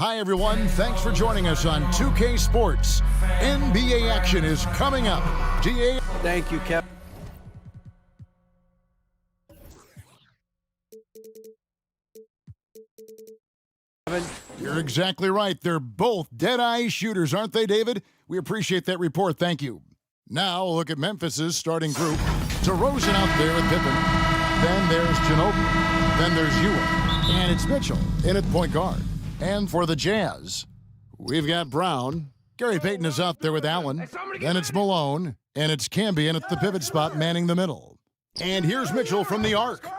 Hi, everyone. Thanks for joining us on 2K Sports. NBA action is coming up. DA. Thank you, Kevin. You're exactly right. They're both dead-eye shooters, aren't they, David? We appreciate that report. Thank you. Now, look at Memphis's starting group. DeRozan out there with Pippen. Then there's Ginobili. Then there's Ewing. And it's Mitchell in at point guard. And for the Jazz, we've got Brown. Gary Payton is out there with Allen. Then it's Malone. And it's Cambian at the pivot spot manning the middle. And here's Mitchell from the arc.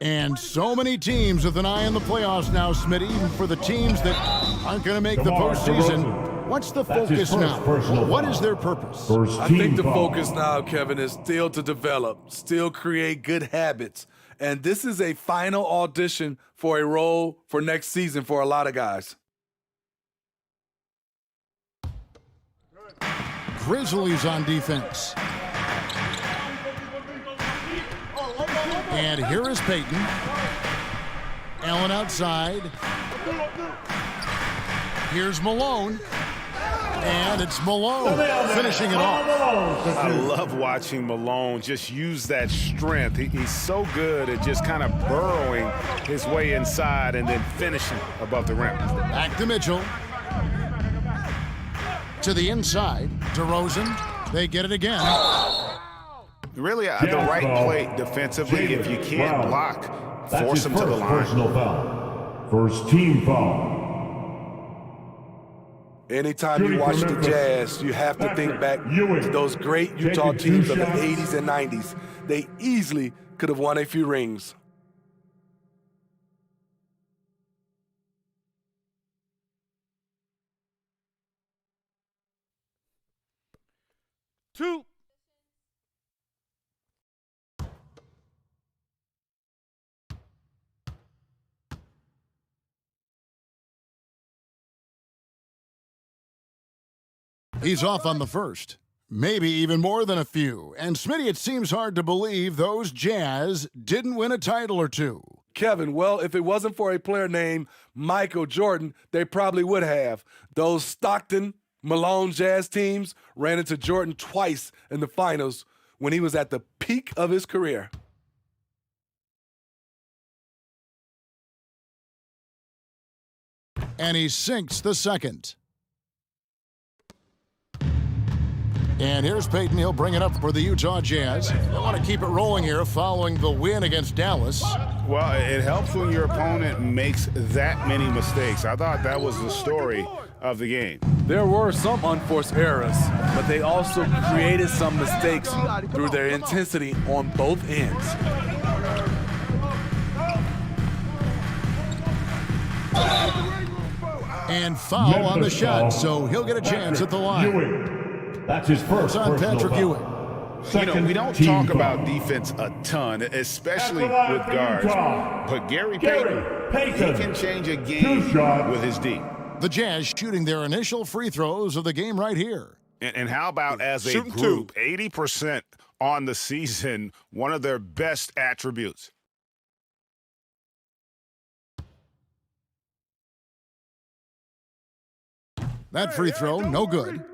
And so many teams with an eye on the playoffs now, Smitty, even for the teams that aren't going to make the postseason. What's the focus now? What is their purpose? I think the focus now, Kevin, is still to develop, still create good habits. And this is a final audition for a role for next season for a lot of guys. Grizzlies on defense. And here is Payton. Allen outside. Here's Malone. And it's Malone finishing it off. I love watching Malone just use that strength. He's so good at just kind of burrowing his way inside and then finishing above the rim. Back to Mitchell. To the inside. DeRozan. They get it again. Really, the right play defensively. If you can't block, force him to the line. Personal foul. First team foul. Anytime you watch the Jazz, you have to think back to those great Utah teams of the 80s and 90s. They easily could have won a few rings. Two. He's off on the first. Maybe even more than a few. And Smitty, it seems hard to believe those Jazz didn't win a title or two. Kevin, well, if it wasn't for a player named Michael Jordan, they probably would have. Those Stockton, Malone Jazz teams ran into Jordan twice in the finals when he was at the peak of his career. And he sinks the second. And here's Payton. He'll bring it up for the Utah Jazz. They want to keep it rolling here following the win against Dallas. Well, it helps when your opponent makes that many mistakes. I thought that was the story of the game. There were some unforced errors, but they also created some mistakes through their intensity on both ends. And foul on the shot, so he'll get a chance at the line. That's his first. It's on Patrick Ewing. We don't talk about defense a ton, especially with guards. But Gary Payton, he can change a game with his D. The Jazz shooting their initial free throws of the game right here. And how about as a group, 80% on the season, one of their best attributes. That free throw, no good.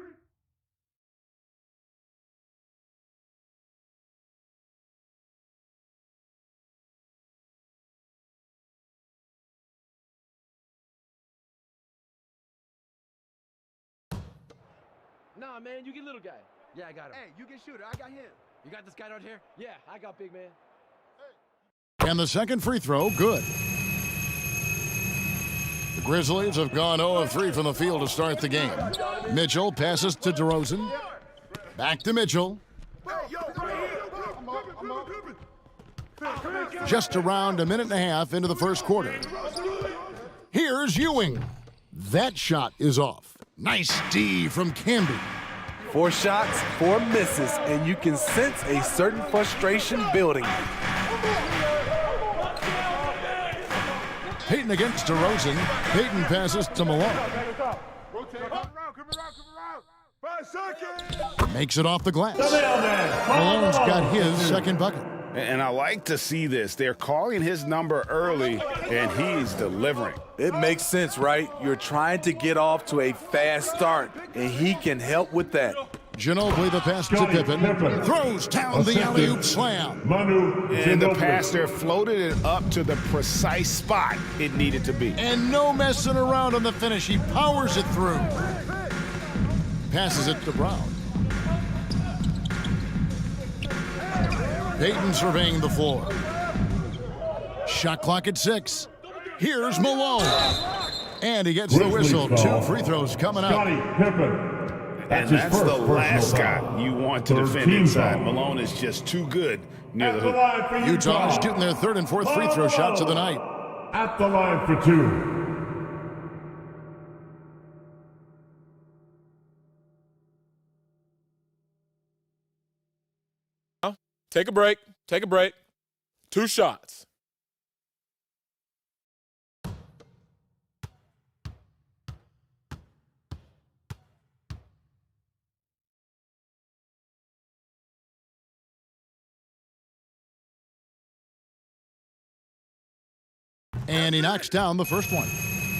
Nah, man, you get little guy. Yeah, I got him. Hey, you get shooter. I got him. You got this guy right here? Yeah, I got big man. And the second free throw, good. The Grizzlies have gone 0 of 3 from the field to start the game. Mitchell passes to DeRozan. Back to Mitchell. Just around a minute and a half into the first quarter. Here's Ewing. That shot is off. Nice D from Camby. 4 shots, 4 misses, and you can sense a certain frustration building. Payton against DeRozan. Payton passes to Malone. Makes it off the glass. Malone's got his second bucket. And I like to see this. They're calling his number early, and he's delivering. It makes sense, right? You're trying to get off to a fast start, and he can help with that. Ginobili the pass to Pippen. Throws down the alley-oop slam. Manu And the Ginobili. pass there floated it up to the precise spot it needed to be. And no messing around on the finish. He powers it through. Passes it to Brown. Payton surveying the floor. Shot clock at 6. Here's Malone. And he gets the whistle. Grizzlies 2 foul. free throws coming up. Scottie Pippen. And his that's first the last personal guy foul. you want to Third defend team inside. foul. Malone is just too good near the At the hoop. line for Utah Utah. shooting their 3rd and 4th free throw shots of the night. At the line for 2. Take a break. Take a break. 2 shots. And he knocks down the first one.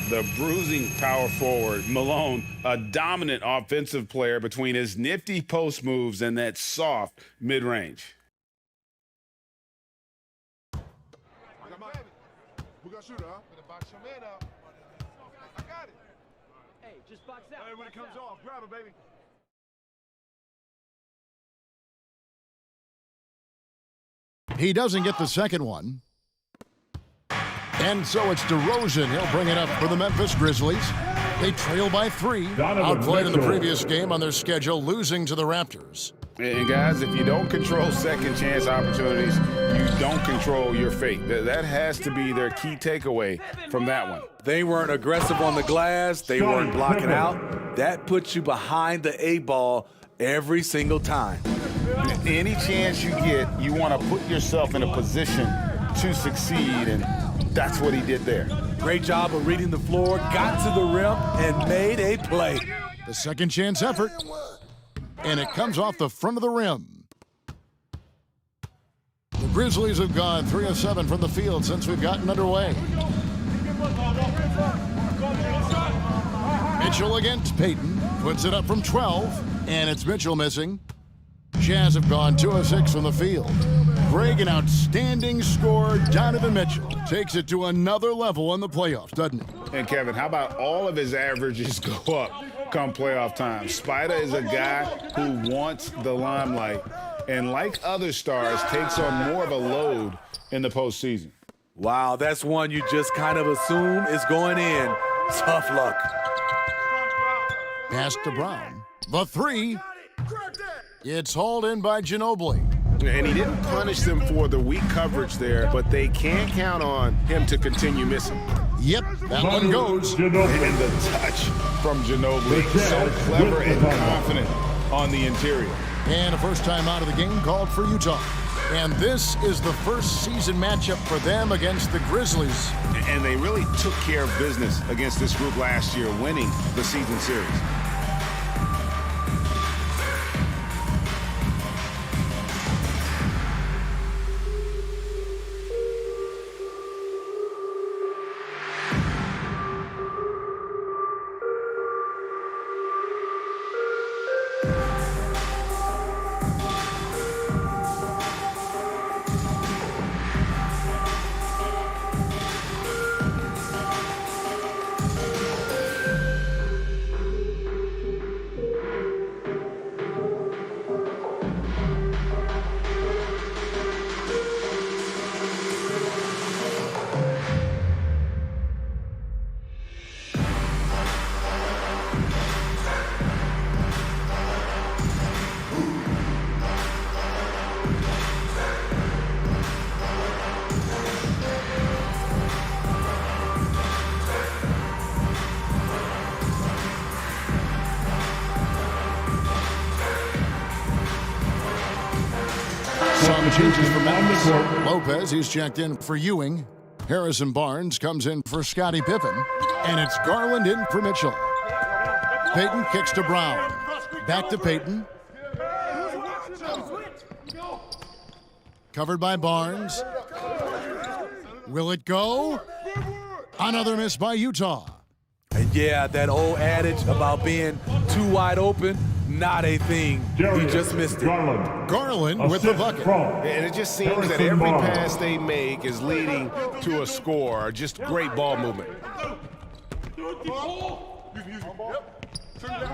The bruising power forward, Malone, a dominant offensive player between his nifty post moves and that soft mid-range. Hey, just box out. Hey, when it comes off, grab it, baby. He doesn't get the second one. And so it's DeRozan. He'll bring it up for the Memphis Grizzlies. They trail by 3. Donovan Outplayed in the Mitchell. previous game on their schedule, losing to the Raptors. And guys, if you don't control second chance opportunities, you don't control your fate. That has to be their key takeaway from that one. They weren't aggressive on the glass. They Scottie weren't blocking Pippen. out. That puts you behind the A-ball every single time. Any chance you get, you want to put yourself in a position to succeed, and that's what he did there. Great job of reading the floor, got to the rim, and made a play. The second chance effort. And it comes off the front of the rim. The Grizzlies have gone 3 of 7 from the field since we've gotten underway. Mitchell against Payton. Puts it up from 12. And it's Mitchell missing. Jazz have gone 2 of 6 from the field. Greg, an outstanding scorer. Donovan Mitchell takes it to another level in the playoffs, doesn't he? And Kevin, how about all of his averages go up come playoff time? Spider is a guy who wants the limelight, and like other stars, takes on more of a load in the postseason. Wow, that's one you just kind of assume is going in. Tough luck. Pass to Brown. The 3. It's hauled in by Ginobili. And he didn't punish them for the weak coverage there, but they can't count on him to continue missing. Yep, that one goes. Ginobili. And the touch from Ginobili, The so Jazz clever with the and timeout. confident on the interior. And a first time out of the game called for Utah. And this is the first season matchup for them against the Grizzlies. And they really took care of business against this group last year, winning the season series. Some changes for On the Memphis. court. Lopez, he's checked in for Ewing. Harrison Barnes comes in for Scottie Pippen. And it's Garland in for Mitchell. Payton kicks to Brown. Back to Payton. Covered by Barnes. Will it go? Another miss by Utah. And yeah, that old adage about being too wide open, not a thing. He just missed it. Garland with the bucket. And it just seems that every pass they make is leading to a score. Just great ball movement.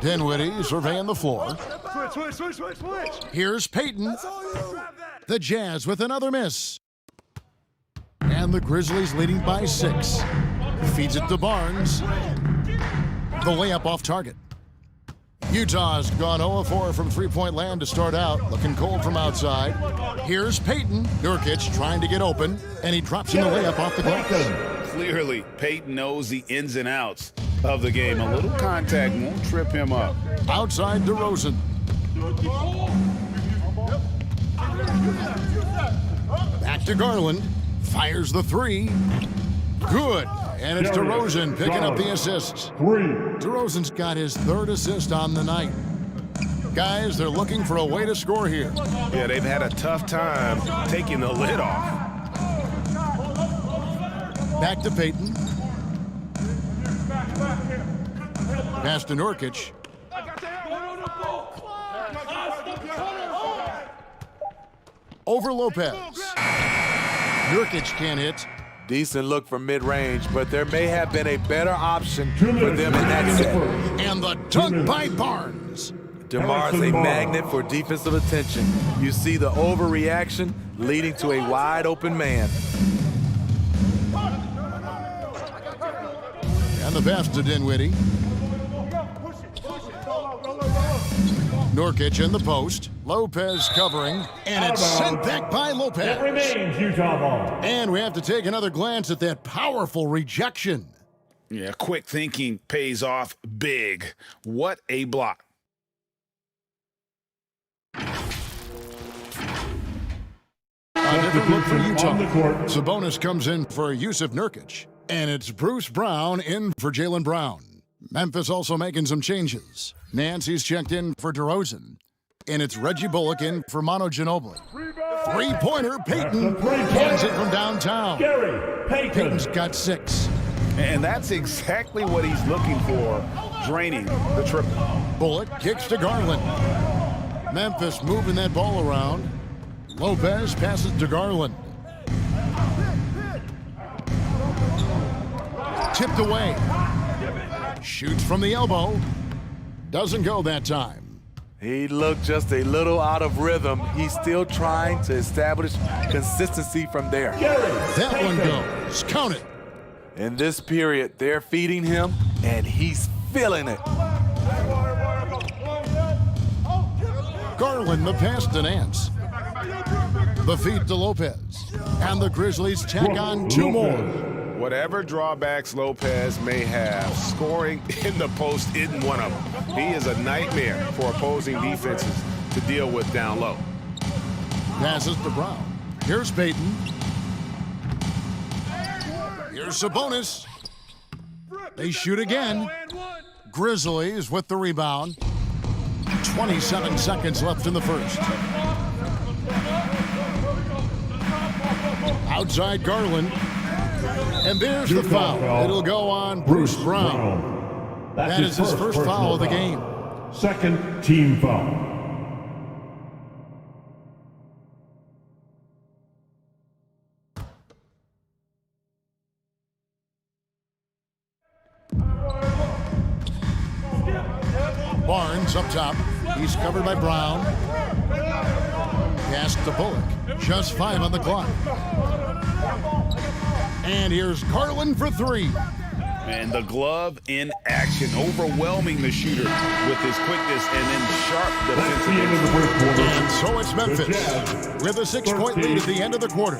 Dinwiddie surveying the floor. Here's Payton. The Jazz with another miss. And the Grizzlies leading by 6. Feeds it to Barnes. The layup off target. Utah's gone 0-4 from three-point land to start out. Looking cold from outside. Here's Payton. Nurkic trying to get open, and he drops in the layup off the glass. Clearly, Payton knows the ins and outs of the game. A little contact won't trip him up. Outside DeRozan. Back to Garland. Fires the 3. Good. And it's DeRozan picking up the assists. DeRozan's got his 3rd assist on the night. Guys, they're looking for a way to score here. Yeah, they've had a tough time taking the lid off. Back to Payton. Pass to Nurkic. Over Lopez. Nurkic can't hit. Decent look from mid-range, but there may have been a better option for them in that set. And the dunk by Barnes. DeMar's a magnet for defensive attention. You see the overreaction leading to a wide-open man. And the pass to Dinwiddie. Nurkic in the post. Lopez covering, and it's sent back by Lopez. It remains Utah ball. And we have to take another glance at that powerful rejection. Yeah, quick thinking pays off big. What a block. A different look for Utah. Sabonis comes in for Yusuf Nurkic, and it's Bruce Brown in for Jaylen Brown. Memphis also making some changes. Nancy's checked in for DeRozan, and it's Reggie Bullock in for Manu Ginobili. Three-pointer, Payton hands it from downtown. Payton's got 6. And that's exactly what he's looking for, draining the triple. Bullock kicks to Garland. Memphis moving that ball around. Lopez passes to Garland. Tipped away. Shoots from the elbow. Doesn't go that time. He looked just a little out of rhythm. He's still trying to establish consistency from there. That one goes. Count it. In this period, they're feeding him, and he's feeling it. Garland the pass to Nance. The feed to Lopez. And the Grizzlies tack on 2 more. Whatever drawbacks Lopez may have, scoring in the post isn't one of them. He is a nightmare for opposing defenses to deal with down low. Passes to Brown. Here's Payton. Here's Sabonis. They shoot again. Grizzlies with the rebound. 27 seconds left in the first. Outside Garland. And there's the foul. It'll go on Bruce Brown. That is his first foul of the game. Second team foul. Barnes up top. He's covered by Brown. Pass to Bullock. Just 5 on the clock. And here's Garland for 3. And the glove in action, overwhelming the shooter with his quickness and then sharp That's the end of the first quarter. And so it's Memphis with a 6-point lead at the end of the quarter.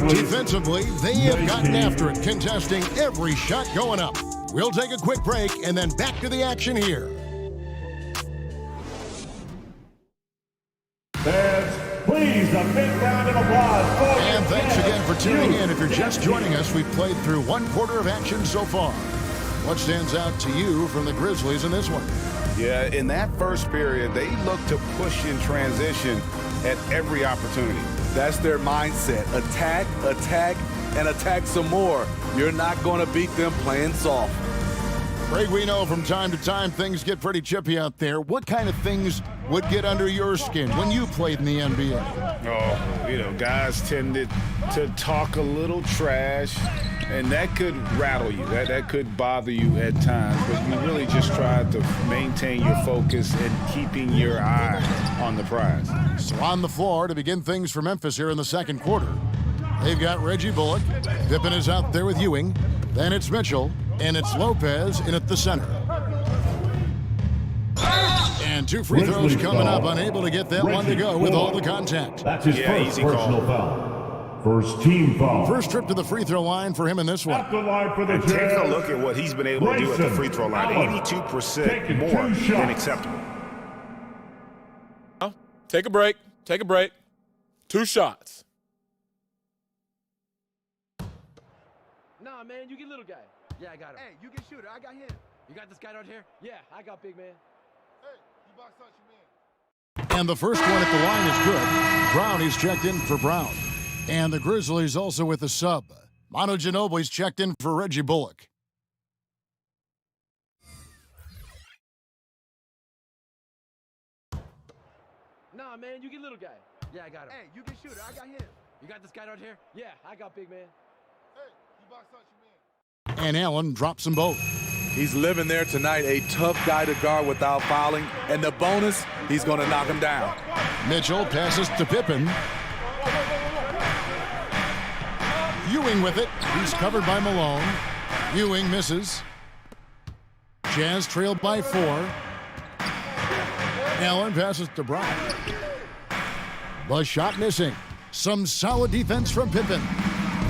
Defensively, they have gotten after it, contesting every shot going up. We'll take a quick break and then back to the action here. Fans, please, a big round of applause for And thanks again for tuning in. If you're just joining us, we've played through 1 quarter of action so far. What stands out to you from the Grizzlies in this one? Yeah, in that first period, they looked to push in transition at every opportunity. That's their mindset. Attack, attack, and attack some more. You're not going to beat them playing soft. Craig, we know from time to time things get pretty chippy out there. What kind of things would get under your skin when you played in the NBA? Oh, guys tended to talk a little trash, and that could rattle you. That could bother you at times, but you really just try to maintain your focus and keeping your eye on the prize. So on the floor to begin things for Memphis here in the second quarter, they've got Reggie Bullock. Pippen is out there with Ewing. Then it's Mitchell, and it's Lopez in at the center. And 2 free throws coming up, unable to get that one to go with all the contact. That's his first personal foul. First team foul. First trip to the free throw line for him in this one. At the line for the And take a Jazz, look at what he's been able to do at the free throw line. Allen. 82% Taking more 2 than shots. acceptable. Take a break. Take a break. 2 shots. Nah, man, you get little guy. Yeah, I got him. Hey, you get shooter. I got him. You got this guy right here? Yeah, I got big man. And the first one at the line is good. Brown is checked in for Brown. And the Grizzlies also with a sub. Manu Ginobili's checked in for Reggie Bullock. Nah, man, you get little guy. Yeah, I got him. Hey, you get shooter. I got him. You got this guy right here? Yeah, I got big man. And Allen drops them both. He's living there tonight, a tough guy to guard without fouling. And the bonus, he's going to knock him down. Mitchell passes to Pippen. Ewing with it. He's covered by Malone. Ewing misses. Jazz trailed by 4. Allen passes to Brown. The shot missing. Some solid defense from Pippen.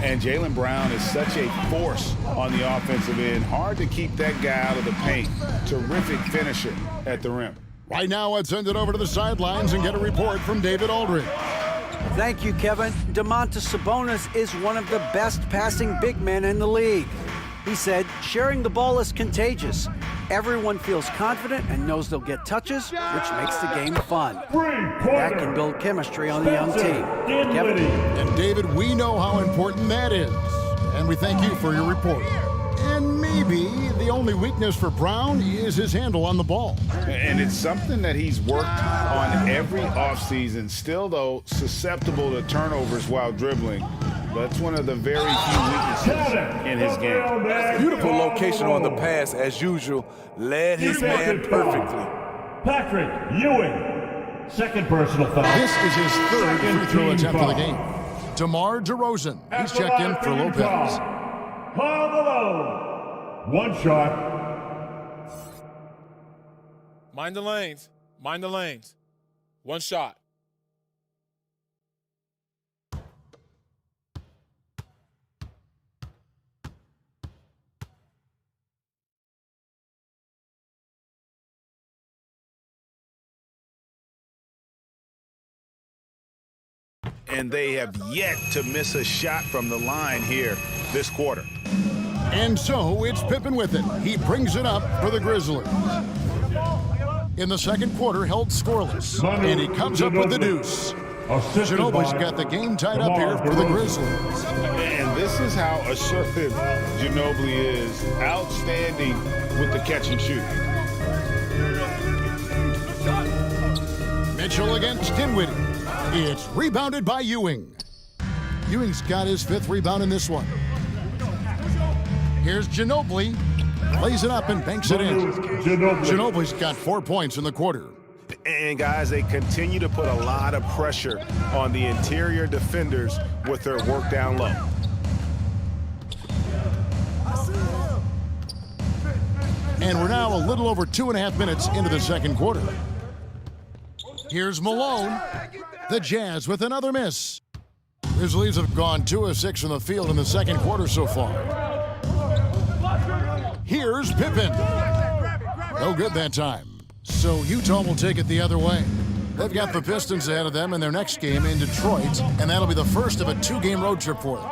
And Jaylen Brown is such a force on the offensive end. Hard to keep that guy out of the paint. Terrific finisher at the rim. Right now, let's send it over to the sidelines and get a report from David Aldridge. Thank you, Kevin. Domantas Sabonis is one of the best passing big men in the league. He said, sharing the ball is contagious. Everyone feels confident and knows they'll get touches, which makes the game fun. That can build chemistry on the young team. Kevin? And David, we know how important that is. And we thank you for your report. And maybe the only weakness for Brown is his handle on the ball. And it's something that he's worked on every offseason. Still, though, susceptible to turnovers while dribbling. That's one of the very few weaknesses in his game. Beautiful location on the pass, as usual. Led his man perfectly. Patrick Ewing. Second personal foul. This is his third Second free throw team attempt of the foul. game. DeMar DeRozan, At he's the checked in line for Lopez. Utah, Karl Malone. 1 shot. Mind the lanes. Mind the lanes. 1 shot. And they have yet to miss a shot from the line here this quarter. And so it's Pippen with it. He brings it up for the Grizzlies. In the second quarter, held scoreless. And he comes up with the deuce. Ginobili's got the game tied up here for the Grizzlies. And this is how assertive Ginobili is. Outstanding with the catch and shoot. Mitchell against Dinwiddie. It's rebounded by Ewing. Ewing's got his 5th rebound in this one. Here's Ginobili. Lays it up and banks it in. Ginobili's got 4 points in the quarter. And guys, they continue to put a lot of pressure on the interior defenders with their work down low. And we're now a little over 2.5 minutes into the second quarter. Here's Malone. The Jazz with another miss. Grizzlies have gone 2 of 6 from the field in the second quarter so far. Here's Pippen. No good that time. So Utah will take it the other way. They've got the Pistons ahead of them in their next game in Detroit, and that'll be the first of a 2-game road trip for them.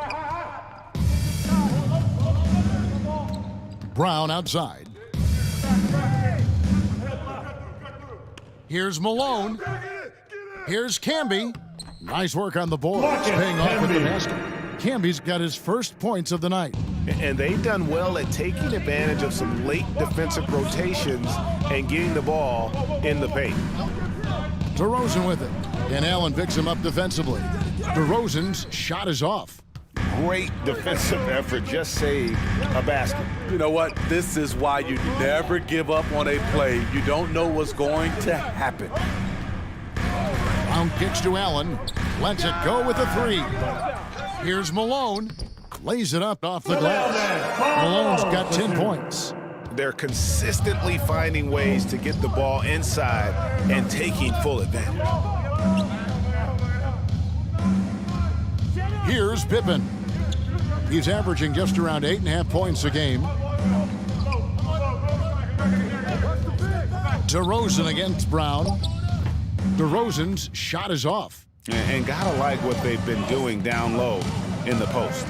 Brown outside. Here's Malone. Here's Camby. Nice work on the boards, paying off with the basket. Camby's got his first points of the night. And they've done well at taking advantage of some late defensive rotations and getting the ball in the paint. DeRozan with it, and Allen picks him up defensively. DeRozan's shot is off. Great defensive effort, just saved a basket. You know what? This is why you never give up on a play. You don't know what's going to happen. Brown kicks to Allen, lets it go with a three. Here's Malone, lays it up off the glass. Malone's got 10 points. They're consistently finding ways to get the ball inside and taking full advantage. Here's Pippen. He's averaging just around 8.5 points a game. DeRozan against Brown. DeRozan's shot is off. And gotta like what they've been doing down low in the post.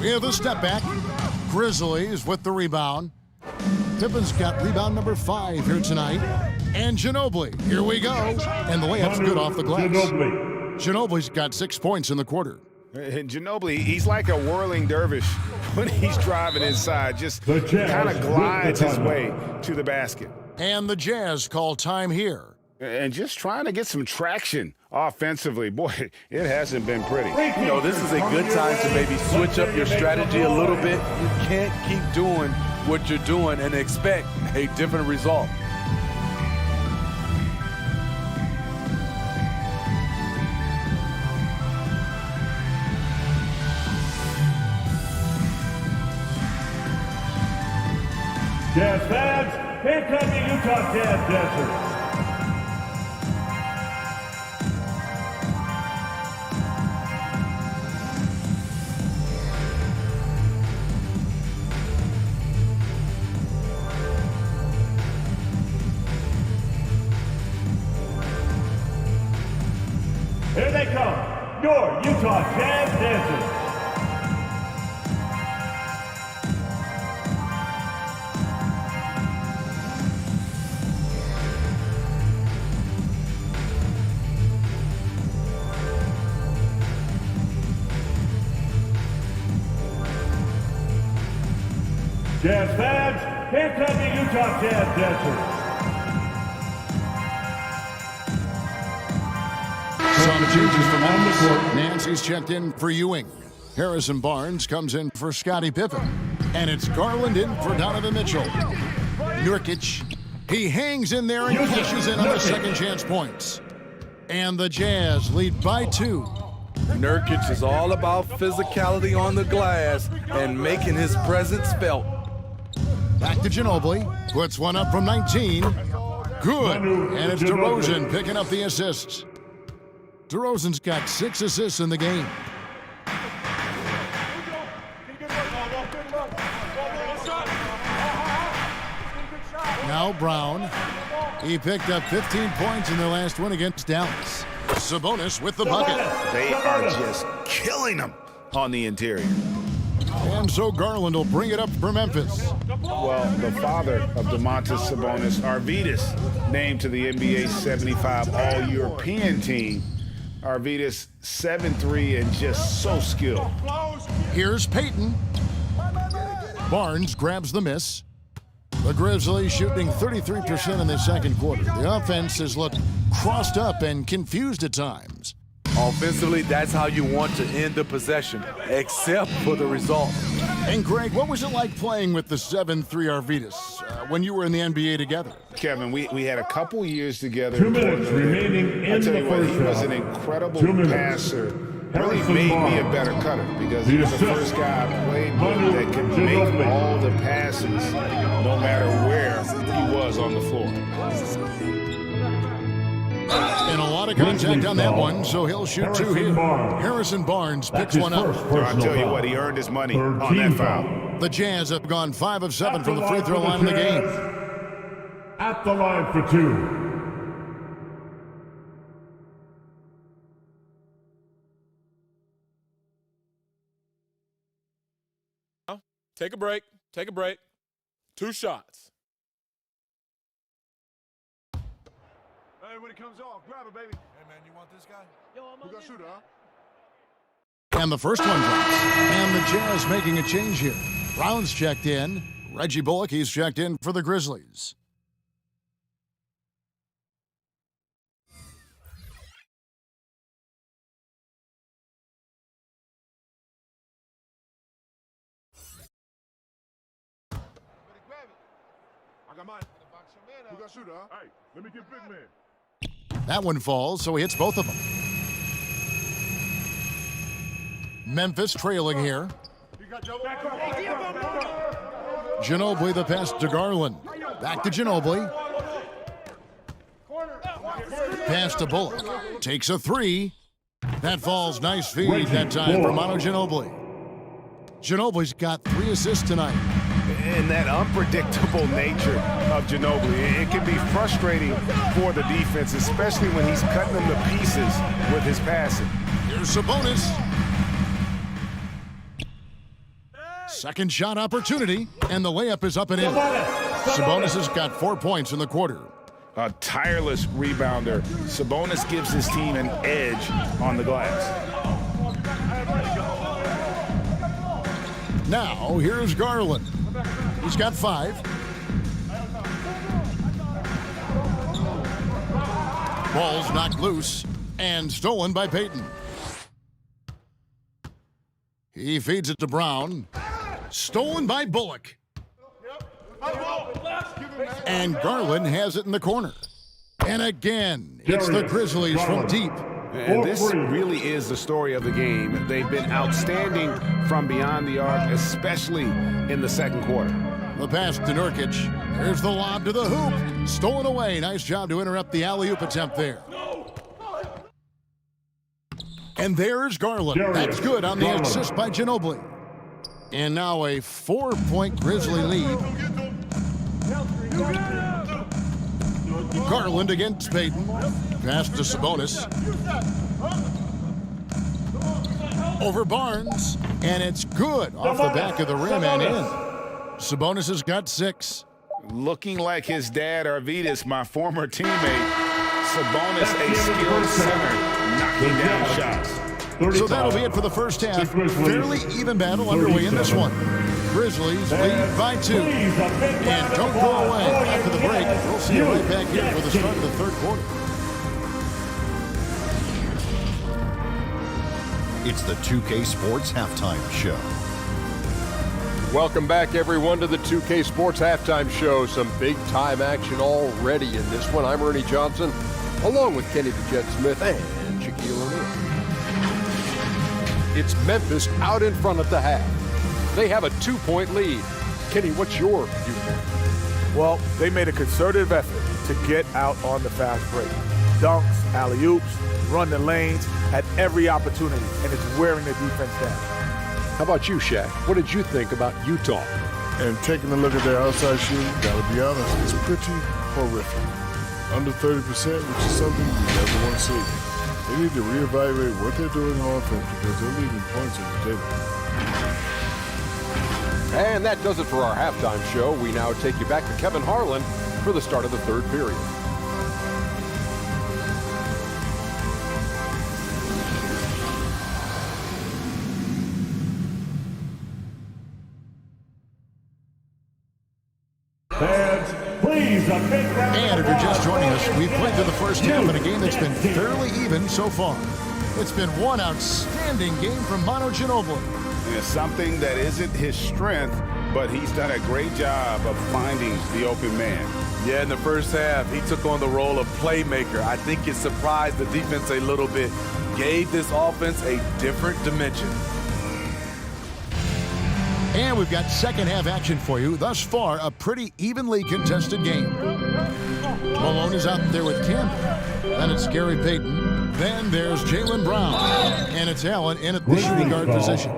We have a step back. Grizzlies with the rebound. Pippen's got rebound number 5 here tonight. And Ginobili, here we go. And the layup's good off the glass. Ginobili's got 6 points in the quarter. And Ginobili, he's like a whirling dervish when he's driving inside. Just kind of glides his way to the basket. And the Jazz call time here. And just trying to get some traction offensively. Boy, it hasn't been pretty. You know, this is a good time to maybe switch up your strategy a little bit. You can't keep doing what you're doing and expect a different result. Jazz fans, here come the Utah Jazz dancers. Here they come, your Utah Jazz dancers. Jazz fans, here come the Utah Jazz dancers. Some changes from on the court. Nancy's checked in for Ewing. Harrison Barnes comes in for Scottie Pippen. And it's Garland in for Donovan Mitchell. Nurkic, he hangs in there and cashes in on the second chance points. And the Jazz lead by 2. Nurkic is all about physicality on the glass and making his presence felt. Back to Ginobili. Puts one up from 19. Good. And it's DeRozan picking up the assists. DeRozan's got 6 assists in the game. Now Brown. He picked up 15 points in their last win against Dallas. Sabonis with the bucket. They are just killing them on the interior. And so Garland will bring it up for Memphis. Well, the father of Domantas Sabonis, Arvydas, named to the NBA 75 All-European team. Arvydas 7'3" and just so skilled. Here's Payton. Barnes grabs the miss. The Grizzlies shooting 33% in the second quarter. The offense has looked crossed up and confused at times. Offensively, that's how you want to end the possession, except for the result. And Greg, what was it like playing with the 7'3" Arvydas when you were in the NBA together? Kevin, we had a couple years together. 2 minutes remaining in the first he was half. an incredible 2 minutes. passer. Really Harrison made me a Barnes. better cutter because he was the first guy I played with that could make all the passes no matter where he was on the floor. And a lot of contact on that one, so he'll shoot 2 here. Harrison Barnes picks one up. I'll tell you what, he earned his money on that foul. The Jazz have gone 5 of 7 from the free throw line in the game. At the line for 2. Take a break. Take a break. 2 shots. man, when it comes off, grab it, baby. Hey, man, you want this guy? Yo, I'm on Who got this shooter, guy. huh? And the first one drops. And the Jazz making a change here. Brown's checked in. Reggie Bullock, he's checked in for the Grizzlies. I got mine. Who got shooter, huh? Hey, let me get big man. That one falls, so he hits both of them. Memphis trailing here. You got double. Back up. Ginobili the pass to Garland. Back to Ginobili. Pass to Bullock. Takes a three. That falls. Nice feed that time for Manu Ginobili. Ginobili's got 3 assists tonight. And that unpredictable nature of Ginobili, it can be frustrating for the defense, especially when he's cutting them to pieces with his passing. Here's Sabonis. Second shot opportunity, and the layup is up and in. Sabonis has got 4 points in the quarter. A tireless rebounder. Sabonis gives his team an edge on the glass. Now, here's Garland. He's got 5. Ball's knocked loose and stolen by Payton. He feeds it to Brown. Stolen by Bullock. And Garland has it in the corner. And again, it's the Grizzlies from deep. And this really is the story of the game. They've been outstanding from beyond the arc, especially in the second quarter. The pass to Nurkic. There's the lob to the hoop. Stolen away. Nice job to interrupt the alley-oop attempt there. And there's Garland. That's good on the assist by Ginobili. And now a 4-point Grizzly lead. Garland against Payton. Pass to Sabonis. Over Barnes. And it's good off the back of the rim and in. Sabonis has got 6. Looking like his dad, Arvydas, my former teammate. Sabonis, a skilled center, knocking down shots. So that'll be it for the first half. Fairly even battle underway in this one. Grizzlies lead by 2. And don't go away. After the break, we'll see you right back here for the start of the third quarter. It's the 2K Sports Halftime Show. Welcome back, everyone, to the 2K Sports Halftime Show. Some big-time action already in this one. I'm Ernie Johnson, along with Kenny the Jet Smith and Shaquille O'Neal. It's Memphis out in front at the half. They have a 2-point lead. Kenny, what's your viewpoint? Well, they made a concerted effort to get out on the fast break. Dunks, alley-oops, run the lanes, had every opportunity, and it's wearing the defense down. How about you, Shaq? What did you think about Utah? And taking a look at their outside shooting, gotta be honest, it's pretty horrific. Under 30%, which is something you never want to see. They need to reevaluate what they're doing on offense because they're leaving points on the table. And that does it for our halftime show. We now take you back to Kevin Harlan for the start of the third period. And if you're just joining us, we've played through the first half in a game that's been fairly even so far. It's been one outstanding game from Manu Ginobili. And it's something that isn't his strength, but he's done a great job of finding the open man. Yeah, in the first half, he took on the role of playmaker. I think it surprised the defense a little bit, gave this offense a different dimension. And we've got second half action for you. Thus far, a pretty evenly contested game. Malone is out there with Campbell. Then it's Gary Payton. Then there's Jaylen Brown. And it's Allen in at the shooting guard position.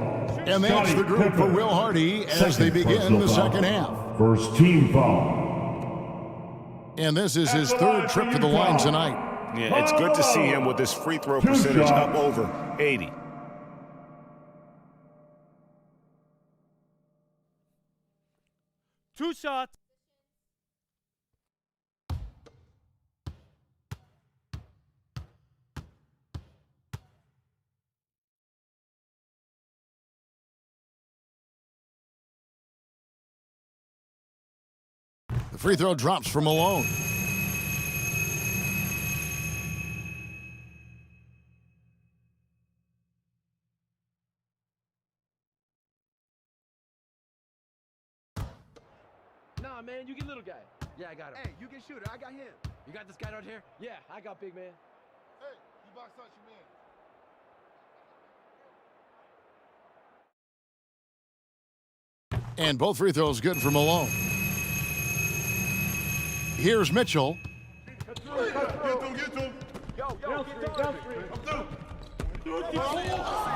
And that's the group for Will Hardy as they begin the second half. First team foul. And this is his third trip to the line tonight. Yeah, it's good to see him with his free throw percentage up over 80. Two shots. The free throw drops for Malone. Nah, man, you get little guy. Yeah, I got him. Hey, you get shooter. I got him. You got this guy out here? Yeah, I got big man. Hey, you box out your man. And both free throws good for Malone. Here's Mitchell.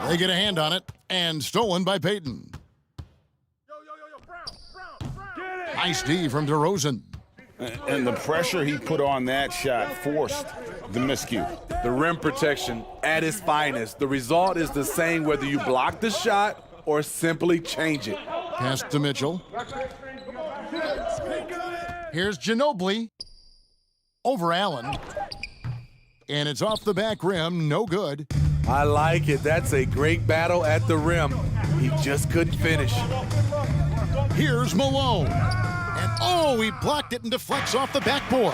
They get a hand on it, and stolen by Payton. Nice D from DeRozan. And the pressure he put on that shot forced the miscue. The rim protection at its finest. The result is the same whether you block the shot or simply change it. Pass to Mitchell. Here's Ginobili over Allen. And it's off the back rim, no good. I like it. That's a great battle at the rim. He just couldn't finish. Here's Malone. And oh, he blocked it and deflects off the backboard.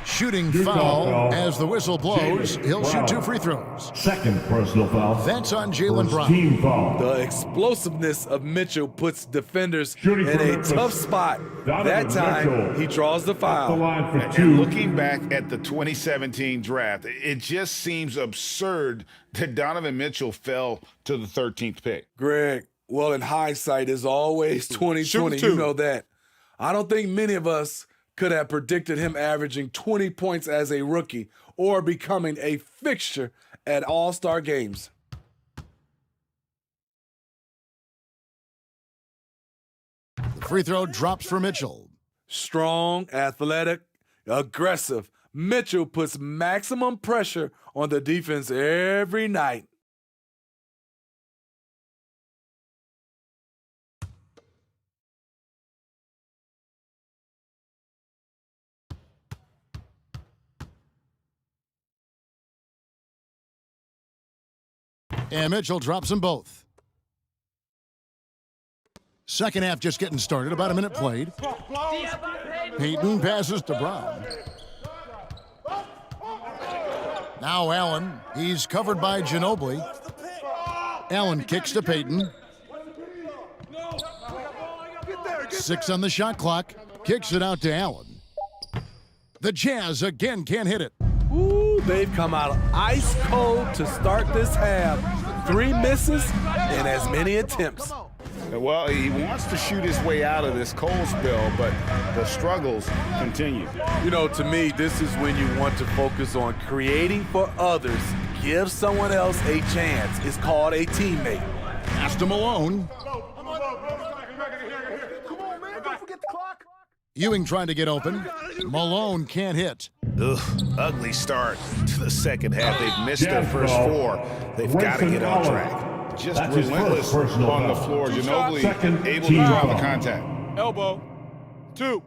Shooting foul as the whistle blows. He'll shoot 2 free throws. Second personal foul. That's on Jaylen Brown. Team foul. The explosiveness of Mitchell puts defenders Shooting in a for tough spot. That time, Mitchell. he draws the The foul. line for And 2. looking back at the 2017 draft, it just seems absurd that Donovan Mitchell fell to the 13th pick. Greg, well, in hindsight, is always 2020. Shooting You 2. know that. I don't think many of us could have predicted him averaging 20 points as a rookie or becoming a fixture at All-Star games. The free throw drops for Mitchell. Strong, athletic, aggressive. Mitchell puts maximum pressure on the defense every night. And Mitchell drops them both. Second half just getting started. About a minute played. Payton passes to Brown. Now Allen. He's covered by Ginobili. Allen kicks to Payton. 6 on the shot clock. Kicks it out to Allen. The Jazz again can't hit it. Ooh, they've come out ice cold to start this half. 3 misses and as many attempts. Well, he wants to shoot his way out of this cold spell, but the struggles continue. You know, to me, this is when you want to focus on creating for others. Give someone else a chance. It's called a teammate. Pass to Malone. Come on, man. Don't forget the clock. Ewing trying to get open. Malone can't hit. Ugh, ugly start to the second half. They've missed their first 4. They've got to get on track. Just That's his relentless first personal on the foul. floor. Ginobili Second able to team draw the foul. contact. Elbow. 2.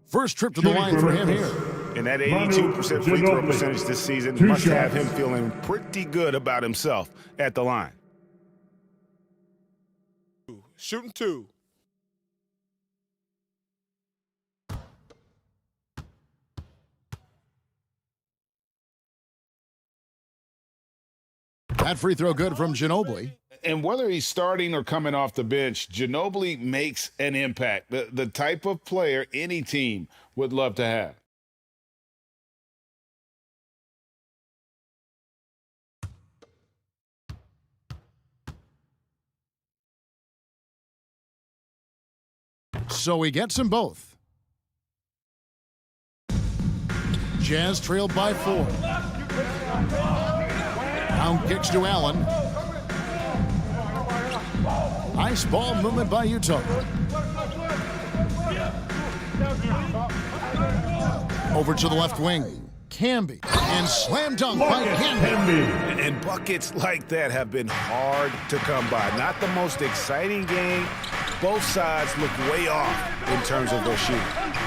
First trip to the line for him here. And that 82% free throw percentage this season 2 must have shots. him feeling pretty good about himself at the line. Shooting 2. That free throw good from Ginobili. And whether he's starting or coming off the bench, Ginobili makes an impact. The type of player any team would love to have. So he gets them both. Jazz trailed by 4. Brown kicks to Allen. Nice ball movement by Utah. Over to the left wing. Camby. And slam dunk by Camby. And buckets like that have been hard to come by. Not the most exciting game. Both sides look way off in terms of their shooting.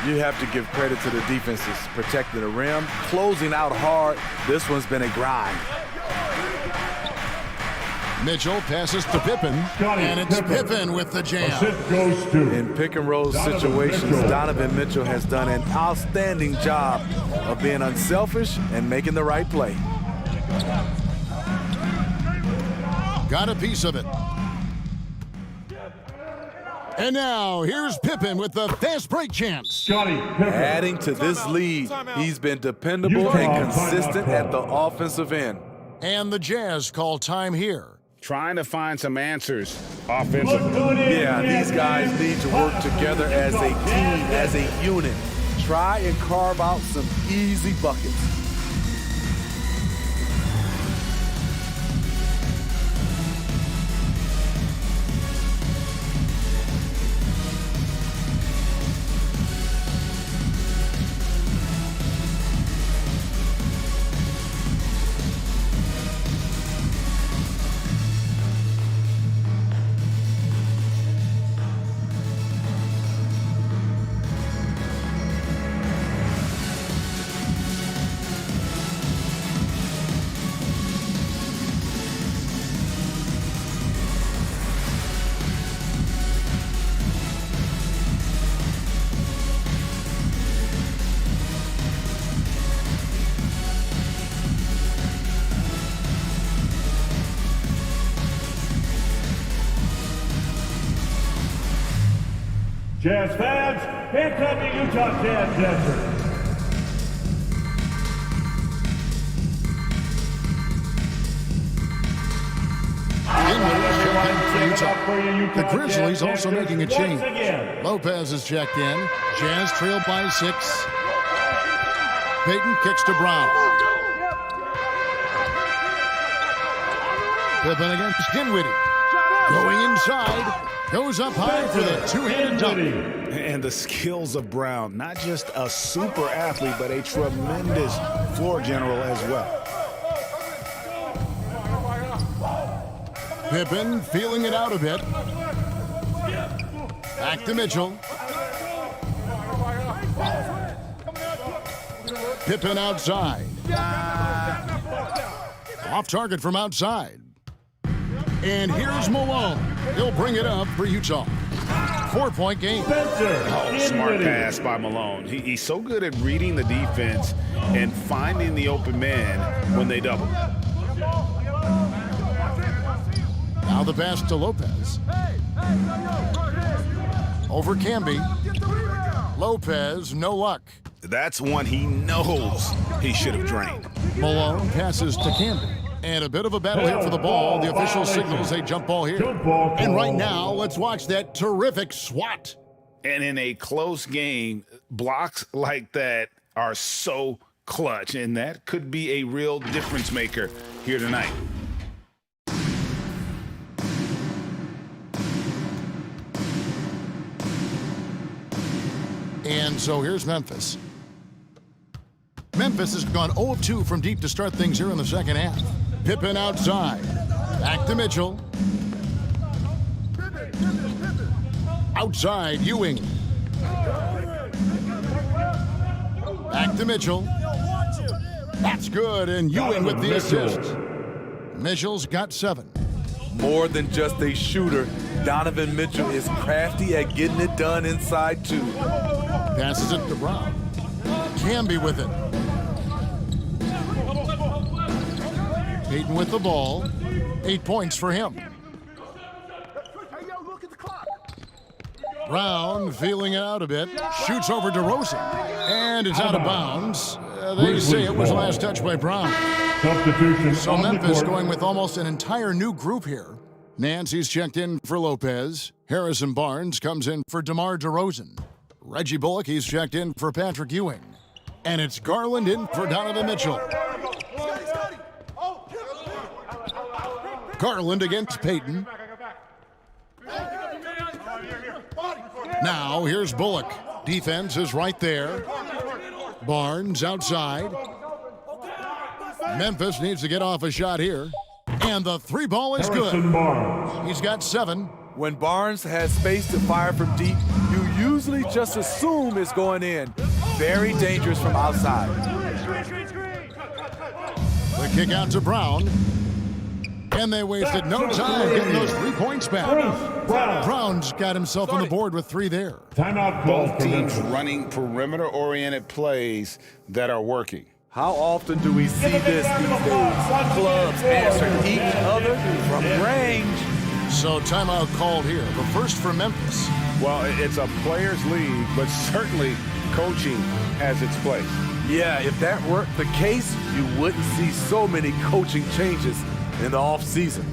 You have to give credit to the defenses, protecting the rim, closing out hard. This one's been a grind. Mitchell passes to Pippen, and it's Pippen with the jam. In pick and roll situations, Donovan Mitchell has done an outstanding job of being unselfish and making the right play. Got a piece of it. And now, here's Pippen with the fast break chance. Adding to this lead, he's been dependable and consistent at the offensive end. And the Jazz call time here. Trying to find some answers offensively. Yeah, these guys need to work together as a team, as a unit. Try and carve out some easy buckets. Jazz fans, here come the Utah Jazz dancers. The Grizzlies also making a change. Lopez is checked in. Jazz trail by 6. Payton kicks to Brown. Pippen against Dinwiddie. Going inside. Goes up high for the two-handed dunk. And the skills of Brown, not just a super athlete, but a tremendous floor general as well. Pippen feeling it out a bit. Back to Mitchell. Pippen outside. Off target from outside. And here's Malone. He'll bring it up for Utah. 4-point game. Oh, smart pass by Malone. He's so good at reading the defense and finding the open man when they double. Now the pass to Lopez. Over Camby. Lopez, no luck. That's one he knows he should have drained. Malone passes to Camby. And a bit of a battle here for the ball. The official signals a jump ball here. And right now, let's watch that terrific swat. And in a close game, blocks like that are so clutch. And that could be a real difference maker here tonight. And so here's Memphis. Memphis has gone 0 of 2 from deep to start things here in the second half. Pippen outside. Back to Mitchell. Outside, Ewing. Back to Mitchell. That's good, and Ewing with the assist. Mitchell's got 7. More than just a shooter, Donovan Mitchell is crafty at getting it done inside too. Passes it to Brown. Camby with it. Payton with the ball. 8 points for him. Brown feeling it out a bit. Shoots over DeRozan. And it's out of bounds. They say it was last touched by Brown. So Memphis going with almost an entire new group here. Nancy's checked in for Lopez. Harrison Barnes comes in for DeMar DeRozan. Reggie Bullock, he's checked in for Patrick Ewing. And it's Garland in for Donovan Mitchell. Garland against Payton. Now, here's Bullock. Defense is right there. Barnes outside. Memphis needs to get off a shot here. And the 3 ball is good. He's got 7. When Barnes has space to fire from deep, you usually just assume it's going in. Very dangerous from outside. The kick out to Brown. And they wasted no time getting those 3 points back. Brown's got himself on the board with 3 there. Timeout Both teams running perimeter-oriented plays that are working. How often do we see this these days? Clubs answering each other from range. So timeout called here. The first for Memphis. Well, it's a players' league, but certainly coaching has its place. Yeah, if that weren't the case, you wouldn't see so many coaching changes in the offseason.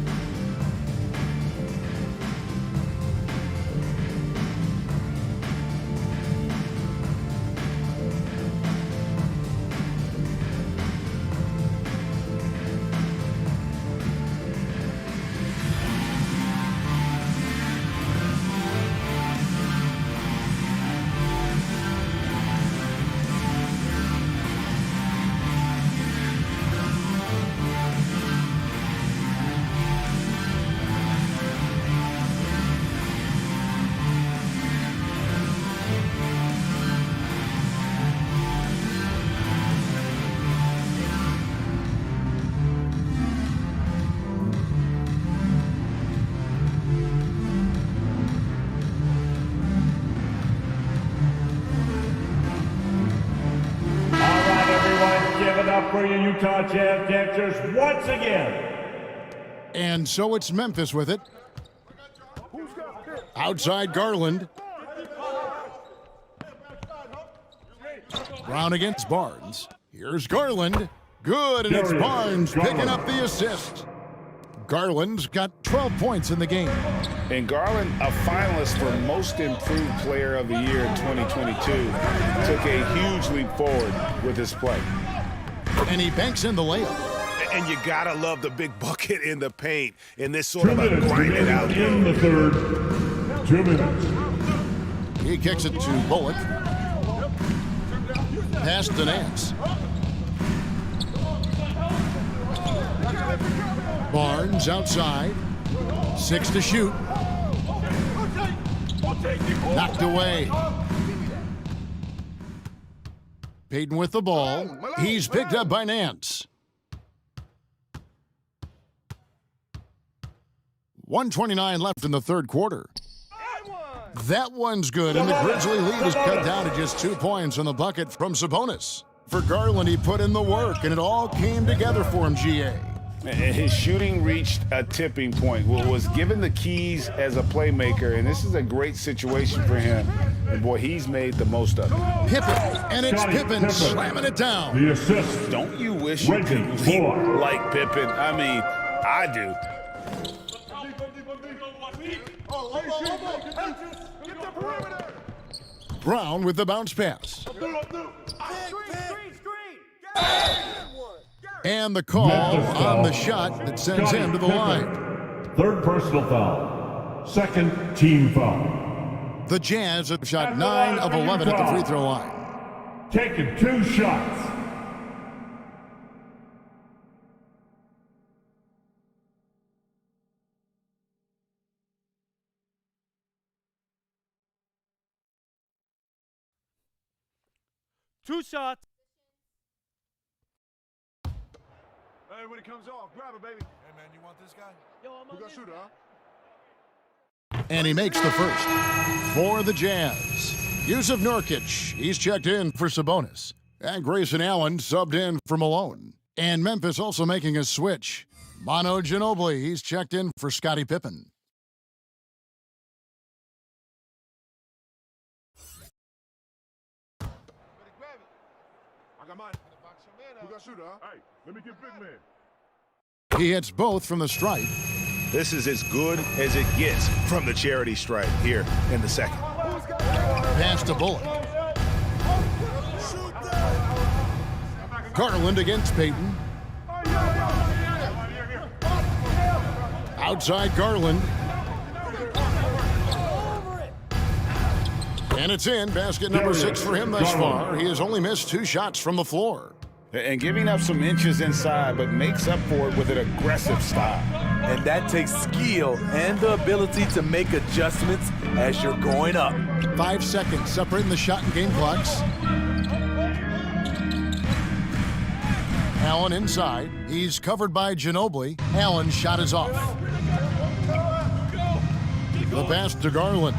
For your Utah Jazz Dancers once again. And so it's Memphis with it. Outside Garland. Brown against Barnes. Here's Garland. Good, and it's Barnes picking up the assist. Garland's got 12 points in the game. And Garland, a finalist for Most Improved Player of the Year in 2022, took a huge leap forward with his play. And he banks in the layup. And you gotta love the big bucket in the paint in this sort of a grinded out game. In the third, 2 minutes. He kicks it to Bullock. Pass to Nance. Barnes outside. 6 to shoot. Knocked away. Payton with the ball. He's picked up by Nance. 1:29 left in the third quarter. That one's good, and the Grizzly lead is cut down to just 2 points on the bucket from Sabonis. For Garland, he put in the work, and it all came together for him, GA. His shooting reached a tipping point. Was given the keys as a playmaker, and this is a great situation for him. And boy, he's made the most of it. Pippen, and it's Pippen slamming it down. The assist. Don't you wish you could leap like Pippen? I mean, I do. Brown with the bounce pass. And the call on the shot that sends him to the line. Third personal foul. Second team foul. The Jazz have shot 9 of 11 at the free throw line. Taking 2 shots. Two shots. Hey, when it comes off, grab it, baby. Hey, man, you want this guy? Yo, I'm Who got shooter, huh? And he makes the first for the Jazz. Yusuf Nurkic, he's checked in for Sabonis. And Grayson Allen subbed in for Malone. And Memphis also making a switch. Manu Ginobili, he's checked in for Scottie Pippen. I got mine. Who got shooter, huh? Hey, let me get big man. He hits both from the stripe. This is as good as it gets from the charity stripe here in the second. Pass to Bullock. Garland against Payton. Outside Garland. And it's in. Basket number 6 for him thus far. He has only missed 2 shots from the floor. And giving up some inches inside, but makes up for it with an aggressive style. And that takes skill and the ability to make adjustments as you're going up. 5 seconds separating the shot and game clocks. Allen inside. He's covered by Ginobili. Allen's shot is off. The pass to Garland.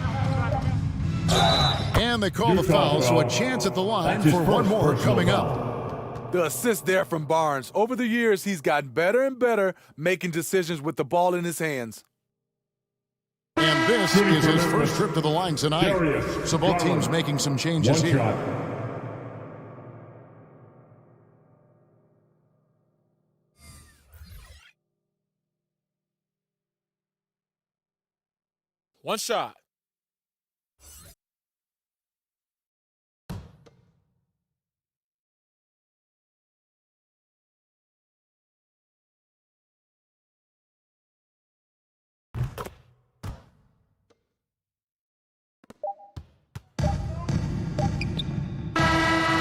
And they call the foul, so a chance at the line for one more coming up. The assist there from Barnes. Over the years, he's gotten better and better making decisions with the ball in his hands. And this is his first trip to the line tonight. So both teams making some changes here. One shot.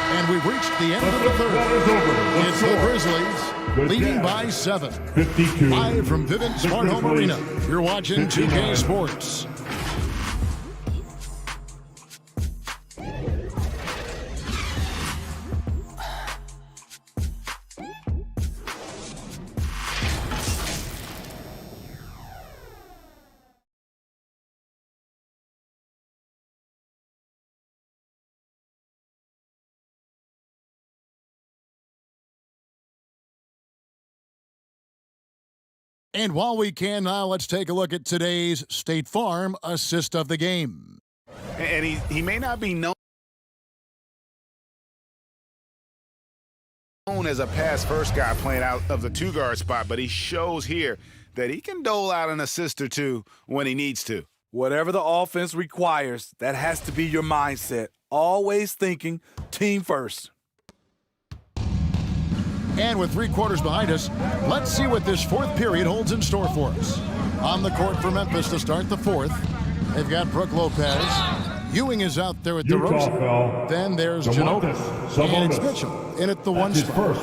And we've reached the end of the third. It's the Grizzlies leading by 7. 52. Live from Vivint Smart Home Arena. You're watching 2K Sports. And while we can now, let's take a look at today's State Farm assist of the game. And he may not be known as a pass-first guy playing out of the two-guard spot, but he shows here that he can dole out an assist or two when he needs to. Whatever the offense requires, that has to be your mindset. Always thinking team first. And with 3 quarters behind us, let's see what this fourth period holds in store for us. On the court for Memphis to start the fourth, they've got Brook Lopez. Ewing is out there at DeRozan. Then there's Ginobili. And it's Mitchell in at the one spot.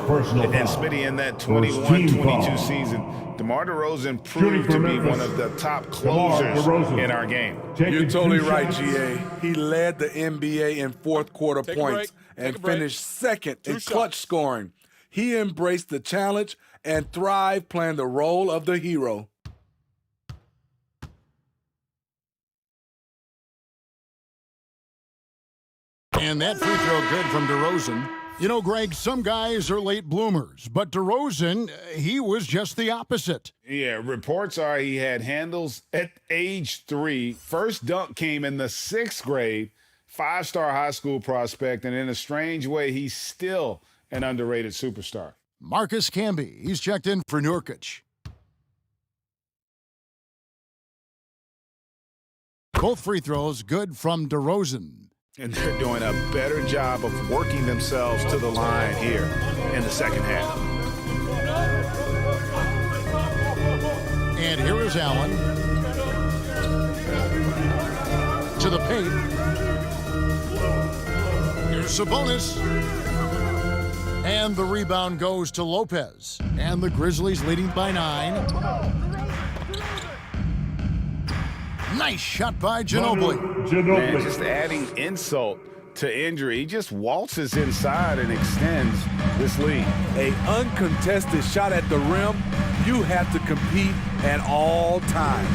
And Smitty in that 21-22 season, DeMar DeRozan proved to be one of the top closers in our game. You're totally right, GA. He led the NBA in fourth quarter points and finished second in clutch scoring. He embraced the challenge and thrived playing the role of the hero. And that free throw good from DeRozan. You know, Greg, some guys are late bloomers, but DeRozan, he was just the opposite. Yeah, reports are he had handles at age 3. First dunk came in the 6th grade, 5-star high school prospect, and in a strange way, he's still an underrated superstar. Marcus Camby, he's checked in for Nurkic. Both free throws good from DeRozan. And they're doing a better job of working themselves to the line here in the second half. And here is Allen. To the paint. Here's Sabonis. And the rebound goes to Lopez. And the Grizzlies leading by 9. Nice shot by Ginobili. Man, just adding insult to injury. He just waltzes inside and extends this lead. An uncontested shot at the rim, you have to compete at all times.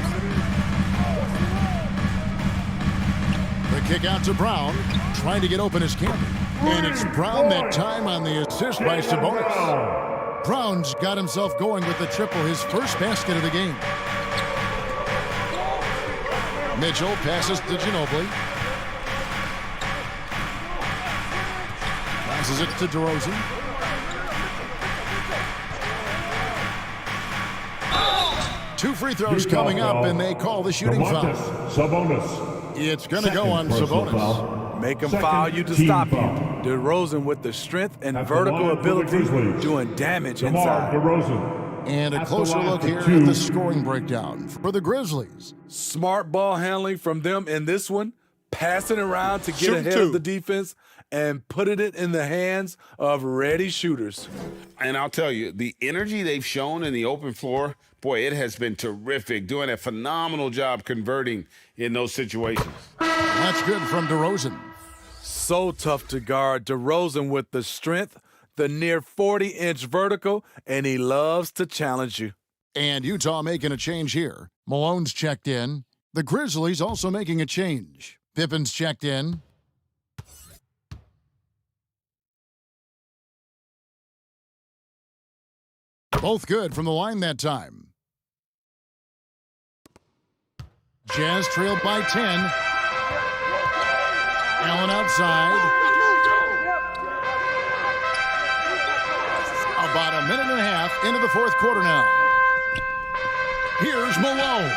The kick out to Brown, trying to get open as Camby. And it's Brown that time on the assist by Sabonis. Brown's got himself going with the triple, his first basket of the game. Mitchell passes to Ginobili. Passes it to DeRozan. Two free throws coming up, and they call the shooting foul. It's going to go on Sabonis. Make him foul you to stop you. DeRozan with the strength and vertical ability doing damage inside. And a closer look here at the scoring breakdown for the Grizzlies. Smart ball handling from them in this one, passing around to get ahead of the defense and putting it in the hands of ready shooters. And I'll tell you, the energy they've shown in the open floor, boy, it has been terrific, doing a phenomenal job converting in those situations. That's good from DeRozan. So tough to guard. DeRozan with the strength, the near 40-inch vertical, and he loves to challenge you. And Utah making a change here. Malone's checked in. The Grizzlies also making a change. Pippen's checked in. Both good from the line that time. Jazz trailed by 10. Allen outside. About a minute and a half into the fourth quarter now. Here's Malone.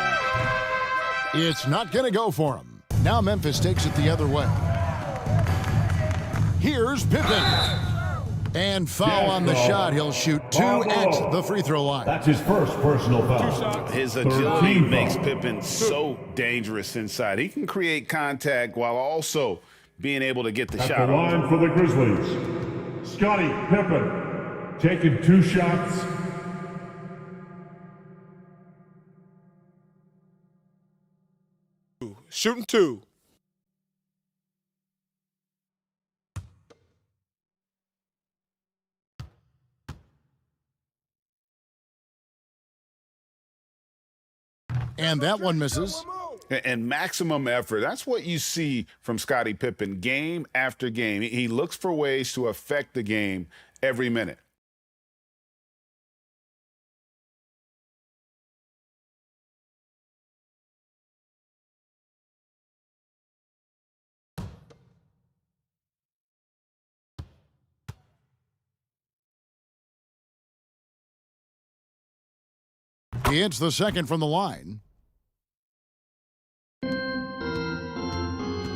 It's not going to go for him. Now Memphis takes it the other way. Here's Pippen. And foul on the shot. He'll shoot 2 at the free throw line. That's his first personal foul. His agility makes Pippen so dangerous inside. He can create contact while also being able to get the shot. At the line for the Grizzlies, Scottie Pippen taking 2 shots. Shooting 2. And that one misses. And maximum effort. That's what you see from Scottie Pippen game after game. He looks for ways to affect the game every minute. He hits the second from the line.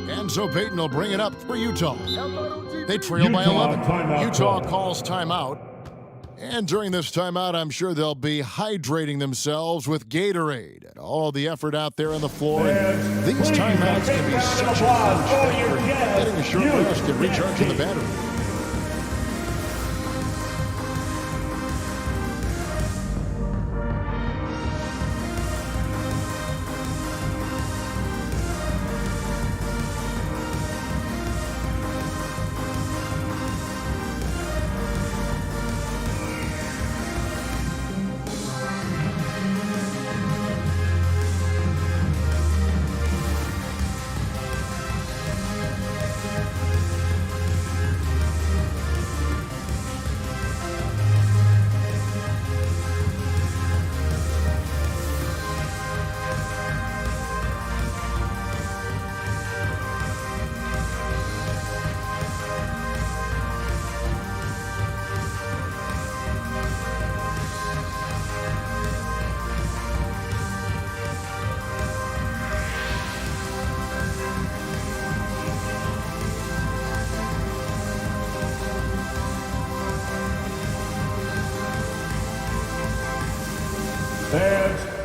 And so Payton will bring it up for Utah. They trail by 11. Utah calls timeout. And during this timeout, I'm sure they'll be hydrating themselves with Gatorade. And all the effort out there on the floor. And these timeouts can be such a fun getting a short rest and recharging the battery.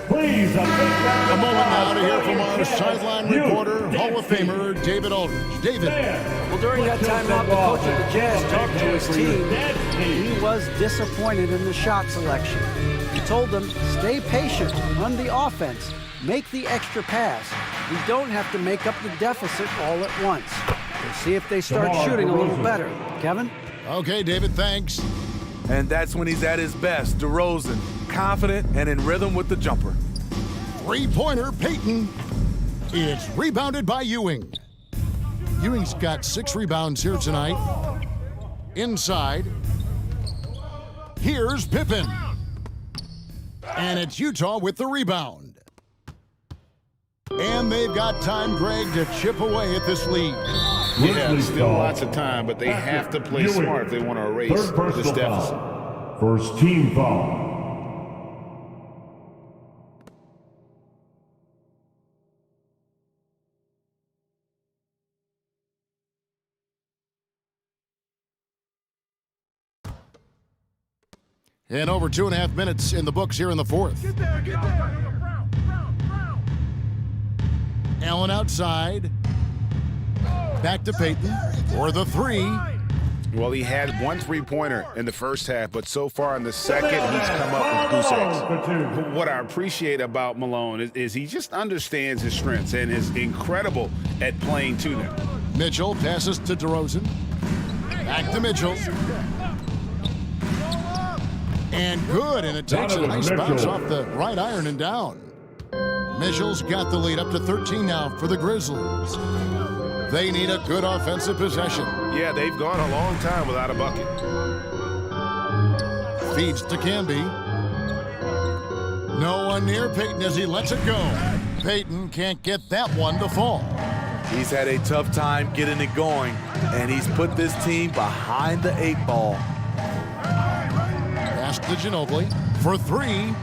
Please, a moment now to hear from our sideline reporter, Hall of Famer David Aldridge. David. Well, during that timeout, the coach of the Jazz talked to his team. He was disappointed in the shot selection. He told them, stay patient, run the offense, make the extra pass. We don't have to make up the deficit all at once. We'll see if they start shooting a little better. Kevin? Okay, David, thanks. And that's when he's at his best. DeRozan, confident and in rhythm with the jumper. Three-pointer, Payton. It's rebounded by Ewing. Ewing's got 6 rebounds here tonight. Inside. Here's Pippen. And it's Utah with the rebound. And they've got time, Greg, to chip away at this lead. Yeah, still lots of time, but they have to play smart if they want to erase this deficit. First team foul. And over 2.5 minutes in the books here in the fourth. Get there. Allen outside. Back to Payton for the 3. Well, he had 1 3-pointer in the first half, but so far in the second, he's come up with goose eggs. What I appreciate about Malone is he just understands his strengths and is incredible at playing to them. Mitchell passes to DeRozan. Back to Mitchell. And good, and it takes a Donovan nice Mitchell. bounce off the right iron and down. Mitchell's got the lead up to 13 now for the Grizzlies. They need a good offensive possession. Yeah, they've gone a long time without a bucket. Feeds to Camby. No one near Payton as he lets it go. Payton can't get that one to fall. He's had a tough time getting it going, and he's put this team behind the 8 ball. Pass to Ginobili for 3.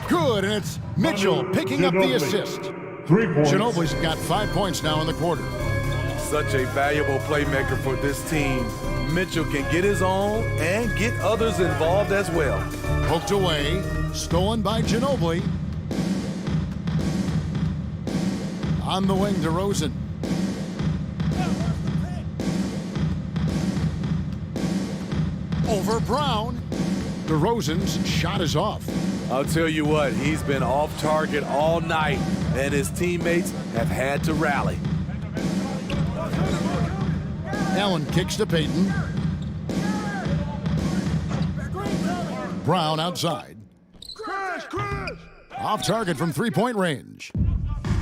Good, and it's Mitchell picking up the assist. 3 points. Ginobili's got 5 points now in the quarter. Such a valuable playmaker for this team. Mitchell can get his own and get others involved as well. Poked away, stolen by Ginobili. On the wing, DeRozan. Over Brown. DeRozan's shot is off. I'll tell you what, he's been off target all night, and his teammates have had to rally. Allen kicks to Payton. Brown outside. Off target from 3-point range.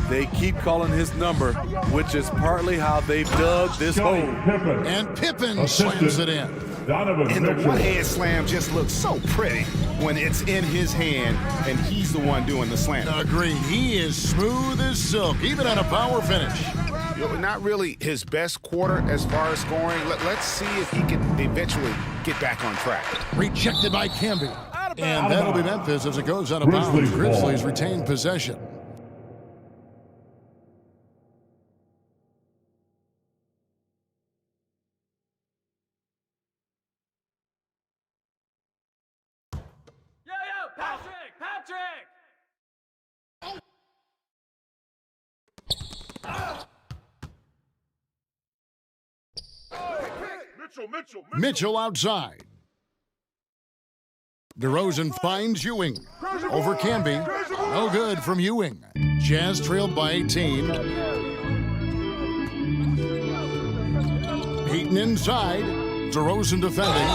They keep calling his number, which is partly how they've dug this hole. And Pippen slams it in. And the one-hand slam just looks so pretty when it's in his hand and he's the one doing the slam. Agreed. He is smooth as silk, even on a power finish. Not really his best quarter as far as scoring. Let's see if he can eventually get back on track. Rejected by Camby. And that'll be Memphis as it goes out of bounds. Grizzlies retain possession. Patrick! Mitchell outside. DeRozan finds Ewing. Over Camby. No good from Ewing. Jazz trailed by 18. Payton inside. DeRozan defending.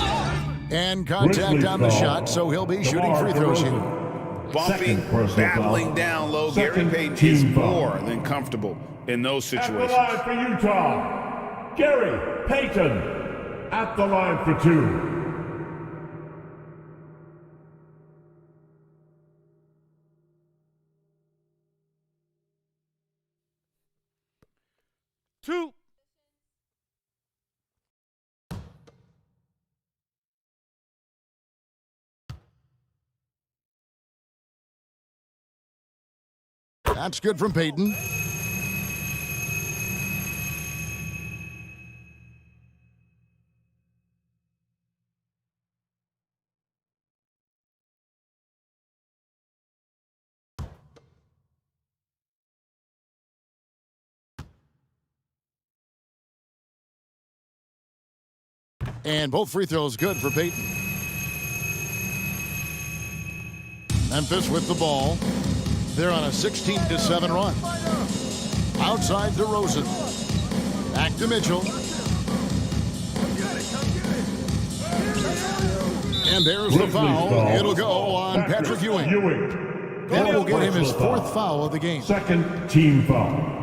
And contact on the shot, so he'll be shooting free throws here. Bumping, battling down low. Gary Payton is more than comfortable in those situations. At the line for Utah, Gary Payton. At the line for 2. That's good from Payton. And both free throws good for Payton. Memphis with the ball. They're on a 16-7 run. Outside DeRozan. Back to Mitchell. And there's the foul. It'll go on Patrick Ewing. That will get him his 4th foul of the game. Second team foul.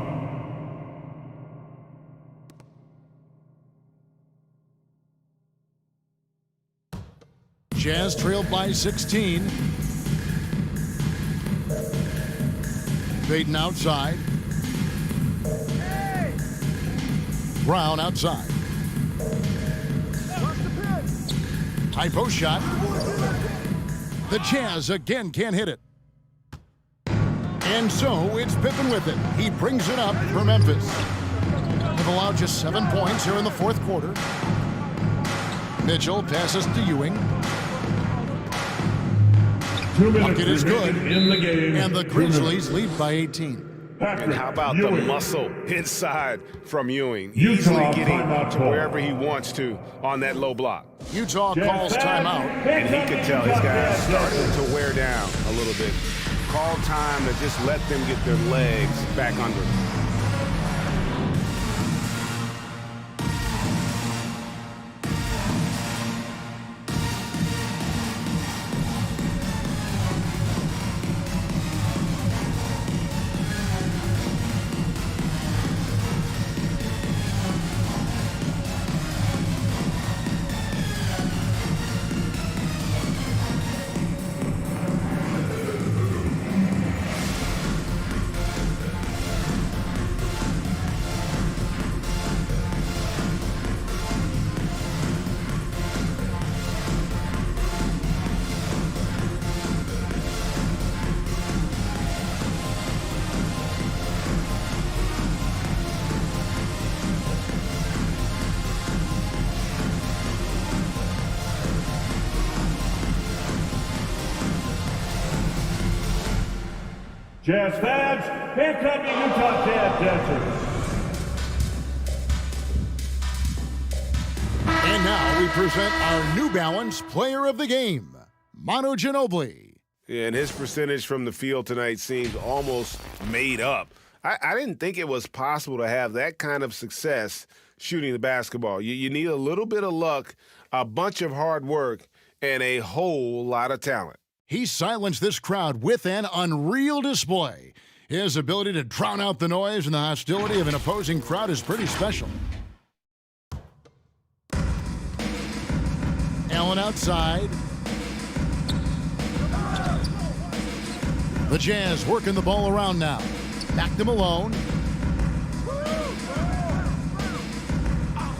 Jazz trailed by 16. Payton outside. Brown outside. High post shot. The Jazz again can't hit it. And so it's Pippen with it. He brings it up for Memphis. They've allowed just 7 points here in the 4th quarter. Mitchell passes to Ewing. 2 minutes Bucket is good. in the game. And the Grizzlies lead by 18. And how about the muscle inside from Ewing? Utah Easily getting timeout to call. wherever he wants to on that low block. Utah calls timeout. And he could tell his guys starting to wear down a little bit. Call time to just let them get their legs back under them. Jazz fans, here come the Utah Jazz dancers. And now we present our New Balance Player of the Game, Manu Ginobili. Yeah, and his percentage from the field tonight seems almost made up. I didn't think it was possible to have that kind of success shooting the basketball. You need a little bit of luck, a bunch of hard work, and a whole lot of talent. He silenced this crowd with an unreal display. His ability to drown out the noise and the hostility of an opposing crowd is pretty special. Allen outside. The Jazz working the ball around now. Back to Malone.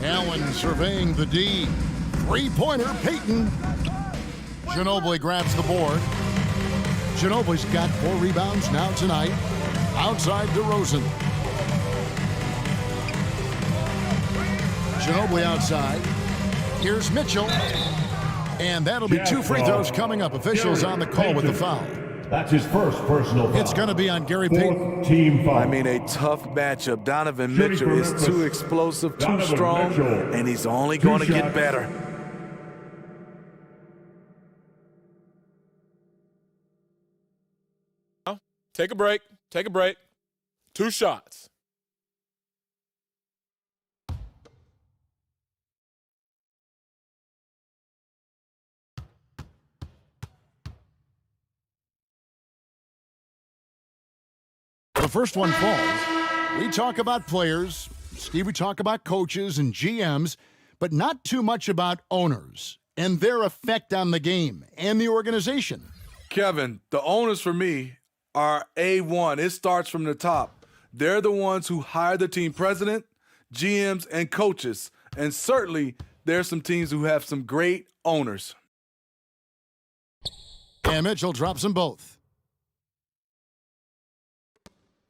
Allen surveying the D. Three-pointer, Payton. Ginobili grabs the board. Ginobili's got 4 rebounds now tonight. Outside DeRozan. Ginobili outside. Here's Mitchell. And that'll be 2 free throws coming up. Officials on the call with the foul. That's his first personal foul. It's going to be on Gary Payton. Team foul. I mean, a tough matchup. Donovan Mitchell is too explosive, too strong, and he's only going to get better. Take a break. Take a break. 2 shots. The first one falls. We talk about players, Steve, we talk about coaches and GMs, but not too much about owners and their effect on the game and the organization. Kevin, the owners for me are A1. It starts from the top. They're the ones who hire the team president, GMs, and coaches. And certainly, there's some teams who have some great owners. And Mitchell drops them both.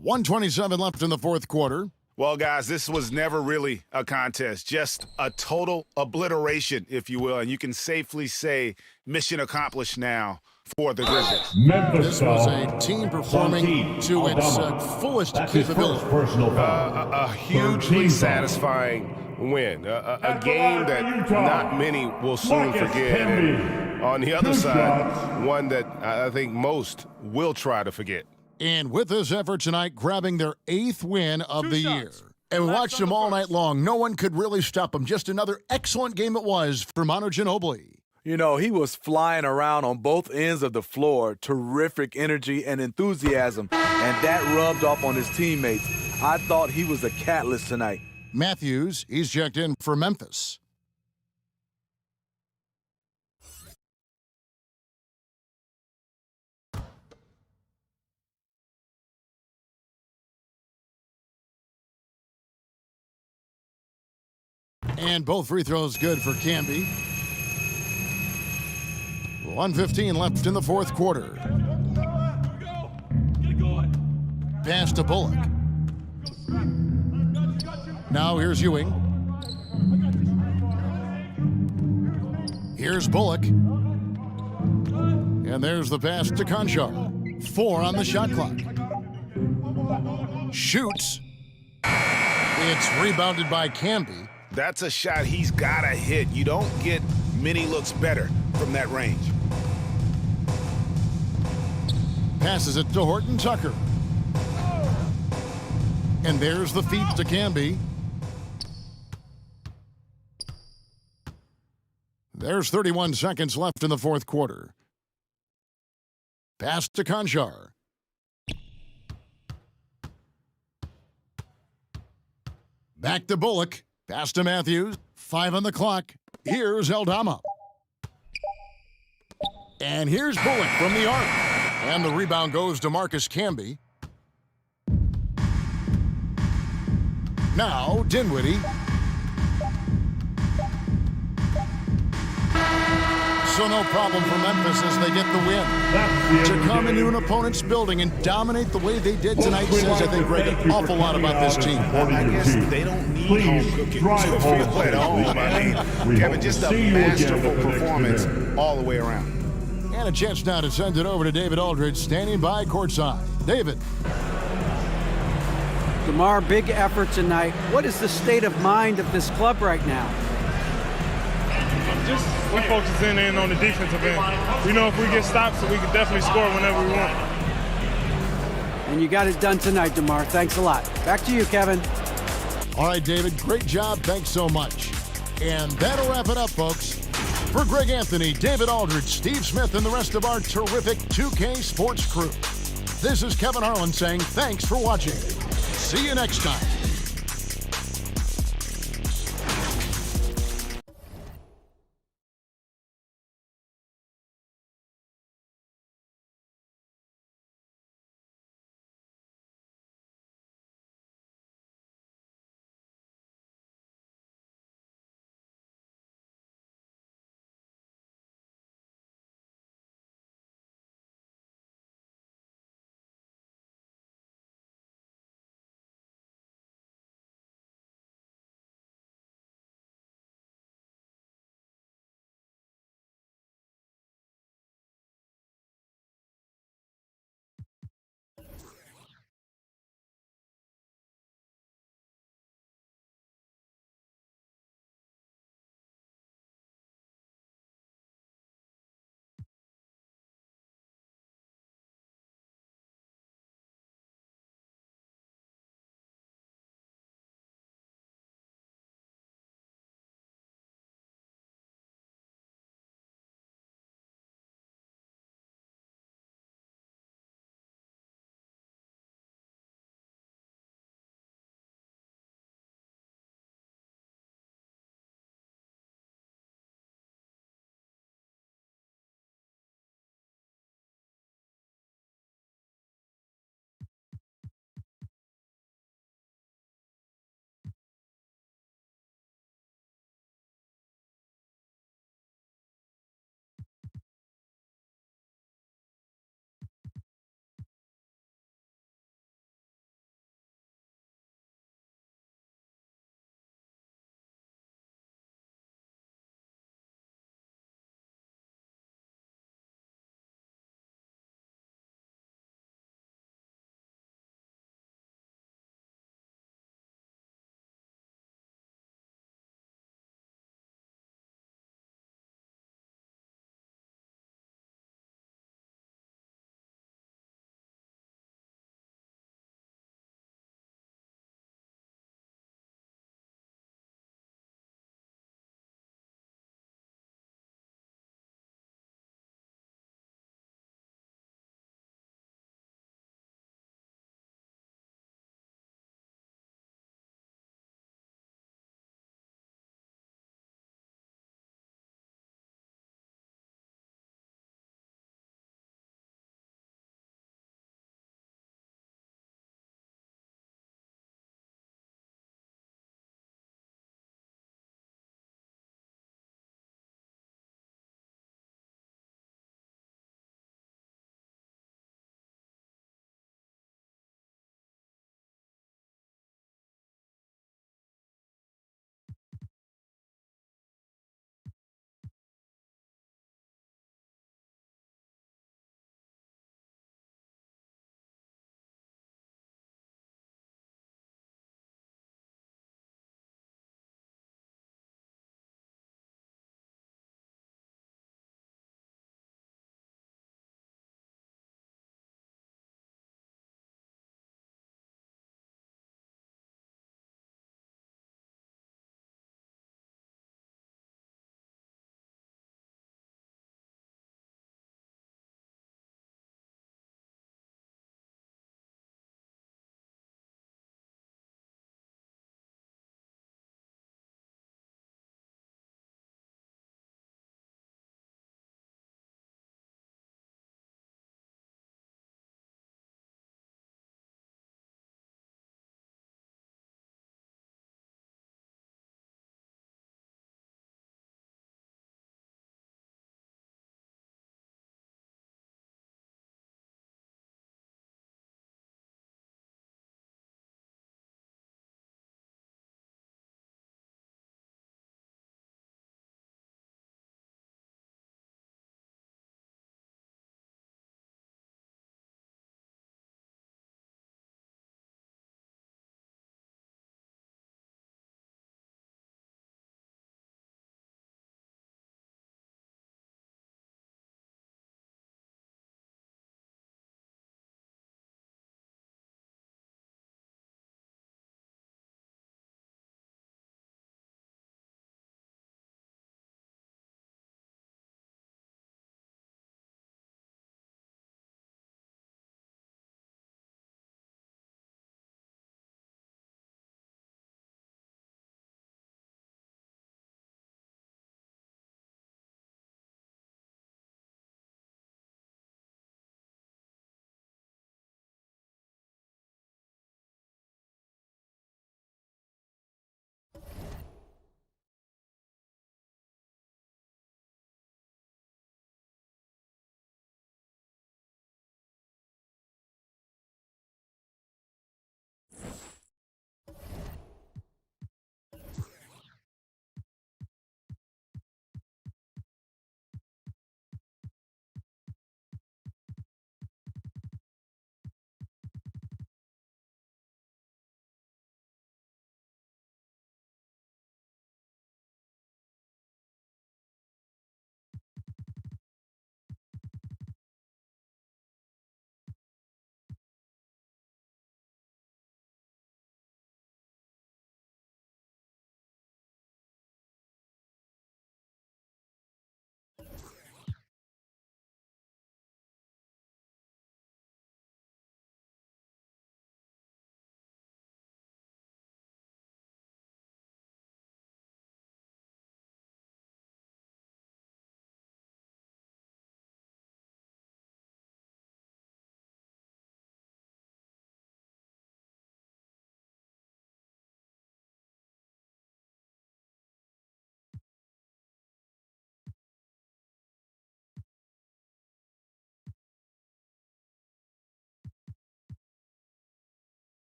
1:27 left in the fourth quarter. Well, guys, this was never really a contest, just a total obliteration, if you will. And you can safely say mission accomplished now for the Grizzlies. This was a team performing to its fullest capability. A hugely satisfying win. A game that not many will soon forget. And on the other side, one that I think most will try to forget. And with this effort tonight, grabbing their 8th win of the year. And we watched them all night long. No one could really stop them. Just another excellent game it was for Manu Ginobili. You know, he was flying around on both ends of the floor. Terrific energy and enthusiasm. And that rubbed off on his teammates. I thought he was a catalyst tonight. Matthews, he's checked in for Memphis. And both free throws good for Camby. 1:15 left in the fourth quarter. Pass to Bullock. Now here's Ewing. Here's Bullock. And there's the pass to Konchar. 4 on the shot clock. Shoots. It's rebounded by Camby. That's a shot he's got to hit. You don't get many looks better from that range. Passes it to Horton Tucker. And there's the feed to Camby. There's 31 seconds left in the fourth quarter. Pass to Konchar. Back to Bullock. Pass to Matthews. 5 on the clock. Here's Aldama. And here's Bullock from the arc. And the rebound goes to Marcus Camby. Now, Dinwiddie. So no problem for Memphis as they get the win. To come into an opponent's building and dominate the way they did tonight says, I think, Greg, an awful lot about this team. I guess they don't need home cooking to feel at home. I mean, Kevin, just a masterful performance all the way around. And a chance now to send it over to David Aldridge, standing by courtside. David. DeMar, big effort tonight. What is the state of mind of this club right now? Just we're focusing in on the defensive end. We know if we get stops, we can definitely score whenever we want. And you got it done tonight, DeMar. Thanks a lot. Back to you, Kevin. All right, David, great job. Thanks so much. And that'll wrap it up, folks. For Greg Anthony, David Aldridge, Steve Smith, and the rest of our terrific 2K Sports crew, this is Kevin Harlan saying thanks for watching. See you next time.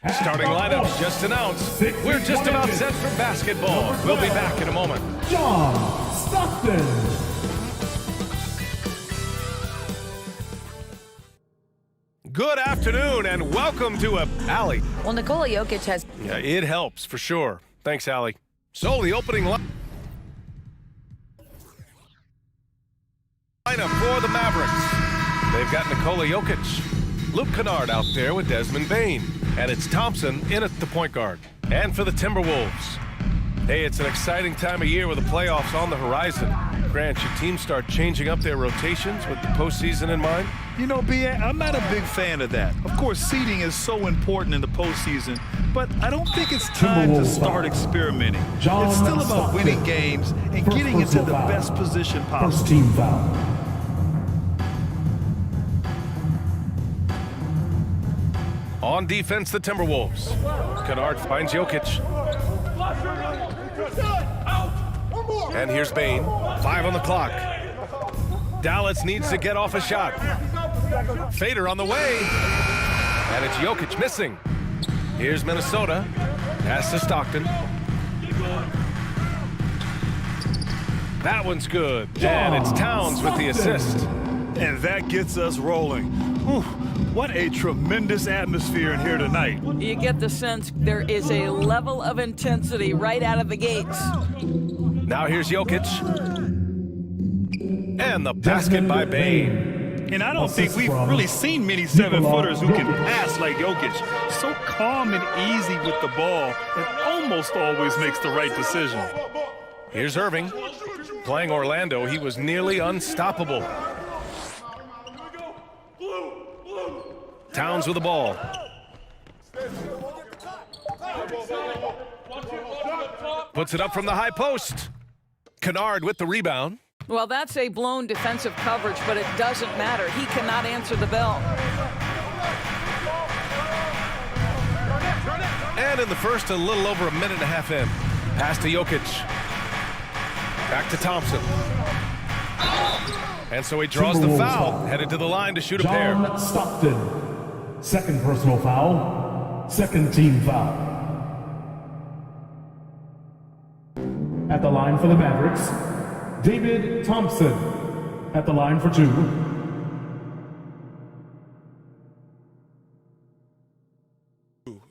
Starting lineups just announced. We're just about set for basketball. We'll be back in a moment. John Stockton. Good afternoon and welcome to Allie. Well, Nikola Jokic has... Yeah, it helps for sure. Thanks, Allie. So the opening lineup for the Mavericks. They've got Nikola Jokic, Luke Kennard out there with Desmond Bane, and it's Thompson in at the point guard. And for the Timberwolves, hey, it's an exciting time of year with the playoffs on the horizon. Grant, should teams start changing up their rotations with the postseason in mind? You know, B.A., I'm not a big fan of that. Of course, seeding is so important in the postseason, but I don't think it's time to start experimenting. It's still about winning games and getting into the best position possible. First team foul. On defense, the Timberwolves. Kennard finds Jokic. And here's Bane. 5 on the clock. Dallas needs to get off a shot. Fader on the way. And it's Jokic missing. Here's Minnesota. Pass to Stockton. That one's good. And it's Towns with the assist. And that gets us rolling. Whew, what a tremendous atmosphere in here tonight. You get the sense there is a level of intensity right out of the gates. Now here's Jokic. And the basket by Bane. And I don't think we've really seen many 7-footers who can pass like Jokic. So calm and easy with the ball and almost always makes the right decision. Here's Irving. Playing Orlando, he was nearly unstoppable. Towns with the ball. Puts it up from the high post. Kennard with the rebound. Well, that's a blown defensive coverage, but it doesn't matter. He cannot answer the bell. And in the first, a little over a minute and a half in. Pass to Jokic. Back to Thompson. And so he draws the foul, headed to the line to shoot a pair. John Stockton. Second personal foul. Second team foul. At the line for the Mavericks, David Thompson. At the line for 2.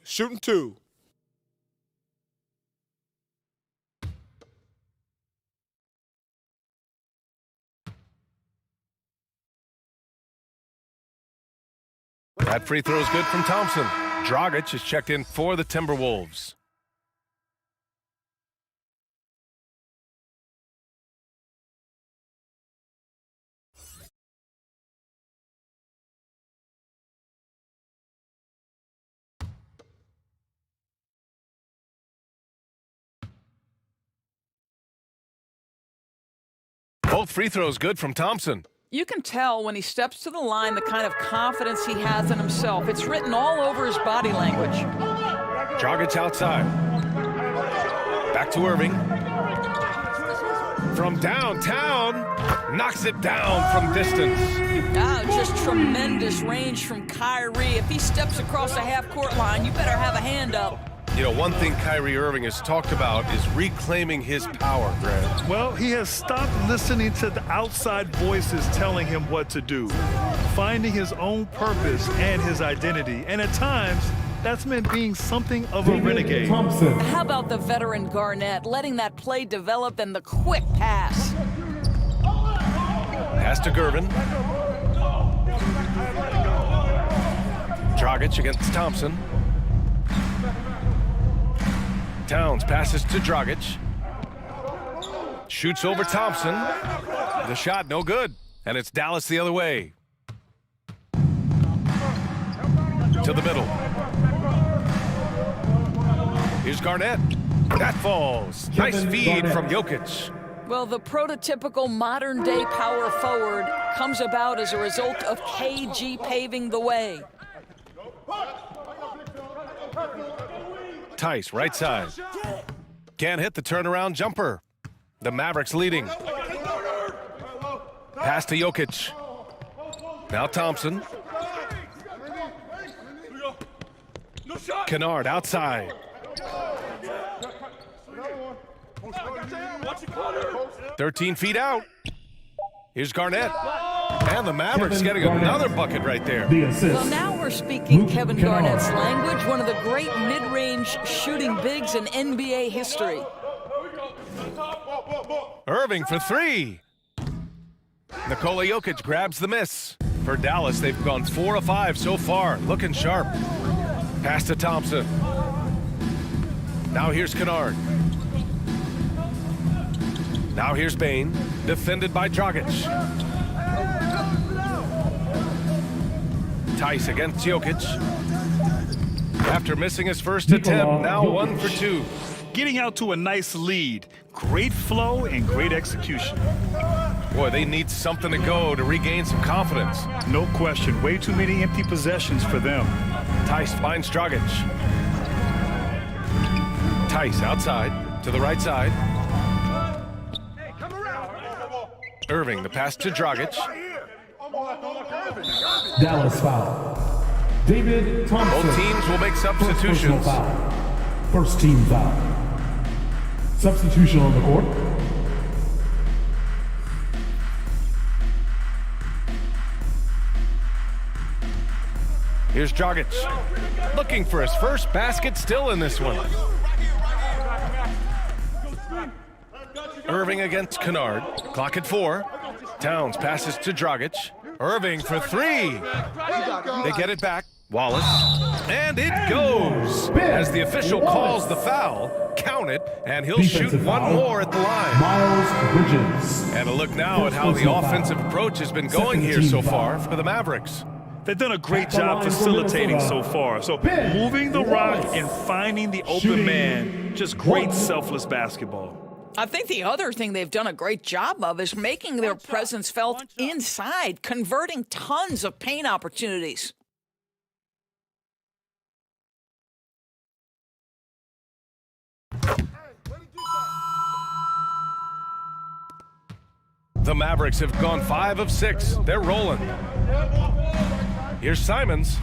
Shooting 2. That free throw is good from Thompson. Dragic is checked in for the Timberwolves. Both free throws good from Thompson. You can tell when he steps to the line the kind of confidence he has in himself. It's written all over his body language. Dragic outside. Back to Irving. From downtown, knocks it down from distance. Ah, just tremendous range from Kyrie. If he steps across the half-court line, you better have a hand up. You know, one thing Kyrie Irving has talked about is reclaiming his power, Grant. Well, he has stopped listening to the outside voices telling him what to do, finding his own purpose and his identity. And at times, that's meant being something of a renegade. How about the veteran Garnett, letting that play develop and the quick pass? Pass to Gervin. Dragic against Thompson. Towns passes to Dragic. Shoots over Thompson. The shot no good. And it's Dallas the other way. To the middle. Here's Garnett. That falls. Nice feed from Jokic. Well, the prototypical modern-day power forward comes about as a result of KG paving the way. Tice, right side. Can't hit the turnaround jumper. The Mavericks leading. Pass to Jokic. Now Thompson. Kennard outside. 13 feet out. Here's Garnett. And the Mavericks getting another bucket right there. Well, now we're speaking Kevin Garnett's language, one of the great mid-range shooting bigs in NBA history. Irving for three. Nikola Jokic grabs the miss. For Dallas, they've gone 4 of 5 so far, looking sharp. Pass to Thompson. Now here's Kennard. Now here's Bane, defended by Dragic. Tice against Jokic. After missing his first attempt, now 1 for 2. Getting out to a nice lead. Great flow and great execution. Boy, they need something to go to regain some confidence. No question. Way too many empty possessions for them. Tice finds Dragic. Tice outside to the right side. Irving, the pass to Dragic. Dallas foul. David Thompson. Both teams will make substitutions. First team foul. Substitution on the court. Here's Dragic, looking for his first basket, still in this one. Irving against Kennard. Clock at 4. Towns passes to Dragic. Irving for 3. They get it back. Wallace. And it goes. As the official calls the foul, count it, and he'll shoot one more at the line. Miles Bridges. And a look now at how the offensive approach has been going here so far for the Mavericks. They've done a great job facilitating so far. So moving the rock and finding the open man, just great selfless basketball. I think the other thing they've done a great job of is making their presence felt inside, converting tons of paint opportunities. The Mavericks have gone 5 of 6. They're rolling. Here's Simons.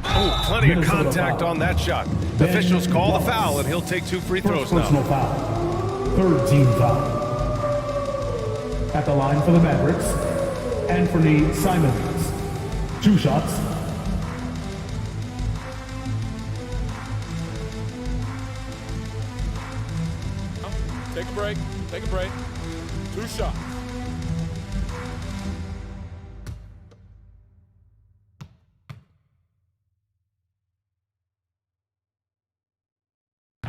Oh, plenty of contact on that shot. Officials call the foul, and he'll take 2 free throws now. Personal foul. Third team foul. At the line for the Mavericks, Anthony Simons. 2 shots. Take a break. Take a break. 2 shots.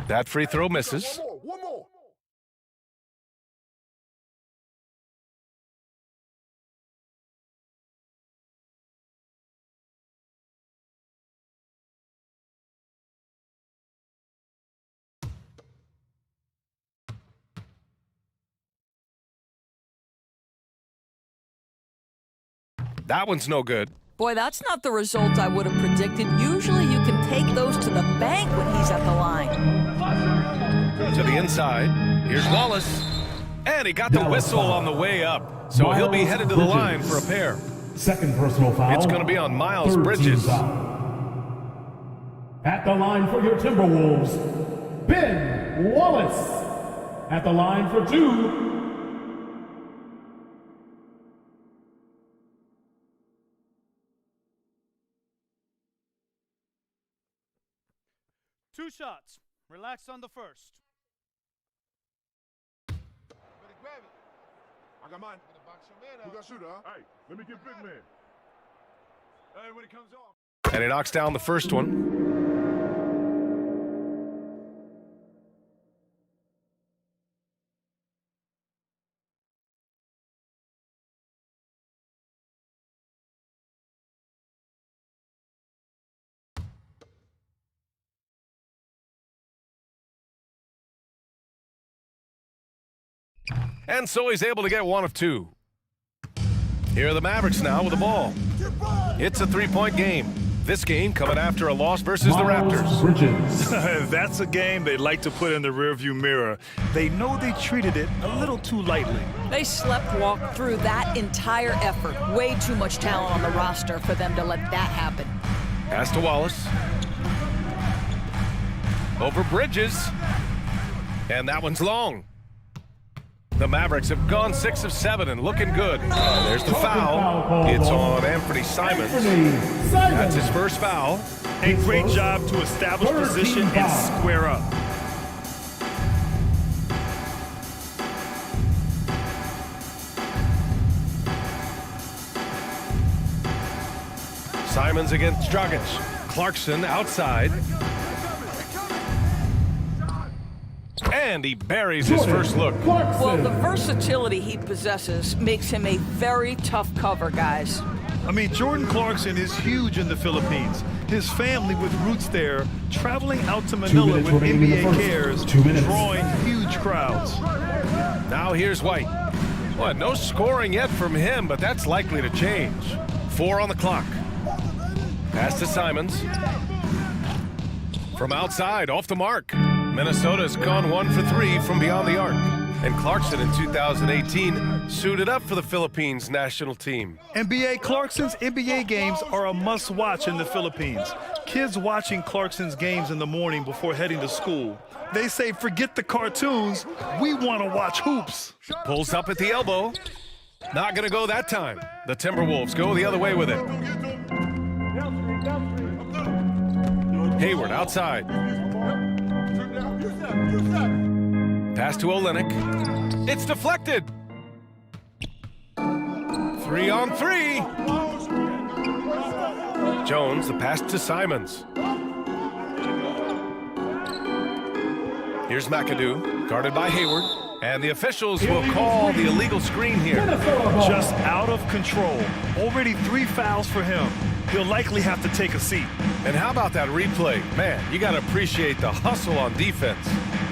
That free throw misses. One more. That one's no good. Boy, that's not the result I would have predicted. Usually you can take those to the bank when he's at the line. To the inside. Here's Wallace. And he got the whistle on the way up. So he'll be headed to the line for a pair. Second personal foul. It's going to be on Miles Third Bridges. team foul. At the line for your Timberwolves, Ben Wallace. At the line for 2. Two shots. Relax on the first. Grab it. I got mine. Who got shooter, huh? Hey, let me get big man. Hey, when it comes off. And he knocks down the first one. And so he's able to get 1 of 2. Here are the Mavericks now with the ball. It's a 3-point game. This game coming after a loss versus the Raptors. Bridges. That's a game they like to put in the rearview mirror. They know they treated it a little too lightly. They sleptwalked through that entire effort. Way too much talent on the roster for them to let that happen. Pass to Wallace. over Bridges. And that one's long. The Mavericks have gone 6 of 7 and looking good. There's the foul. It's on Anthony Simons. That's his first foul. A great job to establish position and square up. Simons against Dragic. Clarkson outside. And he buries his first look. Well, the versatility he possesses makes him a very tough cover, guys. I mean, Jordan Clarkson is huge in the Philippines. His family with roots there, traveling out to Manila with NBA cares, drawing huge crowds. Now here's White. Well, no scoring yet from him, but that's likely to change. 4 on the clock. Pass to Simons. From outside, off the mark. Minnesota's gone 1 for 3 from beyond the arc. And Clarkson in 2018 suited up for the Philippines national team. Clarkson's NBA games are a must-watch in the Philippines. Kids watching Clarkson's games in the morning before heading to school. They say, forget the cartoons, we want to watch hoops. Pulls up at the elbow. Not going to go that time. The Timberwolves go the other way with it. Hayward outside. Pass to Olynyk. It's deflected. 3 on 3. Jones, the pass to Simons. Here's McAdoo, guarded by Hayward. And the officials will call the illegal screen here. Just out of control. Already 3 fouls for him. He'll likely have to take a seat. And how about that replay? Man, you got to appreciate the hustle on defense.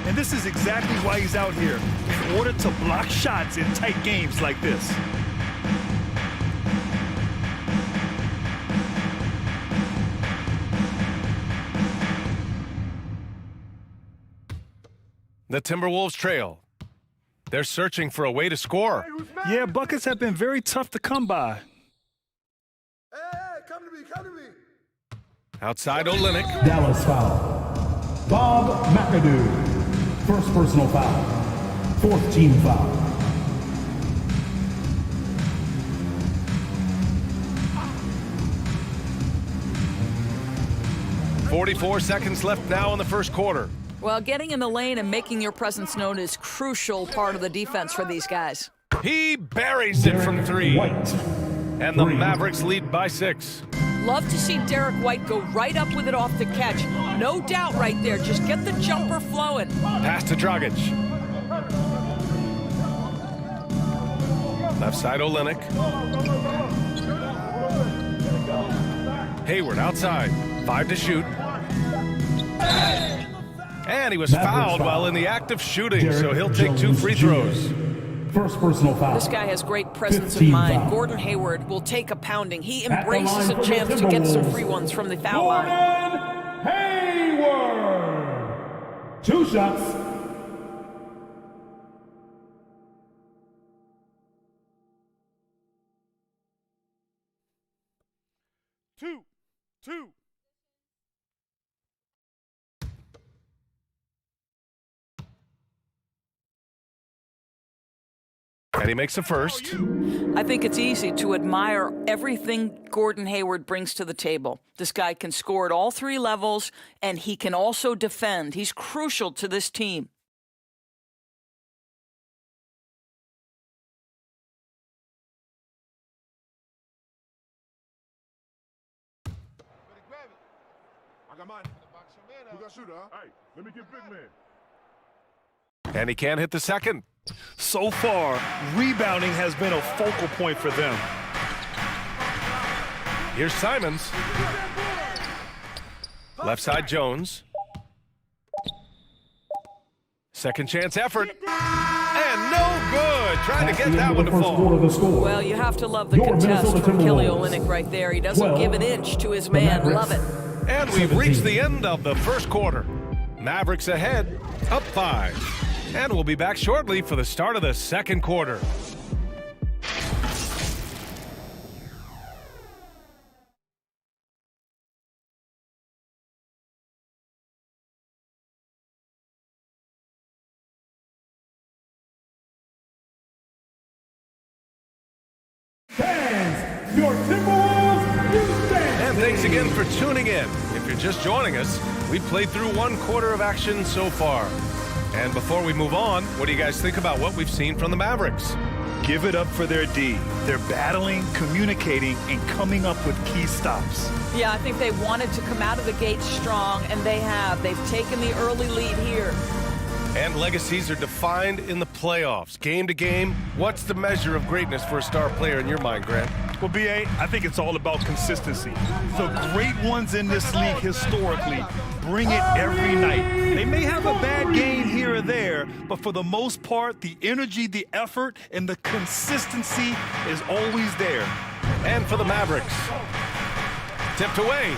And this is exactly why he's out here, in order to block shots in tight games like this. The Timberwolves trail. They're searching for a way to score. Yeah, buckets have been very tough to come by. Outside Olynyk. Dallas foul. Bob McAdoo. First personal foul. 4th team foul. .44 seconds left now in the first quarter. Well, getting in the lane and making your presence known is crucial part of the defense for these guys. He buries it from 3. And the Mavericks lead by 6. Love to see Derek White go right up with it off the catch. No doubt right there. Just get the jumper flowing. Pass to Dragic. Left side Olynyk. Hayward outside. 5 to shoot. And he was fouled while in the act of shooting, so he'll take 2 free throws. First personal foul. This guy has great presence of mind. Foul. Gordon Hayward will take a pounding. He embraces a chance to get some free ones from the foul line. Hayward. 2 shots. Two. And he makes a first. I think it's easy to admire everything Gordon Hayward brings to the table. This guy can score at all 3 levels, and he can also defend. He's crucial to this team. I got mine. Who got shooter, huh? Hey, let me get big man. And he can't hit the second. So far, rebounding has been a focal point for them. Here's Simons. Left side Jones. Second chance effort. And no good. Trying to get that one to fall. Well, you have to love the contest from Kelly Olynyk right there. He doesn't give an inch to his man. Love it. And we've reached the end of the first quarter. Mavericks ahead, up 5. And we'll be back shortly for the start of the second quarter. stands, your Timberwolves Houston. And thanks again for tuning in. If you're just joining us, we played through 1 quarter of action so far. And before we move on, what do you guys think about what we've seen from the Mavericks? Give it up for their D. They're battling, communicating, and coming up with key stops. Yeah, I think they wanted to come out of the gate strong, and they have. They've taken the early lead here. And legacies are defined in the playoffs. Game to game, what's the measure of greatness for a star player in your mind, Grant? Well, B.A., I think it's all about consistency. The great ones in this league historically bring it every night. They may have a bad game here or there, but for the most part, the energy, the effort, and the consistency is always there. And for the Mavericks, tipped away.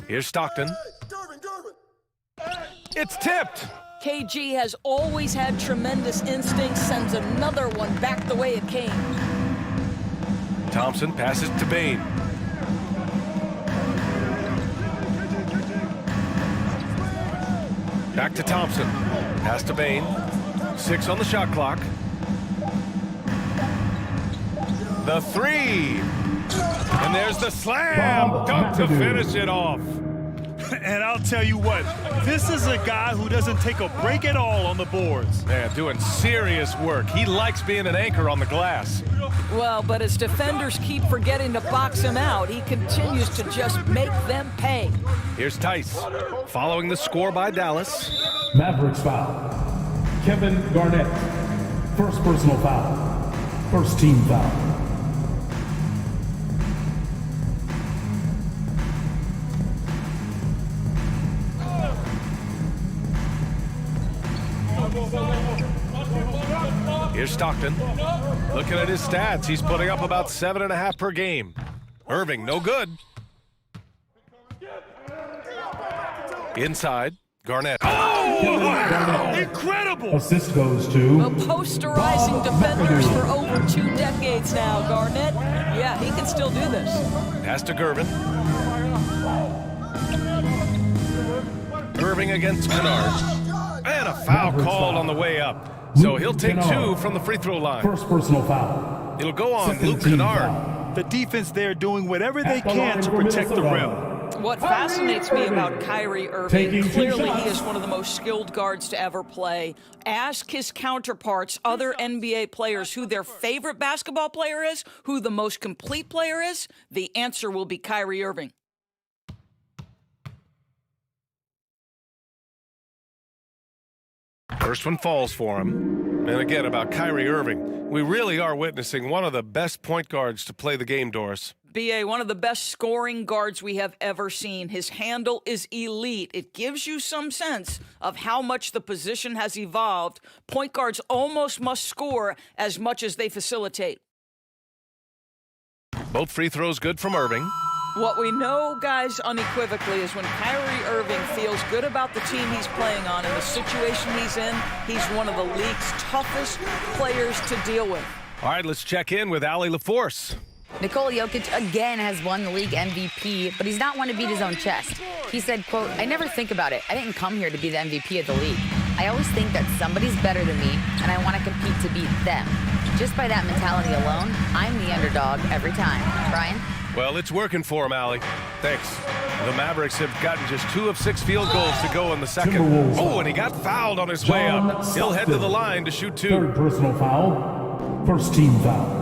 Here's Stockton. It's tipped. KG has always had tremendous instincts, sends another one back the way it came. Thompson passes to Bane. Back to Thompson. Pass to Bane. 6 on the shot clock. The 3. And there's the slam. Dunk to finish it off. And I'll tell you what, this is a guy who doesn't take a break at all on the boards. Man, doing serious work. He likes being an anchor on the glass. Well, but as defenders keep forgetting to box him out, he continues to just make them pay. Here's Tice, following the score by Dallas. Mavericks foul. Kevin Garnett. First personal foul. First team foul. Here's Stockton. Looking at his stats, he's putting up about 7.5 per game. Irving, no good. Inside, Garnett. Oh! Incredible! Assist goes to... Well, posterizing defenders for over 2 decades now. Garnett, yeah, he can still do this. Pass to Gervin. Irving against Kennard. And a foul called on the way up. So he'll take 2 from the free throw line. First personal foul. It'll go on Luke Kennard. The defense there doing whatever they can to protect the rim. What fascinates me about Kyrie Irving, clearly he is one of the most skilled guards to ever play. Ask his counterparts, other NBA players, who their favorite basketball player is, who the most complete player is. The answer will be Kyrie Irving. First one falls for him. And again, about Kyrie Irving, we really are witnessing one of the best point guards to play the game, Doris. B.A., one of the best scoring guards we have ever seen. His handle is elite. It gives you some sense of how much the position has evolved. Point guards almost must score as much as they facilitate. Both free throws good from Irving. What we know, guys, unequivocally, is when Kyrie Irving feels good about the team he's playing on and the situation he's in, he's one of the league's toughest players to deal with. All right, let's check in with Allie LaForce. Nikola Jokic again has won the league MVP, but he's not one to beat his own chest. He said, quote, "I never think about it. I didn't come here to be the MVP of the league. I always think that somebody's better than me, and I want to compete to beat them. Just by that mentality alone, I'm the underdog every time." Brian? Well, it's working for him, Allie. Thanks. The Mavericks have gotten just 2 of 6 field goals to go in the second. Oh, and he got fouled on his way up. He'll head to the line to shoot 2. Third personal foul. First team foul.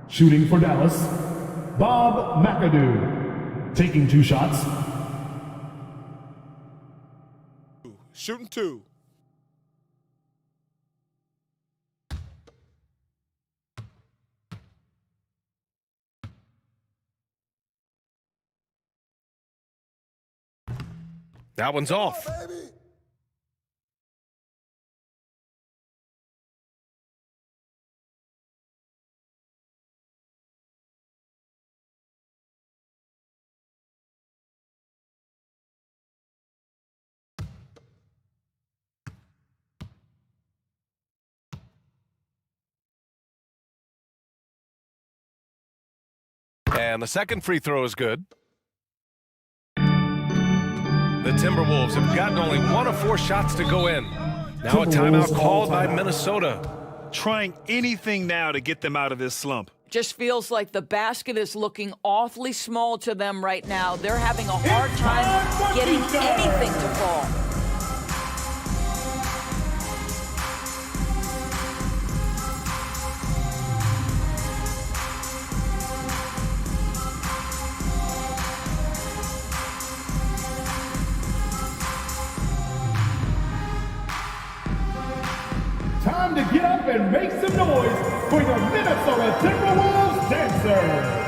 Shooting for Dallas, Bob McAdoo. Taking 2 shots. Shooting 2. That one's off. And the second free throw is good. The Timberwolves have gotten only 1 of 4 shots to go in. Now a timeout called by Minnesota. trying anything now to get them out of this slump. Just feels like the basket is looking awfully small to them right now. They're having a hard time getting anything to fall. Time to get up and make some noise for your Minnesota Timberwolves dancers.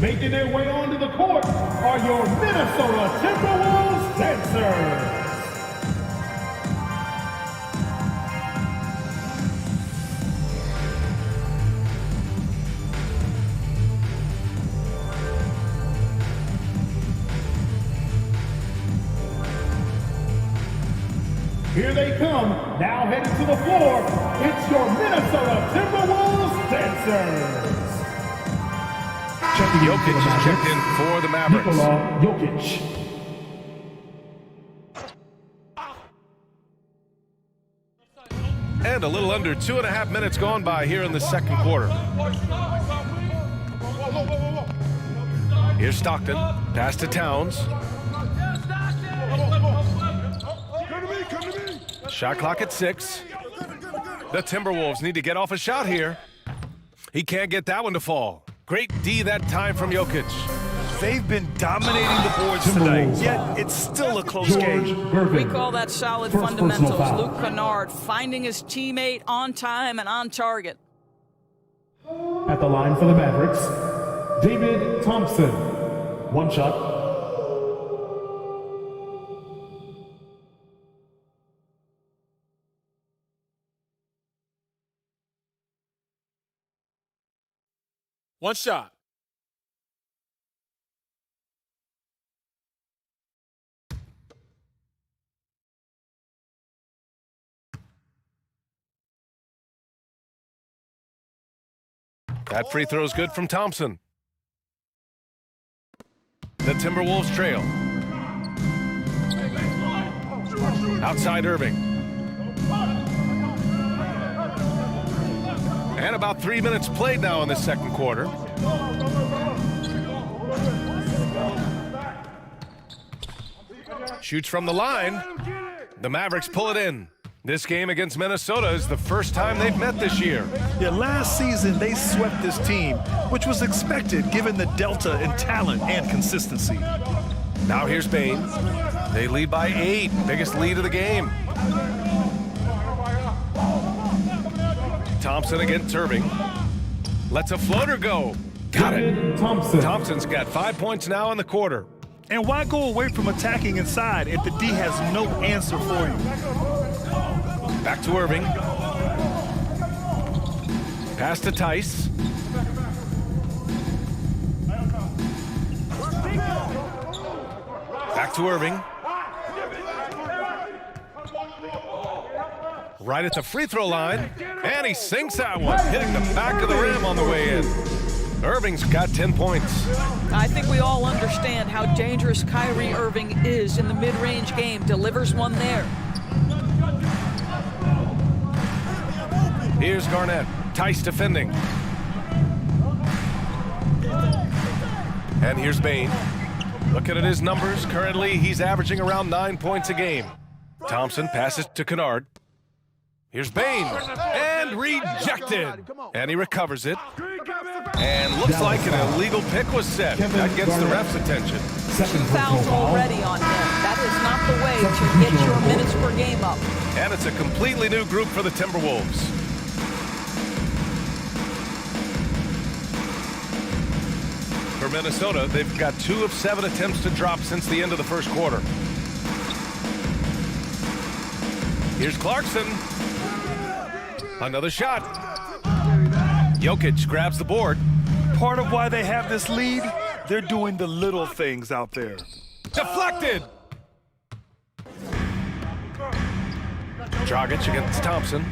Making their way onto the court are your Minnesota Timberwolves dancers. Here they come, now heading to the floor. It's your Minnesota Timberwolves dancers. Jokic is checked in for the Mavericks. Nikola Jokic. And a little under 2.5 minutes gone by here in the second quarter. Here's Stockton, pass to Towns. Shot clock at 6. The Timberwolves need to get off a shot here. He can't get that one to fall. Great D that time from Jokic. They've been dominating the boards tonight, yet it's still a close game. We call that solid fundamentals. Luke Kennard finding his teammate on time and on target. At the line for the Mavericks, David Thompson. One shot. One shot. That free throw is good from Thompson. The Timberwolves trail. Outside Irving. And about 3 minutes played now in the second quarter. Shoots from the line. The Mavericks pull it in. This game against Minnesota is the first time they've met this year. Yeah, last season they swept this team, which was expected given the delta in talent and consistency. Now here's Bane. They lead by 8, biggest lead of the game. Thompson against Irving. Lets a floater go. Got it. Thompson's got 5 points now in the quarter. And why go away from attacking inside if the D has no answer for you? Back to Irving. Pass to Tice. Back to Irving. Right at the free throw line. And he sinks that one, hitting the back of the rim on the way in. Irving's got 10 points. I think we all understand how dangerous Kyrie Irving is in the mid-range game. Delivers one there. Here's Garnett. Tice defending. And here's Bane. Looking at his numbers, currently he's averaging around 9 points a game. Thompson passes to Kennard. Here's Bane. And rejected. And he recovers it. And looks like an illegal pick was set. That gets the ref's attention. 2 fouls already on him. That is not the way to get your minutes per game up. And it's a completely new group for the Timberwolves. For Minnesota, they've got 2 of 7 attempts to drop since the end of the first quarter. Here's Clarkson. Another shot. Jokic grabs the board. Part of why they have this lead, they're doing the little things out there. Deflected. Dragic against Thompson.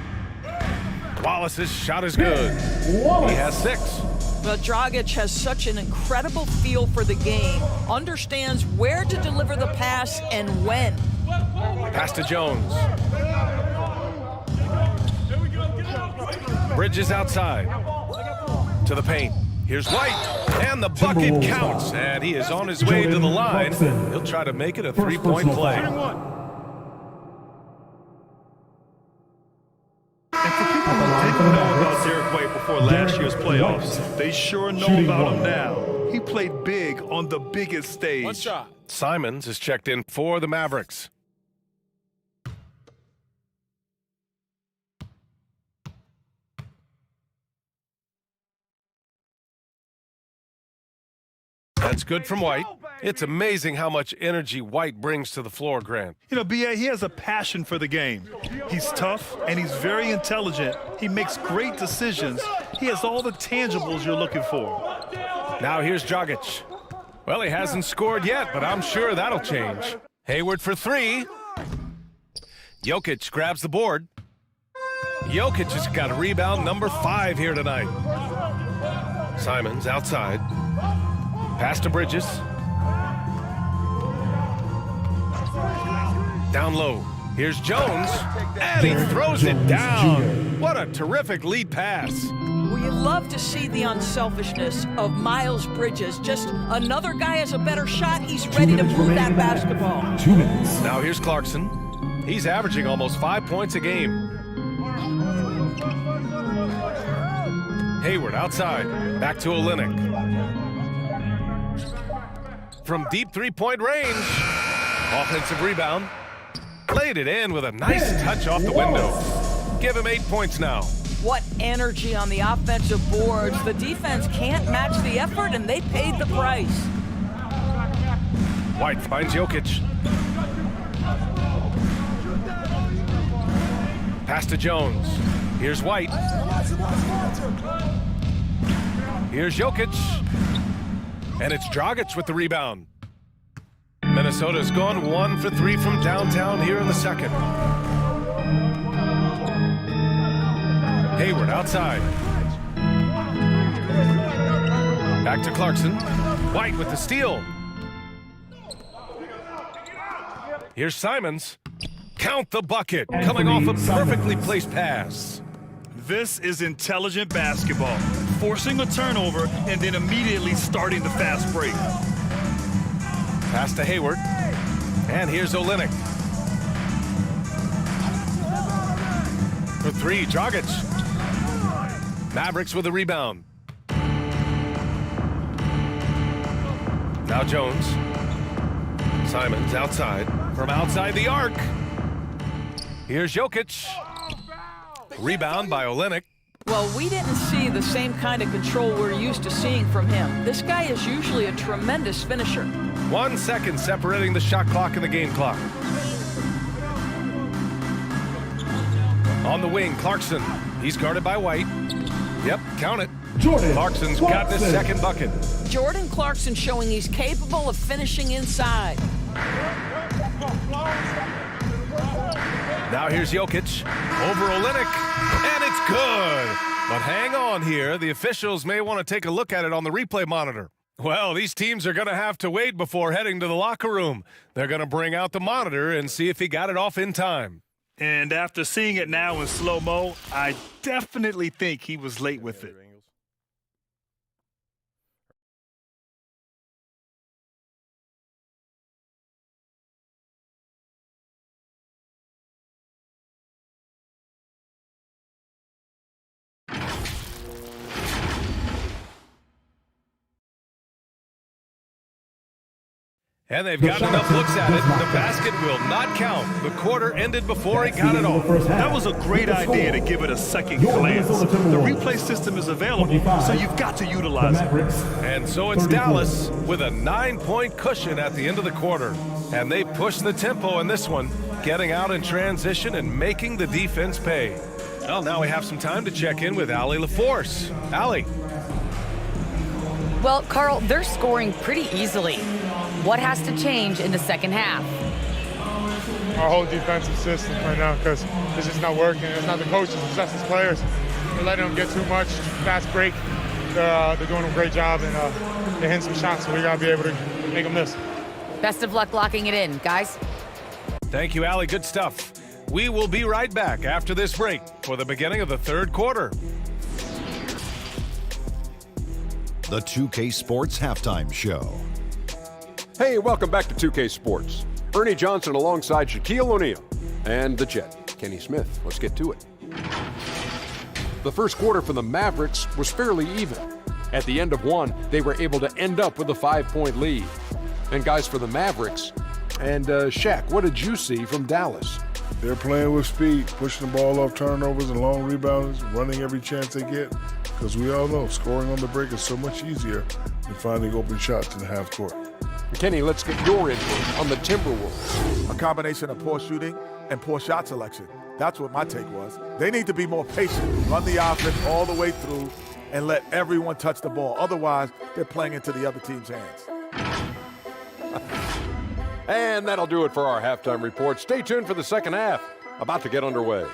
Wallace's shot is good. He has 6. Well, Dragic has such an incredible feel for the game, understands where to deliver the pass and when. Pass to Jones. Bridges outside. To the paint. Here's White. And the bucket counts. And he is on his way to the line. He'll try to make it a 3-point play. And for people who didn't know about Derek White before last year's playoffs, they sure know about him now. He played big on the biggest stage. One shot. Simons is checked in for the Mavericks. That's good from White. It's amazing how much energy White brings to the floor, Grant. You know, B.A., he has a passion for the game. He's tough, and he's very intelligent. He makes great decisions. He has all the tangibles you're looking for. Now here's Dragic. Well, he hasn't scored yet, but I'm sure that'll change. Hayward for 3. Jokic grabs the board. Jokic has got a rebound number 5 here tonight. Simons outside. Pass to Bridges. Down low. Here's Jones. And he throws it down. What a terrific lead pass. Well, you love to see the unselfishness of Miles Bridges. Just another guy has a better shot. He's ready to move that basketball. 2 minutes. Now here's Clarkson. He's averaging almost 5 points a game. Hayward outside. Back to Olynyk. From deep 3-point range. Offensive rebound. Laid it in with a nice touch off the window. Give him 8 points now. What energy on the offensive boards. The defense can't match the effort, and they paid the price. White finds Jokic. Pass to Jones. Here's White. Here's Jokic. And it's Dragic with the rebound. Minnesota's gone 1 for 3 from downtown here in the second. Hayward outside. Back to Clarkson. White with the steal. Here's Simons. Count the bucket. Coming off a perfectly placed pass. This is intelligent basketball. Forcing a turnover and then immediately starting the fast break. Pass to Hayward. And here's Olynyk. For 3, Dragic. Mavericks with a rebound. Now Jones. Simons outside. From outside the arc. Here's Jokic. Rebound by Olynyk. Well, we didn't see the same kind of control we're used to seeing from him. This guy is usually a tremendous finisher. 1 second separating the shot clock and the game clock. On the wing, Clarkson. He's guarded by White. Yep, count it. Clarkson's got this second bucket. Jordan Clarkson showing he's capable of finishing inside. Now here's Jokic. Over Olynyk. And it's good. But hang on here. The officials may want to take a look at it on the replay monitor. Well, these teams are going to have to wait before heading to the locker room. They're going to bring out the monitor and see if he got it off in time. And after seeing it now in slow-mo, I definitely think he was late with it. And they've gotten enough looks at it. The basket will not count. The quarter ended before he got it off. That was a great idea to give it a second glance. The replay system is available, so you've got to utilize it. And so it's Dallas with a 9-point cushion at the end of the quarter. And they push the tempo in this one, getting out in transition and making the defense pay. Well, now we have some time to check in with Allie LaForce. Allie. Well, Carl, they're scoring pretty easily. What has to change in the second half? Our whole defensive system right now, because it's just not working. It's not the coaches, it's just the players. We're letting them get too much. Fast break. They're doing a great job, and they're hitting some shots, so we got to be able to make them miss. Best of luck locking it in, guys. Thank you, Allie. Good stuff. We will be right back after this break for the beginning of the third quarter. The 2K Sports Halftime Show. Hey, welcome back to 2K Sports. Ernie Johnson alongside Shaquille O'Neal and the Jet, Kenny Smith. Let's get to it. The first quarter for the Mavericks was fairly even. At the end of one, they were able to end up with a 5-point lead. And guys, for the Mavericks, and Shaq, what did you see from Dallas? They're playing with speed, pushing the ball off turnovers and long rebounds, running every chance they get. Because we all know scoring on the break is so much easier than finding open shots in the half court. Kenny, let's get your input on the Timberwolves. A combination of poor shooting and poor shot selection. That's what my take was. They need to be more patient, run the offense all the way through, and let everyone touch the ball. Otherwise, they're playing into the other team's hands. And that'll do it for our halftime report. Stay tuned for the second half, about to get underway.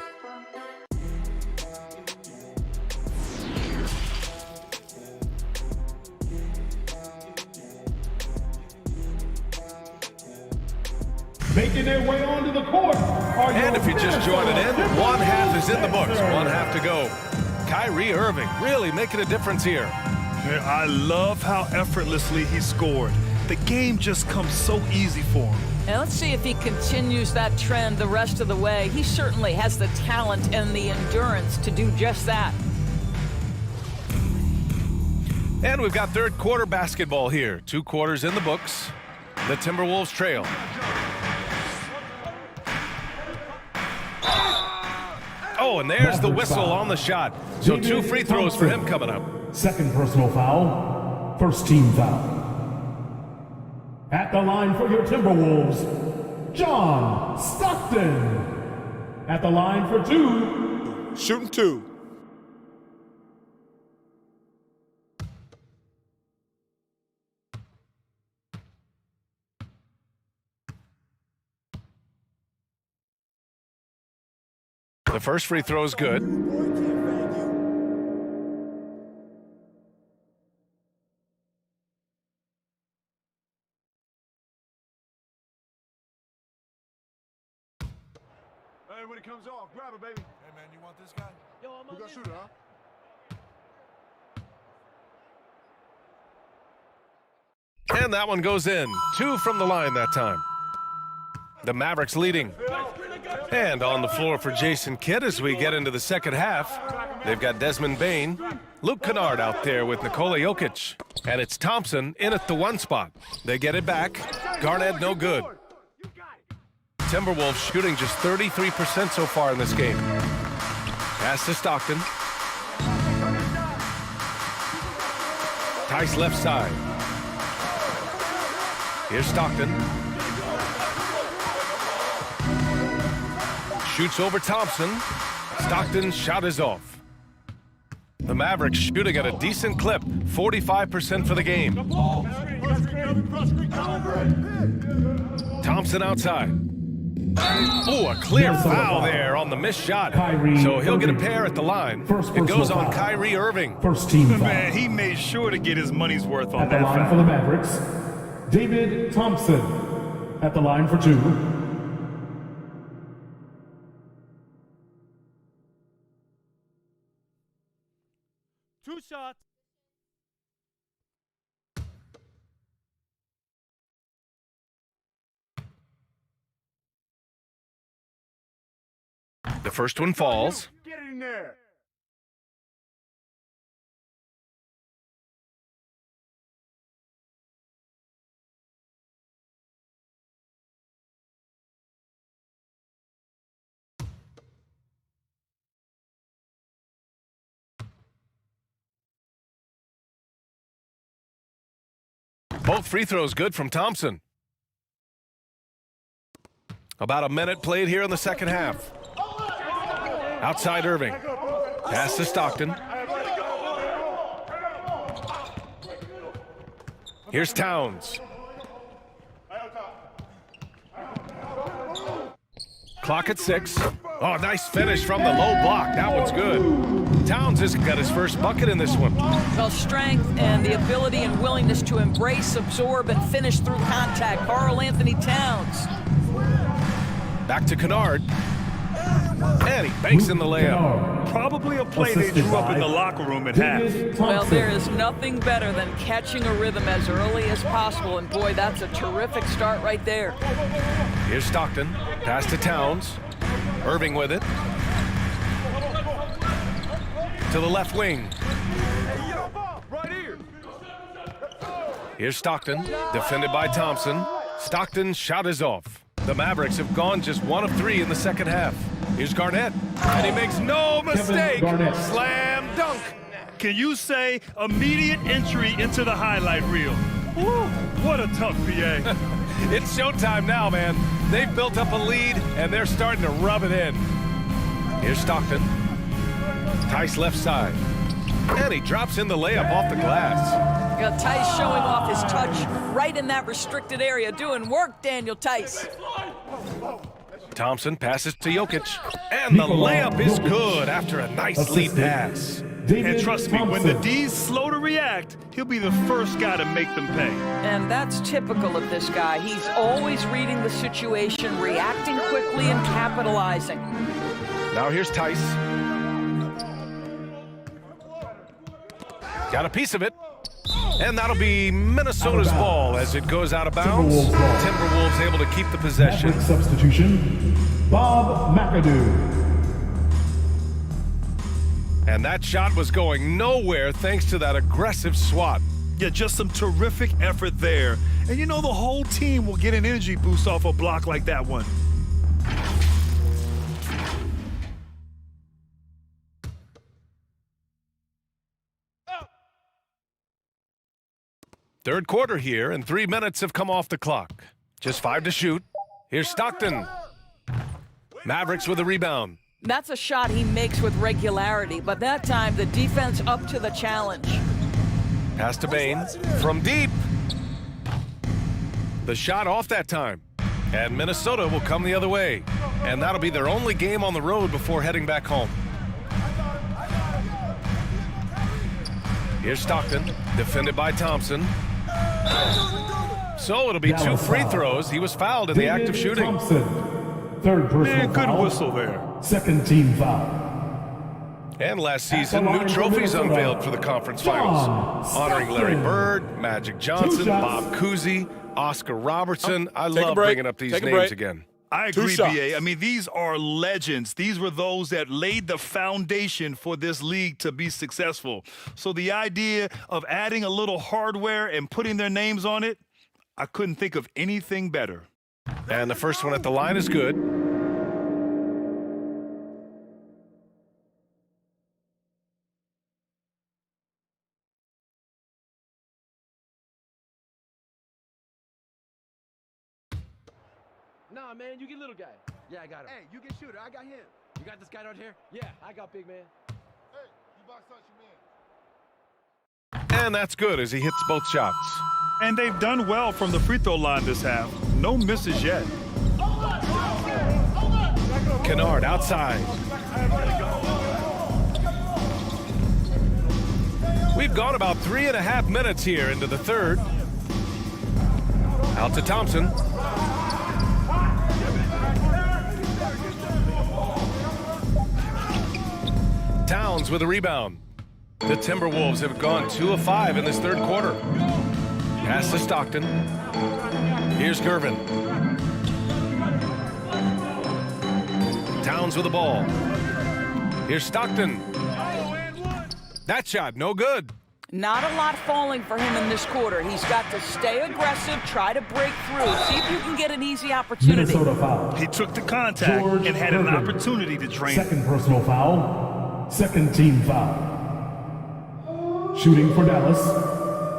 Making their way onto the court. And if you're just joining in, one half is in the books, one half to go. Kyrie Irving really making a difference here. I love how effortlessly he scored. The game just comes so easy for him. Now let's see if he continues that trend the rest of the way. He certainly has the talent and the endurance to do just that. And we've got third quarter basketball here. 2 quarters in the books. The Timberwolves trail. Oh, and there's the whistle on the shot. So 2 free throws for him coming up. Second personal foul. First team foul. At the line for your Timberwolves, John Stockton. At the line for 2. Shooting 2. The first free throw is good. Hey, when it comes off, grab it, baby. Hey, man, you want this guy? Yo, I'm You got shooter, huh? And that one goes in. 2 from the line that time. The Mavericks leading. And on the floor for Jason Kidd as we get into the second half. They've got Desmond Bane, Luke Kennard out there with Nikola Jokic. And it's Thompson in at the 1 spot. They get it back. Garnett no good. Timberwolves shooting just 33% so far in this game. Pass to Stockton. Tice left side. Here's Stockton. Shoots over Thompson. Stockton's shot is off. The Mavericks shooting at a decent clip, 45% for the game. Thompson outside. Oh, a clear foul there on the missed shot. So he'll get a pair at the line. It goes on Kyrie Irving. First team foul. Man, he made sure to get his money's worth on At the that line foul. for the Mavericks, David Thompson. At the line for 2. 2 shots. The first one falls. Get it in there. Both free throws good from Thompson. About a minute played here in the second half. Outside Irving. Pass to Stockton. Here's Towns. Clock at 6. Oh, nice finish from the low block. That one's good. Towns has got his first bucket in this one. Well, strength and the ability and willingness to embrace, absorb, and finish through contact. Karl-Anthony Towns. Back to Kennard. And he banks in the layup. Probably a play they drew up in the locker room at half. Well, there is nothing better than catching a rhythm as early as possible, and boy, that's a terrific start right there. Here's Stockton. Pass to Towns. Irving with it. To the left wing. Here's Stockton. Defended by Thompson. Stockton's shot is off. The Mavericks have gone just 1 of 3 in the second half. Here's Garnett. And he makes no mistake. Slam dunk. Can you say immediate entry into the highlight reel? Woo, what a tough PA. It's showtime now, man. They've built up a lead, and they're starting to rub it in. Here's Stockton. Tice left side. And he drops in the layup off the glass. Yeah, Tice showing off his touch right in that restricted area. Doing work, Daniel Tice. Thompson passes to Jokic. And the layup is good after a nice lead pass. And trust me, when the D's slow to react, he'll be the first guy to make them pay. And that's typical of this guy. He's always reading the situation, reacting quickly, and capitalizing. Now here's Tice. Got a piece of it. And that'll be Minnesota's ball as it goes out of bounds. Timberwolves able to keep the possession. Maverick substitution, Bob McAdoo. And that shot was going nowhere thanks to that aggressive swat. Yeah, just some terrific effort there. And you know the whole team will get an energy boost off a block like that one. Third quarter here, and 3 minutes have come off the clock. Just 5 to shoot. Here's Stockton. Mavericks with a rebound. That's a shot he makes with regularity, but that time the defense up to the challenge. Pass to Bane from deep. The shot off that time. And Minnesota will come the other way. And that'll be their only game on the road before heading back home. Here's Stockton, defended by Thompson. So it'll be 2 free throws. He was fouled in the act of shooting. Thompson. Third personal good foul. whistle there. Second team foul. And last season, new trophies unveiled for the conference finals, honoring Larry Bird, Magic Johnson, Bob Cousy, Oscar Robertson. I love bringing up these names again. I agree, BA. I mean, these are legends. These were those that laid the foundation for this league to be successful. So the idea of adding a little hardware and putting their names on it, I couldn't think of anything better. And the first one at the line is good. Nah, man, you get little guy. Yeah, I got him. Hey, you get shooter. I got him. You got this guy right here? Yeah, I got big man. Hey, you box out your man. And that's good as he hits both shots. And they've done well from the free throw line this half. No misses yet. Kennard outside. We've gone about 3.5 minutes here into the third. Out to Thompson. Towns with a rebound. The Timberwolves have gone 2 of 5 in this third quarter. Pass to Stockton. Here's Gervin. Towns with the ball. Here's Stockton. That shot, no good. Not a lot falling for him in this quarter. He's got to stay aggressive, try to break through, see if you can get an easy opportunity. Minnesota foul. He took the contact and had an opportunity to drain it. Second personal foul. Second team foul. Shooting for Dallas,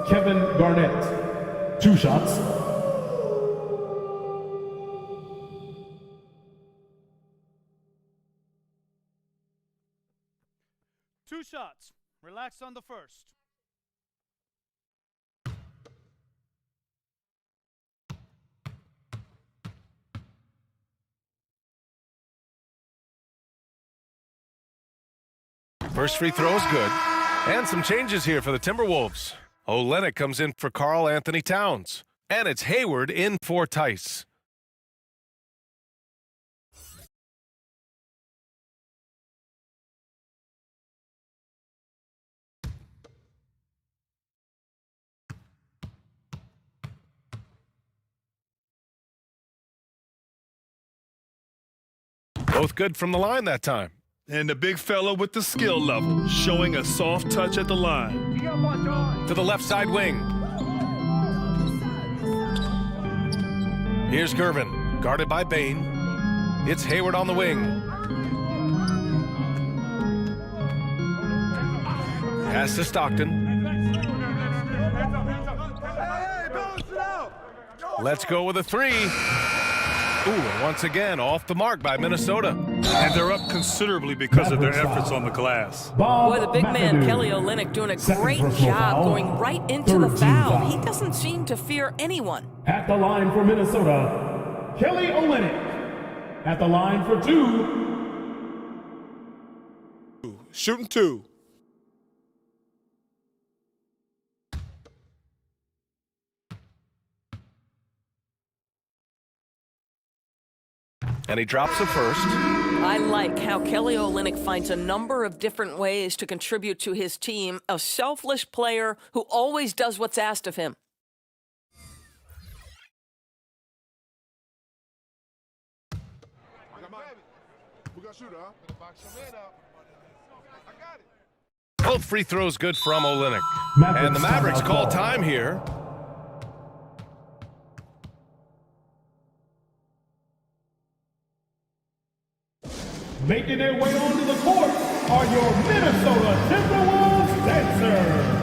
Kevin Garnett. 2 shots. Two shots. Relax on the first. First free throw is good. And some changes here for the Timberwolves. Olynyk comes in for Karl Anthony Towns. And it's Hayward in for Tice. Both good from the line that time. And the big fella with the skill level, showing a soft touch at the line. To the left side wing. Here's Gervin, guarded by Bane. It's Hayward on the wing. Pass to Stockton. Let's go with a three. Ooh, and once again, off the mark by Minnesota. And they're up considerably because of their efforts on the glass. Boy, the big man, Kelly Olynyk, doing a great job going right into the foul. He doesn't seem to fear anyone. At the line for Minnesota, Kelly Olynyk. At the line for 2. Shooting 2. And he drops the first. I like how Kelly Olynyk finds a number of different ways to contribute to his team. A selfless player who always does what's asked of him. Both free throws good from Olynyk. And the Mavericks call time here. Making their way onto the court are your Minnesota Timberwolves dancers.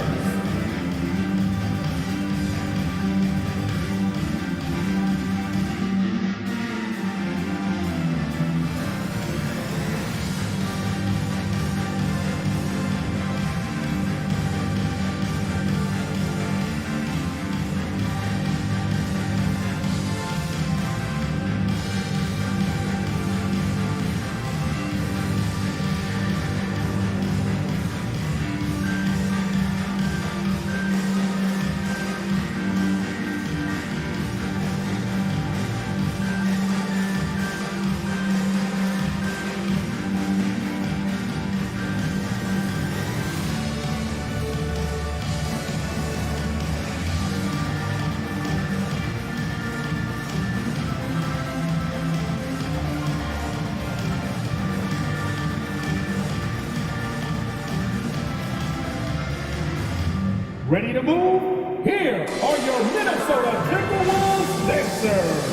Ready to move? Here are your Minnesota Timberwolves dancers.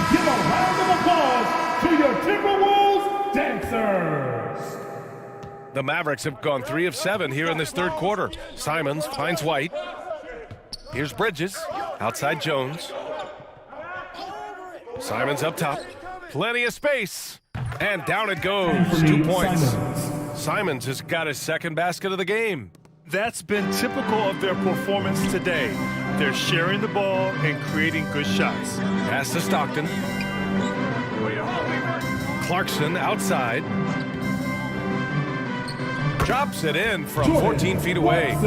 Give a round of applause to your Timberwolves dancers. The Mavericks have gone 3 of 7 here in this third quarter. Simons finds White. Here's Bridges, outside Jones. Simons up top. Plenty of space. And down it goes. 2 points. Simons has got his second basket of the game. That's been typical of their performance today. They're sharing the ball and creating good shots. Pass to Stockton. Clarkson outside. Drops it in from 14 feet away.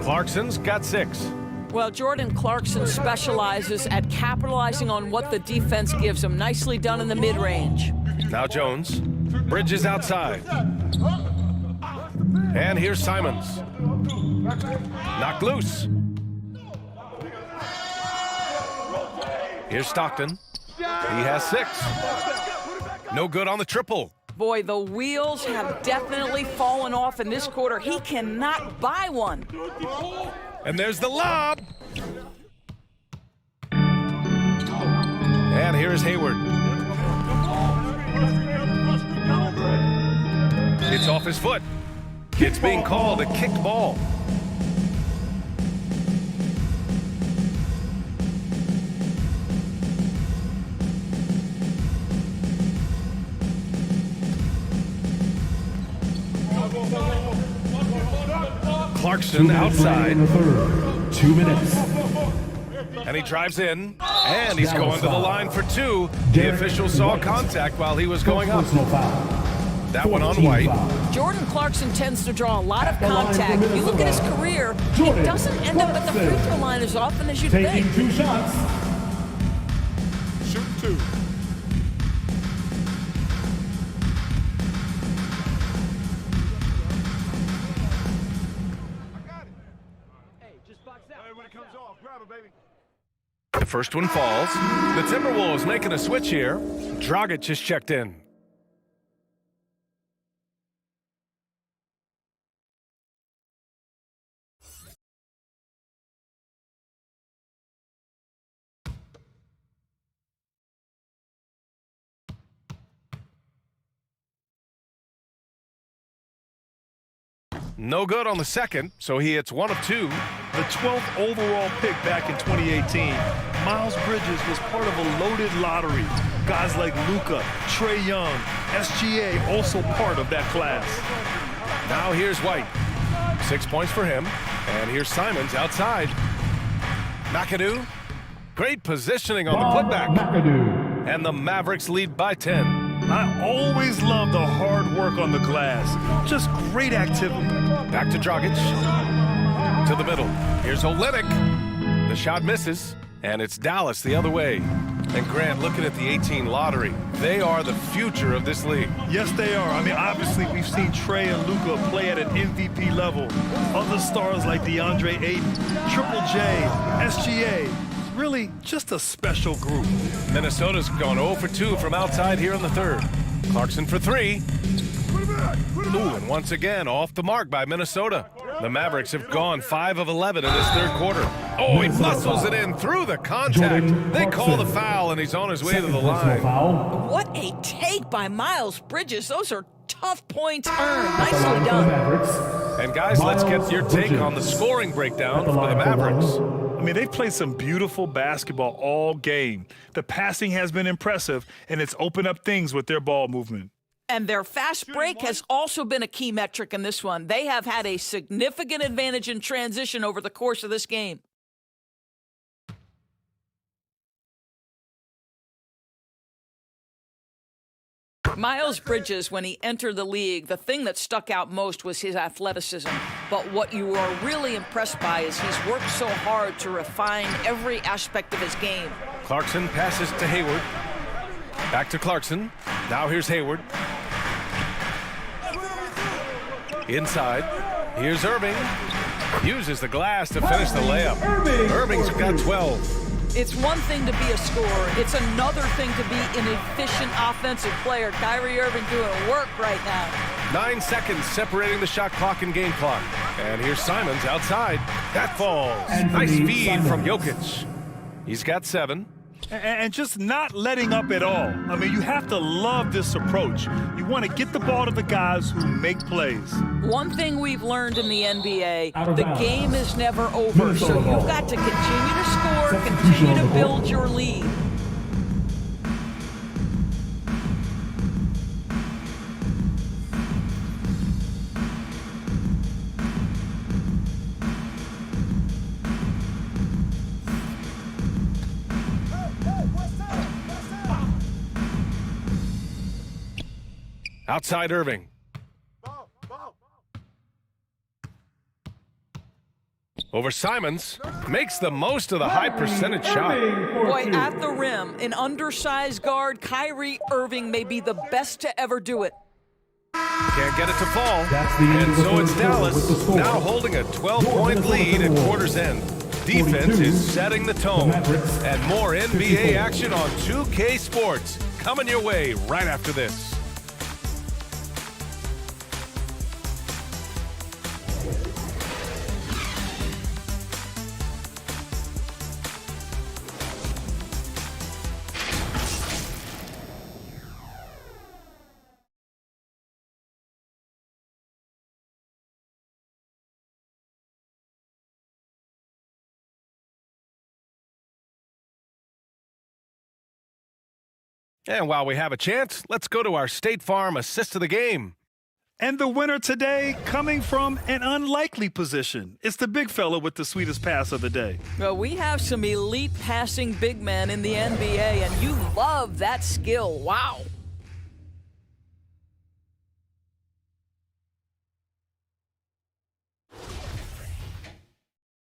Clarkson's got 6. Well, Jordan Clarkson specializes at capitalizing on what the defense gives him. Nicely done in the mid-range. Now Jones. Bridges outside. And here's Simons. Knocked loose. Here's Stockton. He has 6. No good on the triple. Boy, the wheels have definitely fallen off in this quarter. He cannot buy one. And there's the lob. And here's Hayward. It's off his foot. It's being called a kicked ball. Clarkson outside. 2 minutes. And he drives in, and he's going to the line for 2. The official saw contact while he was going up. That one on White. Jordan Clarkson tends to draw a lot of contact. If you look at his career, he doesn't end up at the free throw line as often as you'd Taking think. 2 shots. Shoot 2. The first one falls. The Timberwolves making a switch here. Dragic is checked in. No good on the second, so he hits 1 of 2. The 12th overall pick back in 2018, Miles Bridges was part of a loaded lottery. Guys like Luka, Trae Young, SGA also part of that class. Now here's White. 6 points for him. And here's Simons outside. McAdoo. Great positioning on the putback. McAdoo. And the Mavericks lead by 10. I always love the hard work on the glass. Just great activity. Back to Dragic. To the middle. Here's Olynyk. The shot misses. And it's Dallas the other way. And Grant, looking at the 18 lottery, they are the future of this league. Yes, they are. I mean, obviously, we've seen Trae and Luka play at an MVP level. Other stars like DeAndre Ayton, Triple J, SGA. Really, just a special group. Minnesota's gone 0 for 2 from outside here in the third. Clarkson for 3. Ooh, and once again, off the mark by Minnesota. The Mavericks have gone 5 of 11 in this third quarter. Oh, he muscles it in through the contact. They call the foul, and he's on his way to the line. What a take by Miles Bridges. Those are tough points earned. Nicely done. And guys, let's get your take on the scoring breakdown for the Mavericks. I mean, they've played some beautiful basketball all game. The passing has been impressive, and it's opened up things with their ball movement. And their fast break has also been a key metric in this one. They have had a significant advantage in transition over the course of this game. Miles Bridges, when he entered the league, the thing that stuck out most was his athleticism. But what you are really impressed by is he's worked so hard to refine every aspect of his game. Clarkson passes to Hayward. Back to Clarkson. Now here's Hayward. Inside. Here's Irving. Uses the glass to finish the layup. Irving's got 12. It's one thing to be a scorer. It's another thing to be an efficient offensive player. Kyrie Irving doing work right now. 9 seconds separating the shot clock and game clock. And here's Simons outside. That falls. Nice feed from Jokic. He's got 7. And just not letting up at all. I mean, you have to love this approach. You want to get the ball to the guys who make plays. One thing we've learned in the NBA, the game is never over. So you've got to continue to score, continue to build your lead. Outside Irving. Over Simons. Makes the most of the high percentage shot. Boy, at the rim, an undersized guard, Kyrie Irving may be the best to ever do it. Can't get it to fall. And so it's Dallas now holding a 12-point lead at quarter's end. Defense is setting the tone. And more NBA action on 2K Sports coming your way right after this. And while we have a chance, let's go to our State Farm assist of the game. And the winner today coming from an unlikely position. It's the big fella with the sweetest pass of the day. Well, we have some elite passing big men in the NBA, and you love that skill. Wow.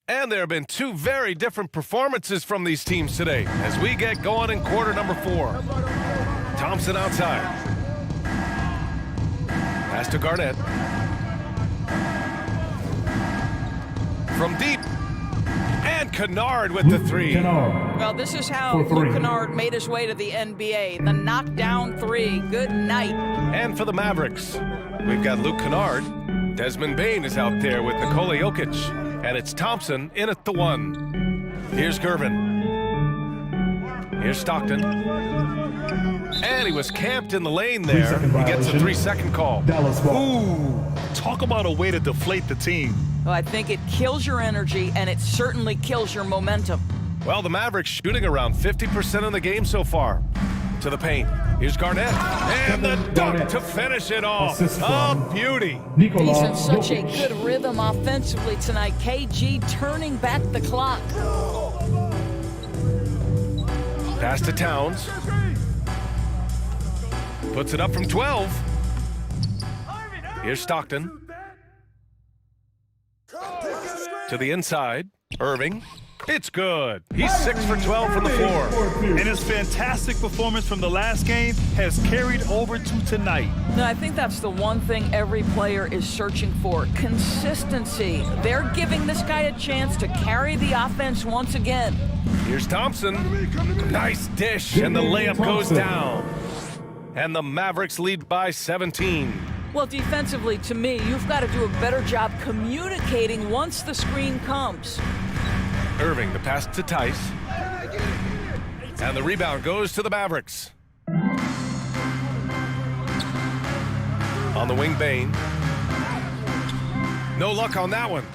And there have been two very different performances from these teams today as we get going in quarter number 4. Thompson outside. Pass to Garnett. From deep. And Kennard with the 3. Well, this is how Luke Kennard made his way to the NBA. The knockdown 3. Good night. And for the Mavericks, we've got Luke Kennard. Desmond Bane is out there with Nikola Jokic. And it's Thompson in at the 1. Here's Gervin. Here's Stockton. And he was camped in the lane there. He gets a 3-second call. Ooh, talk about a way to deflate the team. Well, I think it kills your energy, and it certainly kills your momentum. Well, the Mavericks shooting around 50% of the game so far. To the paint. Here's Garnett. And the dunk to finish it off. A beauty. He's in such a good rhythm offensively tonight. KG turning back the clock. Pass to Towns. Puts it up from 12. Here's Stockton. To the inside. Irving. It's good. He's 6 for 12 from the floor. And his fantastic performance from the last game has carried over to tonight. No, I think that's the one thing every player is searching for. Consistency. They're giving this guy a chance to carry the offense once again. Here's Thompson. Nice dish, and the layup goes down. And the Mavericks lead by 17. Well, defensively, to me, you've got to do a better job communicating once the screen comes. Irving, the pass to Tice. And the rebound goes to the Mavericks. On the wing, Bane. No luck on that one.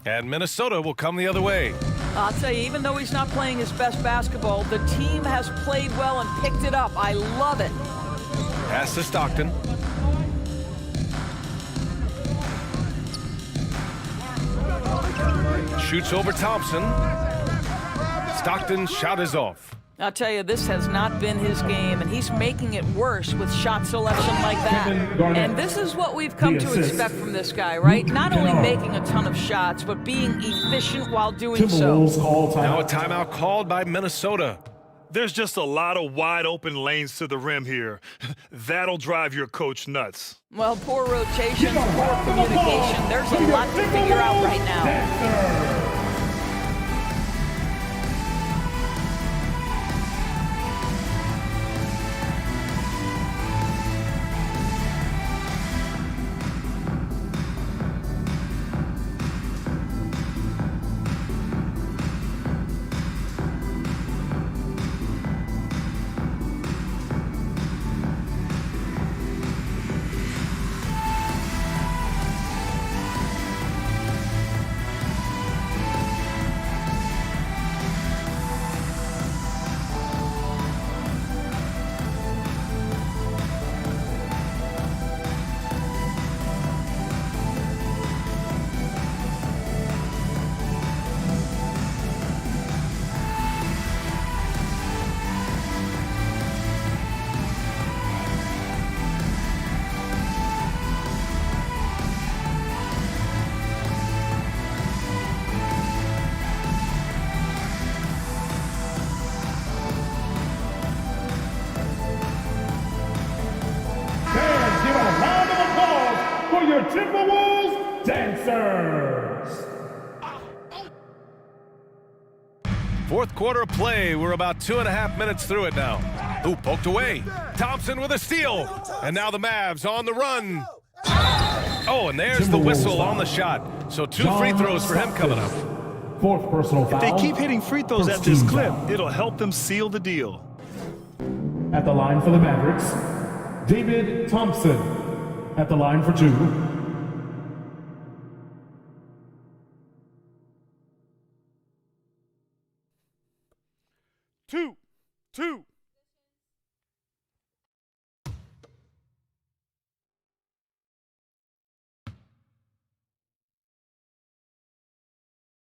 And Minnesota will come the other way. I'll tell you, even though he's not playing his best basketball, the team has played well and picked it up. I love it. Pass to Stockton. Shoots over Thompson. Stockton's shot is off. I'll tell you, this has not been his game, and he's making it worse with shot selection like that. And this is what we've come to expect from this guy, right? Not only making a ton of shots, but being efficient while doing so. Now a timeout called by Minnesota. There's just a lot of wide open lanes to the rim here. That'll drive your coach nuts. Well, poor rotation, poor communication. There's a lot to figure out right now. Timberwolves Dancers. Fourth quarter of play. We're about 2.5 minutes through it now. Ooh, poked away. Thompson with a steal. And now the Mavs on the run. Oh, and there's the whistle on the shot. So 2 free throws for him coming up. Fourth personal foul. If they keep hitting free throws at this clip, it'll help them seal the deal. At the line for the Mavericks, David Thompson. At the line for 2. Two.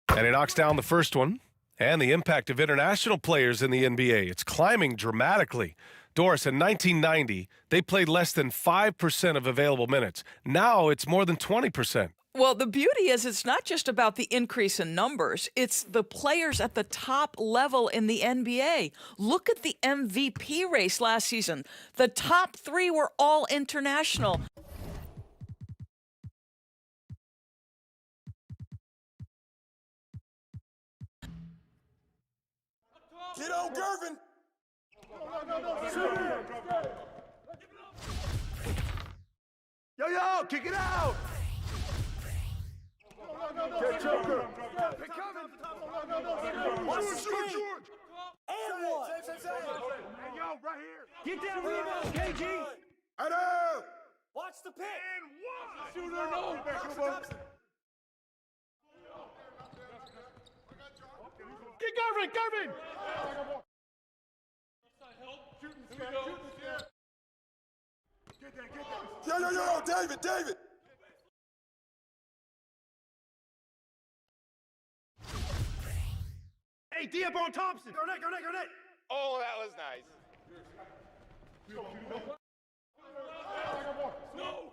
And he knocks down the first one. And the impact of international players in the NBA, it's climbing dramatically. Doris, in 1990, they played less than 5% of available minutes. Now it's more than 20%. Well, the beauty is it's not just about the increase in numbers. It's the players at the top level in the NBA. Look at the MVP race last season. The top 3 were all international. Get on, Gervin. Yo, kick it out. Get Joker. Watch the screen. And one. Hey, yo, right here. Get that rebound, KG. Hey, watch the pick. And one. Shooter, no. Get Gervin. Yo, David. Hey, D up on Thompson. Garnett. Oh, that was nice. No.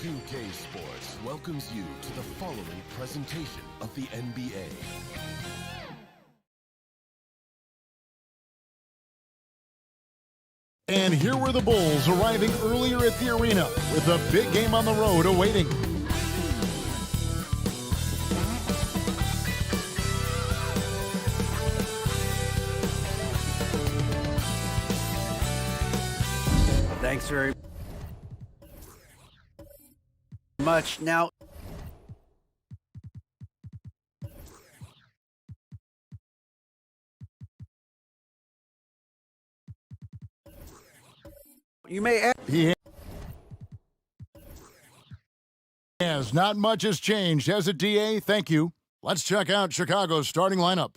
2K Sports welcomes you to the following presentation of the NBA. And here were the Bulls arriving earlier at the arena with a big game on the road awaiting. Thanks very much. Now, you may ask. He has. Not much has changed, has it, DA? Thank you. Let's check out Chicago's starting lineup.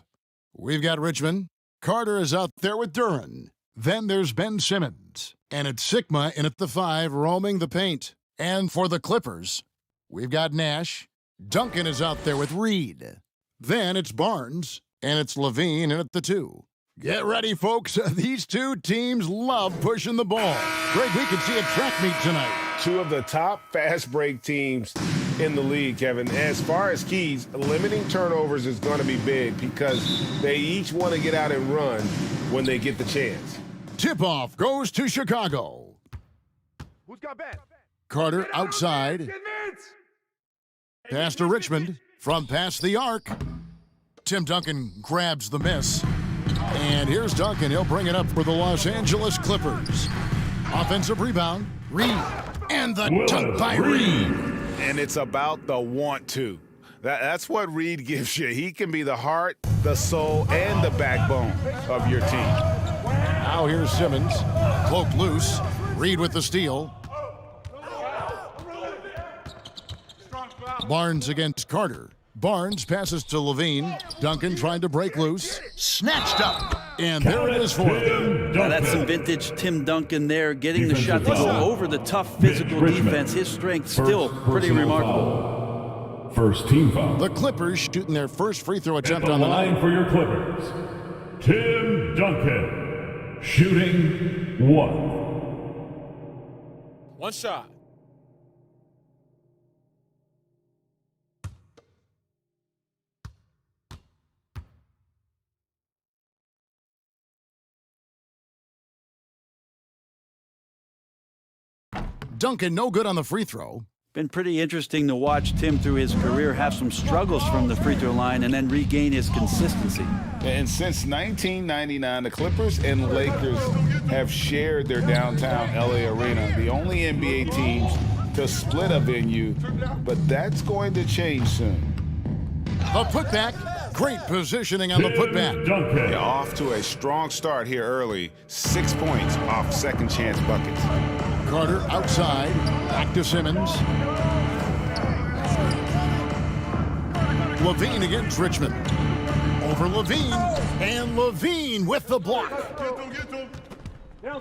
We've got Richmond. Carter is out there with Duren. Then there's Ben Simmons. And it's Sigma in at the 5, roaming the paint. And for the Clippers, we've got Nash. Duncan is out there with Reed. Then it's Barnes. And it's Levine in at the 2. Get ready, folks. These two teams love pushing the ball. Greg, we could see a track meet tonight. Two of the top fast break teams in the league, Kevin. As far as keys, limiting turnovers is going to be big because they each want to get out and run when they get the chance. Tip-off goes to Chicago. Who's got Ben? Carter outside. Pass to Richmond from past the arc. Tim Duncan grabs the miss. And here's Duncan. He'll bring it up for the Los Angeles Clippers. Offensive rebound. Reed. And the dunk by Reed. And it's about the want to. That's what Reed gives you. He can be the heart, the soul, and the backbone of your team. Now here's Simmons. Cloak loose. Reed with the steal. Barnes against Carter. Barnes passes to Levine. Duncan trying to break loose. Snatched up. And there it is for him. Now that's some vintage Tim Duncan there, getting the shot to go over the tough physical defense. His strength still pretty remarkable. First team foul. The Clippers shooting their first free throw attempt on the line night. For your Clippers, Tim Duncan, shooting 1. One shot. Duncan no good on the free throw. Been pretty interesting to watch Tim through his career have some struggles from the free throw line and then regain his consistency. And since 1999, the Clippers and Lakers have shared their downtown LA arena, the only NBA teams to split a venue, but that's going to change soon. The putback, great positioning on the putback. Yeah, off to a strong start here early, 6 points off second chance buckets. Carter outside, back to Simmons. Levine against Richmond. Over Levine, and Levine with the block.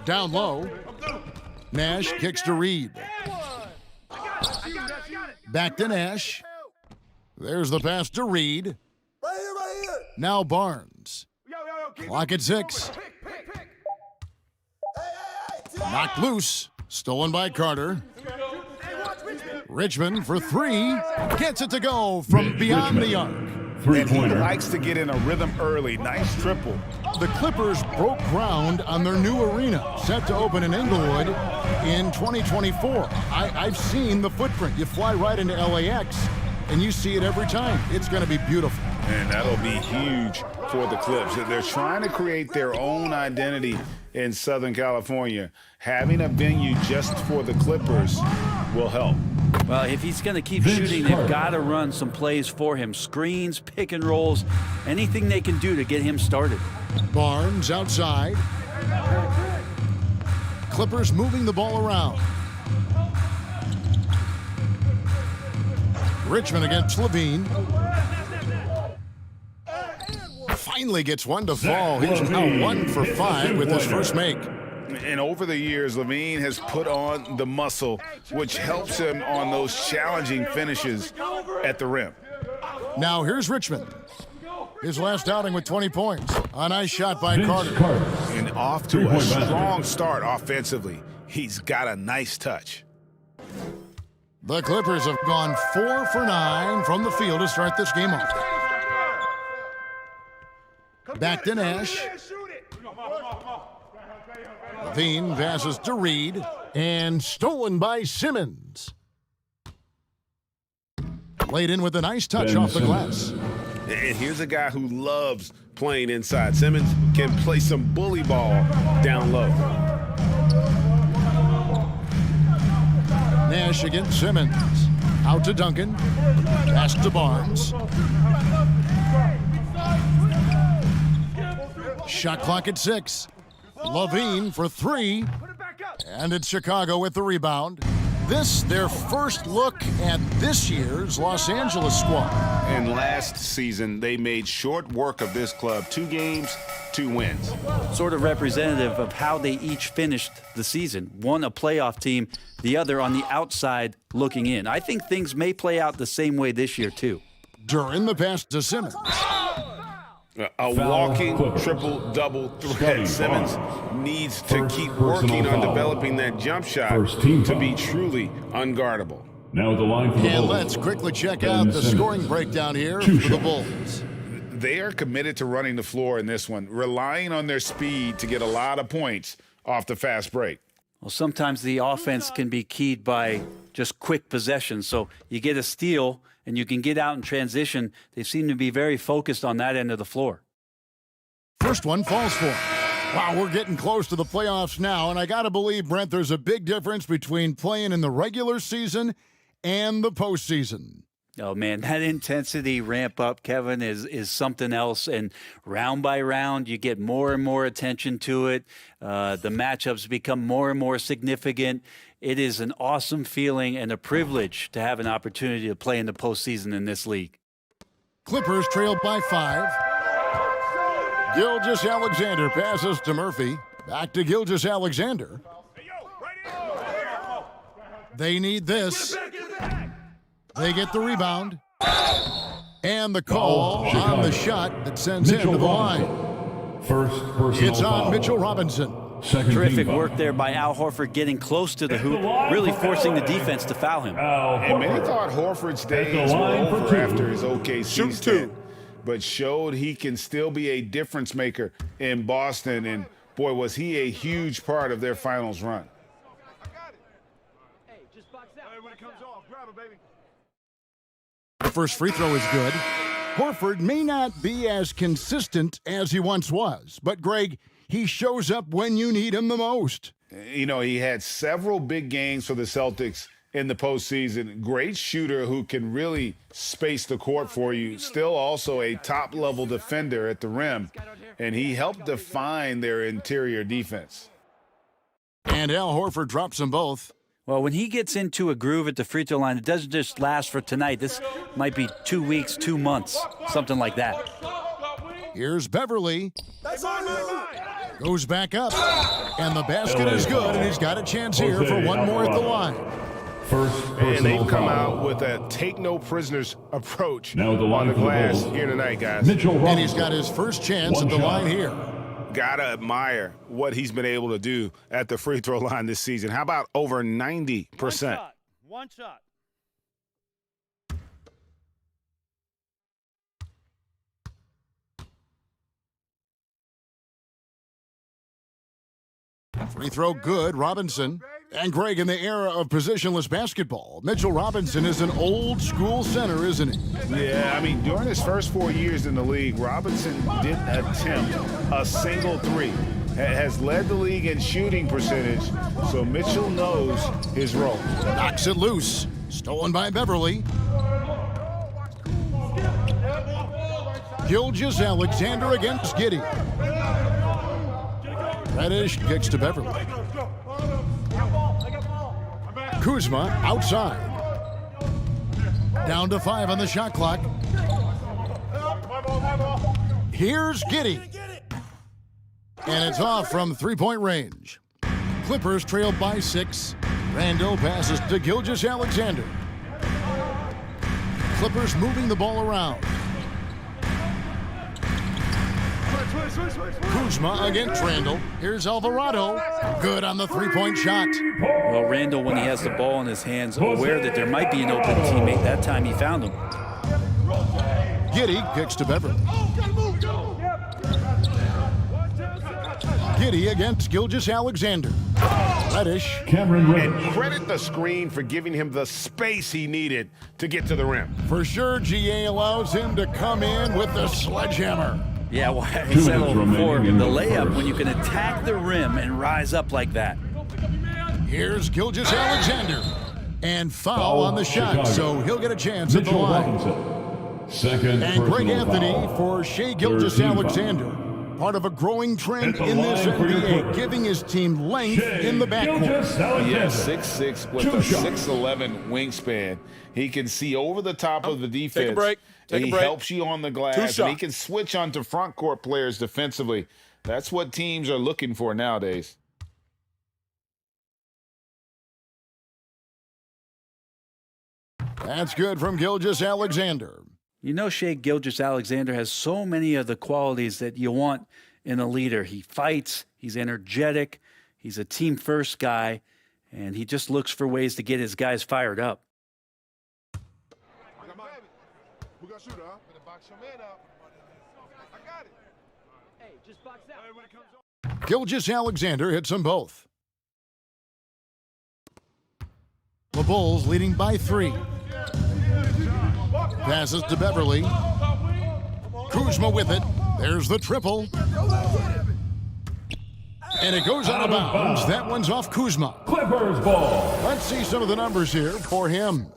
Down low. Nash kicks to Reed. Back to Nash. There's the pass to Reed. Now Barnes. Clock at 6. Knocked loose. Stolen by Carter. Richmond for 3. Gets it to go from beyond the arc. And he likes to get in a rhythm early. Nice triple. The Clippers broke ground on their new arena, set to open in Inglewood in 2024. I've seen the footprint. You fly right into LAX, and you see it every time. It's going to be beautiful. And that'll be huge for the Clips. They're trying to create their own identity in Southern California. Having a venue just for the Clippers will help. Well, if he's going to keep shooting, they've got to run some plays for him. Screens, pick and rolls, anything they can do to get him started. Barnes outside. Clippers moving the ball around. Richmond against Levine. Finally gets one to fall. He's now 1 for 5 with his first make. And over the years, Levine has put on the muscle, which helps him on those challenging finishes at the rim. Now here's Richmond. His last outing with 20 points. A nice shot by Carter. And off to a strong start offensively. He's got a nice touch. The Clippers have gone 4 for 9 from the field to start this game off. Back to Nash. Levine passes to Reed, and stolen by Simmons. Laid in with a nice touch off the glass. And here's a guy who loves playing inside. Simmons can play some bully ball down low. Nash against Simmons. Out to Duncan. Pass to Barnes. Shot clock at 6. Levine for 3. And it's Chicago with the rebound. This, their first look at this year's Los Angeles squad. And last season, they made short work of this club. 2 games, 2 wins. Sort of representative of how they each finished the season. One a playoff team, the other on the outside looking in. I think things may play out the same way this year, too. During the pass to Simmons. A walking triple-double threat. Simmons needs to keep working on developing that jump shot to be truly unguardable. Now the line for the And Bulls. let's quickly check out the scoring breakdown here for the Bulls. They are committed to running the floor in this one, relying on their speed to get a lot of points off the fast break. Well, sometimes the offense can be keyed by just quick possession. So you get a steal and you can get out in transition. They seem to be very focused on that end of the floor. First one falls for him. Wow, we're getting close to the playoffs now, and I got to believe, Brent, there's a big difference between playing in the regular season and the postseason. Oh, man, that intensity ramp up, Kevin, is something else. And round by round, you get more and more attention to it. The matchups become more and more significant. It is an awesome feeling and a privilege to have an opportunity to play in the postseason in this league. Clippers trailed by 5. Gilgeous-Alexander passes to Murphy. Back to Gilgeous-Alexander. They need this. They get the rebound. And the call on the shot that sends him to the line. First personal It's on foul. Mitchell Robinson. Terrific work there by Al Horford, getting close to the hoop, really forcing the defense to foul him. And many thought Horford's days were over after his OKC stint, but showed he can still be a difference maker in Boston. And boy, was he a huge part of their finals run. The first free throw is good. Horford may not be as consistent as he once was, but Greg, he shows up when you need him the most. You know, he had several big games for the Celtics in the postseason. Great shooter who can really space the court for you. Still also a top-level defender at the rim, and he helped define their interior defense. And Al Horford drops them both. Well, when he gets into a groove at the free throw line, it doesn't just last for tonight. This might be 2 weeks, 2 months, something like that. Here's Beverly. Goes back up. And the basket is good, and he's got a chance here for one more at the line. And they've come out with a take-no-prisoners approach Now the on line the for the glass Bulls. here tonight, guys. And he's got his first chance at the line here. Gotta admire what he's been able to do at the free throw line this season. How about over 90%? One shot. Free throw good, Robinson. And Greg, in the era of positionless basketball, Mitchell Robinson is an old-school center, isn't he? Yeah, I mean, during his first 4 years in the league, Robinson didn't attempt a single three. Has led the league in shooting percentage, so Mitchell knows his role. Knocks it loose. Stolen by Beverly. Gilgeous-Alexander against Giddey. Reddish kicks to Beverly. Kuzma outside. Down to 5 on the shot clock. Here's Giddey. And it's off from three-point range. Clippers trailed by 6. Randall passes to Gilgeous-Alexander. Clippers moving the ball around. Kuzma against Randall. Here's Alvarado. Good on the three-point shot. Well, Randall, when he has the ball in his hands, aware that there might be an open teammate. That time he found him. Giddey kicks to Beverly. Giddey against Gilgeous-Alexander. Reddish. And credit the screen for giving him the space he needed to get to the rim. For sure, GA allows him to come in with the sledgehammer. Yeah, well, I said a little before, the layup, when you can attack the rim and rise up like that. Here's Gilgeous-Alexander. And foul on the shot, so he'll get a chance at the line. Second and Greg personal Anthony foul. for Shai Gilgeous-Alexander. Part of a growing trend in this NBA, giving his team length in the backcourt. Yeah, 6'6" with a 6'11" wingspan. He can see over the top of the defense. Take a break. He helps you on the glass, and he can switch onto front court players defensively. That's what teams are looking for nowadays. That's good from Gilgeous-Alexander. You know, Shai Gilgeous-Alexander has so many of the qualities that you want in a leader. He fights, he's energetic, he's a team-first guy, and he just looks for ways to get his guys fired up. Gilgeous-Alexander hits them both. The Bulls leading by 3. Passes to Beverly. Kuzma with it. There's the triple. And it goes out of bounds. That one's off Kuzma. Clippers ball. Let's see some of the numbers here for him.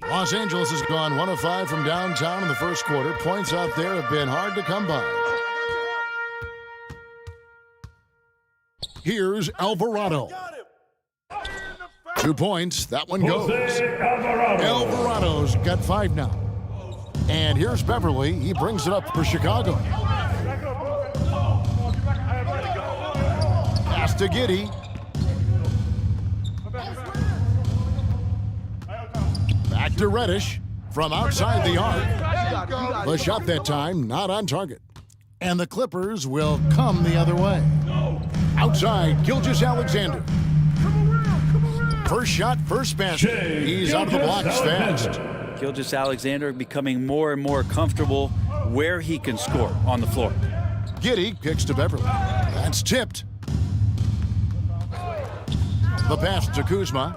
Los Angeles has gone 1 of 5 from downtown in the first quarter. Points out there have been hard to come by. Here's Alvarado. 2 points. That one goes. Alvarado's got 5 now. And here's Beverly. He brings it up for Chicago. Pass to Giddey. Back to Reddish from outside the arc. The shot that time not on target. And the Clippers will come the other way. Outside, Gilgeous-Alexander. First shot, first basket. He's out of the blocks fast. Gilgeous-Alexander becoming more and more comfortable where he can score on the floor. Giddey kicks to Beverly. That's tipped. The pass to Kuzma.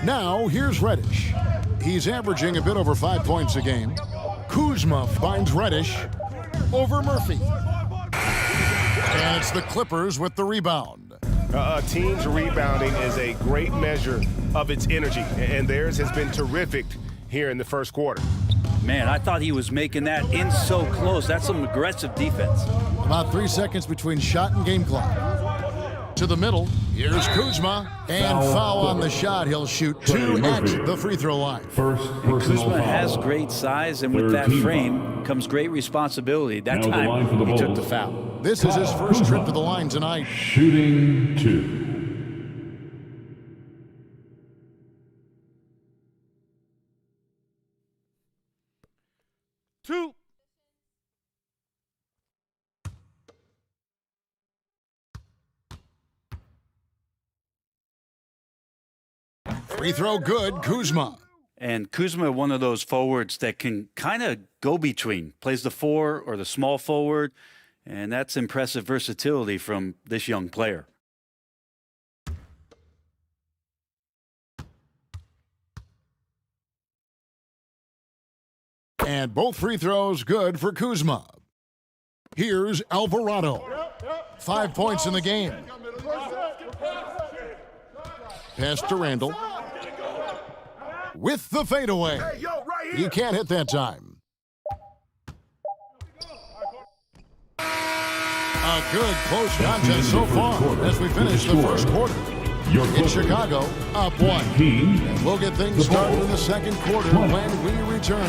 Now, here's Reddish. He's averaging a bit over 5 points a game. Kuzma finds Reddish over Murphy. And it's the Clippers with the rebound. A team's rebounding is a great measure of its energy, and theirs has been terrific here in the first quarter. Man, I thought he was making that in so close. That's some aggressive defense. About 3 seconds between shot and game clock. To the middle, here's Kuzma, and foul on the shot. He'll shoot 2 at the free throw line. Kuzma has great size, and with that frame comes great responsibility. That time, he took the foul. This is his first trip to the line tonight. Shooting 2. Free throw good, Kuzma. And Kuzma, one of those forwards that can kind of go between, plays the 4 or the small forward, and that's impressive versatility from this young player. And both free throws good for Kuzma. Here's Alvarado. 5 points in the game. Pass to Randall. With the fadeaway. He can't hit that time. A good close contest so far as we finish the first quarter. In Chicago, up 1. And we'll get things started in the second quarter when we return.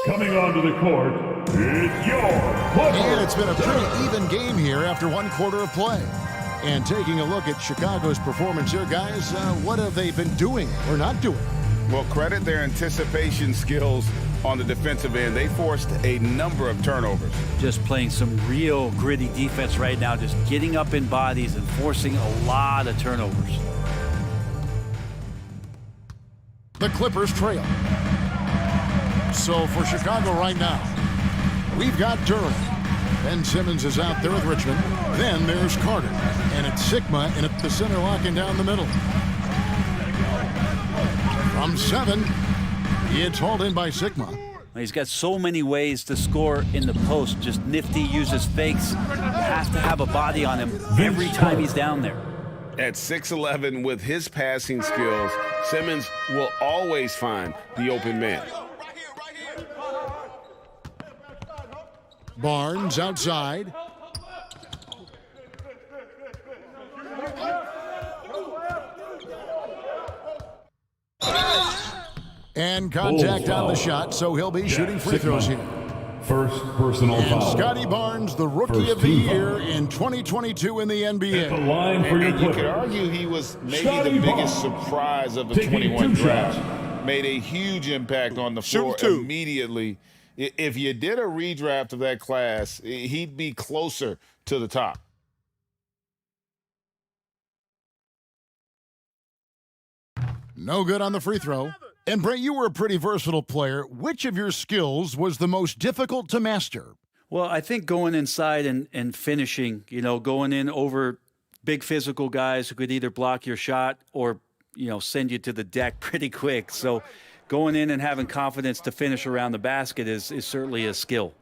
Coming onto the court, it's your Clippers. And it's been a pretty even game here after one quarter of play. And taking a look at Chicago's performance here, guys, what have they been doing or not doing? Well, credit their anticipation skills on the defensive end. They forced a number of turnovers. Just playing some real gritty defense right now, just getting up in bodies and forcing a lot of turnovers. The Clippers trail. So for Chicago right now, we've got Durant. Ben Simmons is out there with Richmond. Then there's Carter. And it's Sigma in at the center, locking down the middle. From 7, it's hauled in by Sigma. He's got so many ways to score in the post. Just nifty, uses fakes. You have to have a body on him every time he's down there. At 6'11", with his passing skills, Simmons will always find the open man. Barnes outside. And contact on the shot, so he'll be shooting free throws here. First personal and foul. Scotty Barnes, the Rookie of the Year in 2022 in the NBA. At the line for your And you could argue he was maybe Scotty the biggest Barnes. surprise of the Taking 21 2 draft. shots. Made a huge impact on the floor immediately. If you did a redraft of that class, he'd be closer to the top. No good on the free throw. And Brent, you were a pretty versatile player. Which of your skills was the most difficult to master? Well, I think going inside and finishing, going in over big physical guys who could either block your shot or, send you to the deck pretty quick. So going in and having confidence to finish around the basket is certainly a skill.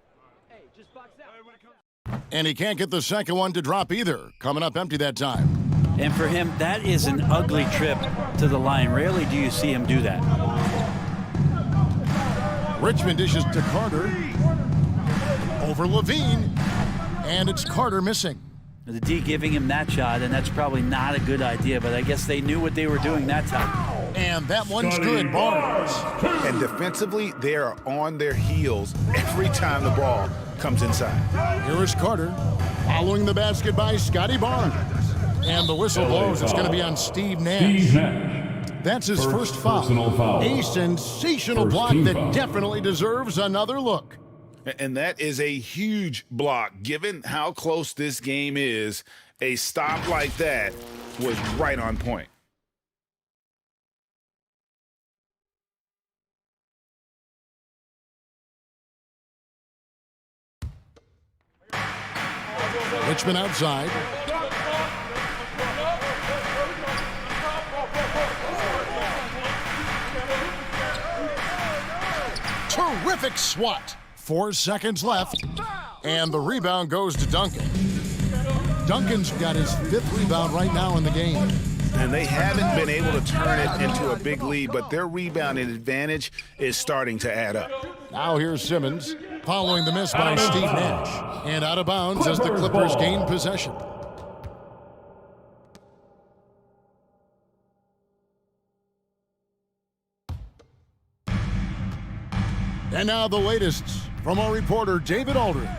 And he can't get the second one to drop either. Coming up empty that time. And for him, that is an ugly trip to the line. Rarely do you see him do that. Richmond dishes to Carter. Over Levine. And it's Carter missing. The D giving him that shot, and that's probably not a good idea, but I guess they knew what they were doing that time. And that one's good, Barnes. And defensively, they are on their heels every time the ball comes inside. Here is Carter, following the basket by Scotty Barnes. And the whistle blows. It's going to be on Steve Nash. That's his first foul. A sensational block that definitely deserves another look. And that is a huge block. Given how close this game is, a stop like that was right on point. Richmond outside. Terrific swat. 4 seconds left. And the rebound goes to Duncan. Duncan's got his 5th rebound right now in the game. And they haven't been able to turn it into a big lead, but their rebounding advantage is starting to add up. Now here's Simmons, following the miss by Steve Nash. And out of bounds as the Clippers gain possession. And now the latest from our reporter, David Aldridge.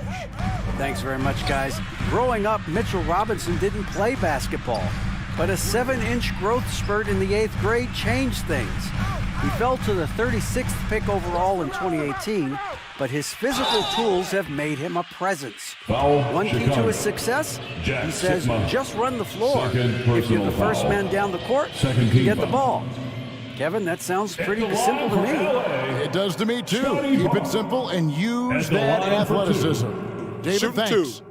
Thanks very much, guys. Growing up, Mitchell Robinson didn't play basketball, but a 7-inch growth spurt in the 8th grade changed things. He fell to the 36th pick overall in 2018, but his physical tools have made him a presence. One key to his success, he says, just run the floor. If you're the first man down the court, you can get the ball. Kevin, that sounds pretty simple to me. It does to me, too. Keep it simple and use that athleticism. David, thanks.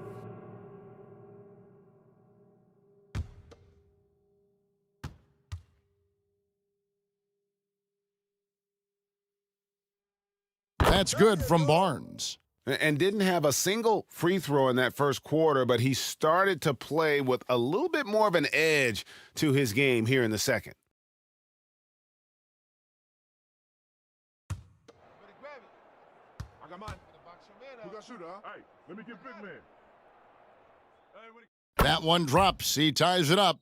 That's good from Barnes. And didn't have a single free throw in that first quarter, but he started to play with a little bit more of an edge to his game here in the second. Let me get big man. That one drops. He ties it up.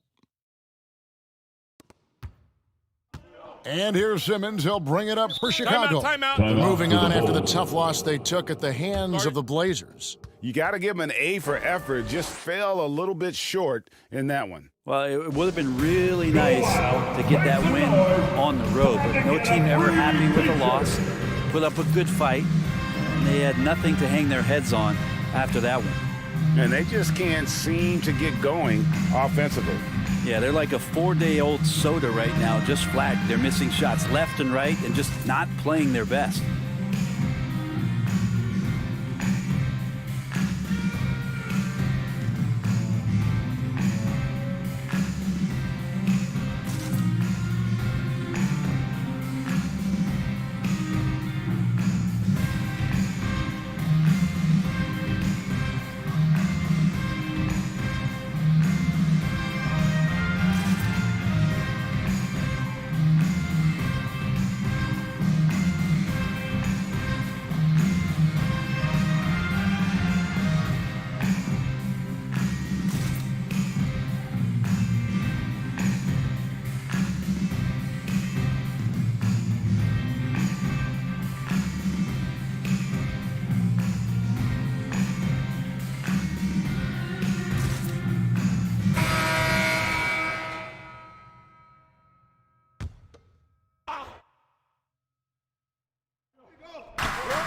And here's Simmons. He'll bring it up for Chicago. Timeout. They're moving on after the tough loss they took at the hands of the Blazers. You got to give him an A for effort. Just fell a little bit short in that one. Well, it would have been really nice to get that win on the road, but no team ever happy with a loss. Put up a good fight, and they had nothing to hang their heads on after that one. And they just can't seem to get going offensively. Yeah, they're like a 4-day-old soda right now, just flat. They're missing shots left and right and just not playing their best.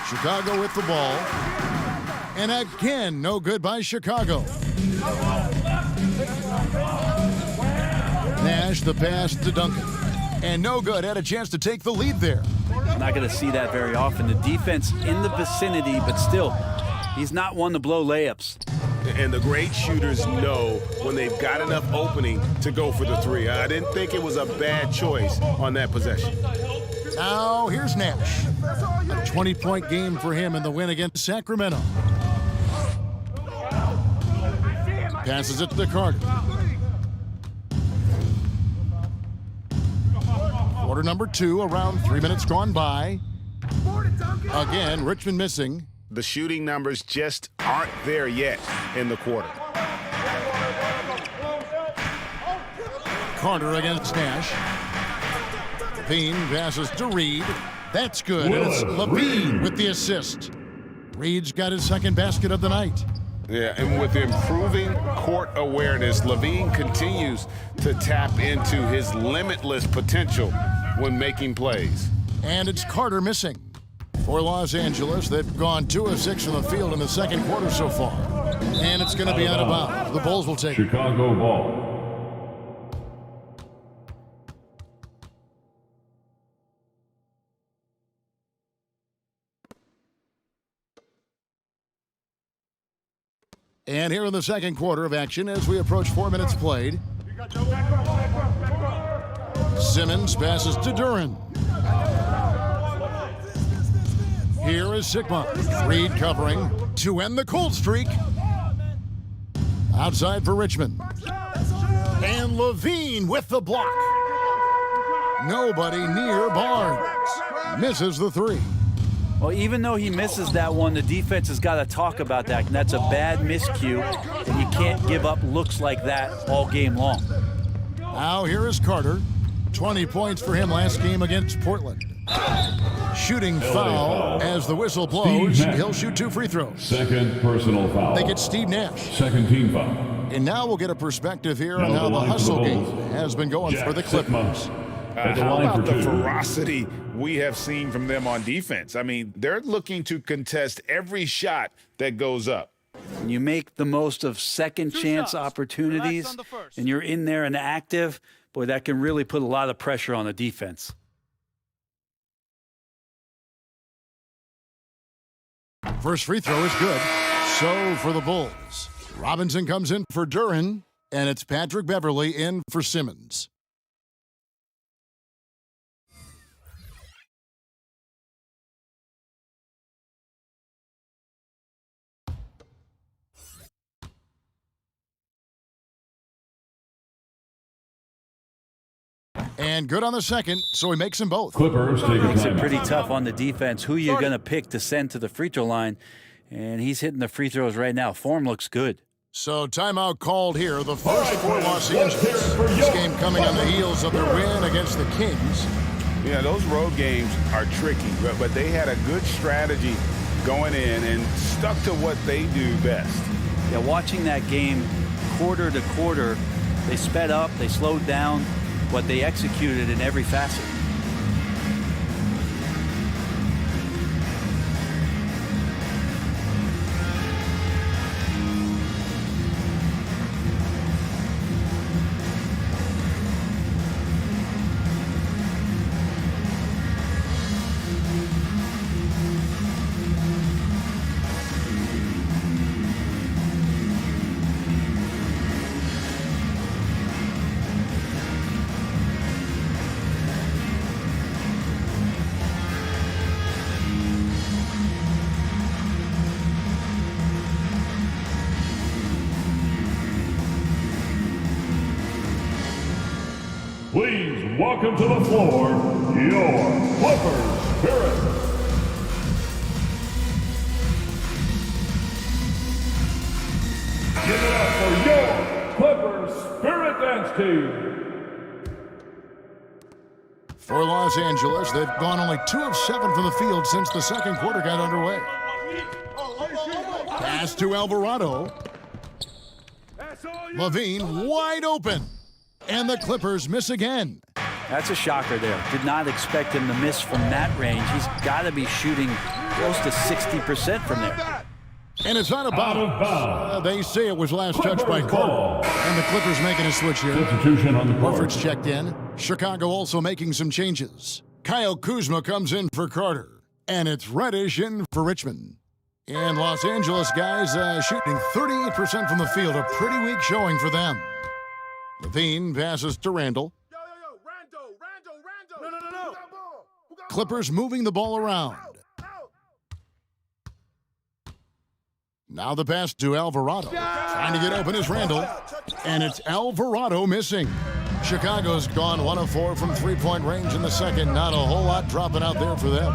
Chicago with the ball. And again, no good by Chicago. Nash the pass to Duncan. And no good. Had a chance to take the lead there. Not going to see that very often. The defense in the vicinity, but still, he's not one to blow layups. And the great shooters know when they've got enough opening to go for the three. I didn't think it was a bad choice on that possession. Now, here's Nash. A 20-point game for him in the win against Sacramento. Passes it to Carter. Quarter number 2, around 3 minutes gone by. Again, Richmond missing. The shooting numbers just aren't there yet in the quarter. Carter against Nash. Levine passes to Reed. That's good, and it's Levine with the assist. Reed's got his second basket of the night. Yeah, and with improving court awareness, Levine continues to tap into his limitless potential when making plays. And it's Carter missing. For Los Angeles, they've gone 2 of 6 from the field in the second quarter so far. And it's going to be out of bounds. The Bulls will take it. Chicago ball. And here in the second quarter of action as we approach 4 minutes played. Simmons passes to Duren. Here is Sigma. Reed covering to end the cold streak. Outside for Richmond. And Levine with the block. Nobody near Barnes. Misses the three. Well, even though he misses that one, the defense has got to talk about that. And that's a bad miscue, and you can't give up looks like that all game long. Now here is Carter. 20 points for him last game against Portland. Shooting foul as the whistle blows. He'll shoot 2 free throws. Second personal foul. They get Steve Nash. Second team foul. And now we'll get a perspective here on how the hustle game has been going for the Clippers. How about the ferocity we have seen from them on defense? I mean, they're looking to contest every shot that goes up. When you make the most of second chance opportunities and you're in there and active, boy, that can really put a lot of pressure on the defense. First free throw is good. So for the Bulls. Robinson comes in for Duren, and it's Patrick Beverley in for Simmons. And good on the second, so he makes them both. Clippers take a Makes it timeout. pretty tough on the defense. Who you're going to pick to send to the free throw line, and he's hitting the free throws right now. Form looks good. So timeout called here, the first for Los Angeles. This game coming on the heels of their win against the Kings. Yeah, those road games are tricky, but they had a good strategy going in and stuck to what they do best. Yeah, watching that game quarter to quarter, they sped up, they slowed down, but they executed in every facet. Please welcome to the floor your Clippers Spirit. Give it up for your Clippers Spirit Dance Team. For Los Angeles, they've gone only 2 of 7 from the field since the second quarter got underway. Pass to Alvarado. Levine wide open. And the Clippers miss again. That's a shocker there. Did not expect him to miss from that range. He's got to be shooting close to 60% from there. And it's out of bounds. They say it was last touched by Carter. And the Clippers making a switch here. Substitution on the court. Horford's checked in. Chicago also making some changes. Kyle Kuzma comes in for Carter. And it's Reddish in for Richmond. And Los Angeles guys shooting 38% from the field. A pretty weak showing for them. Levine passes to Randall. No. Clippers moving the ball around. Now the pass to Alvarado. Trying to get open is Randall. And it's Alvarado missing. Chicago's gone 1 of 4 from three-point range in the second. Not a whole lot dropping out there for them.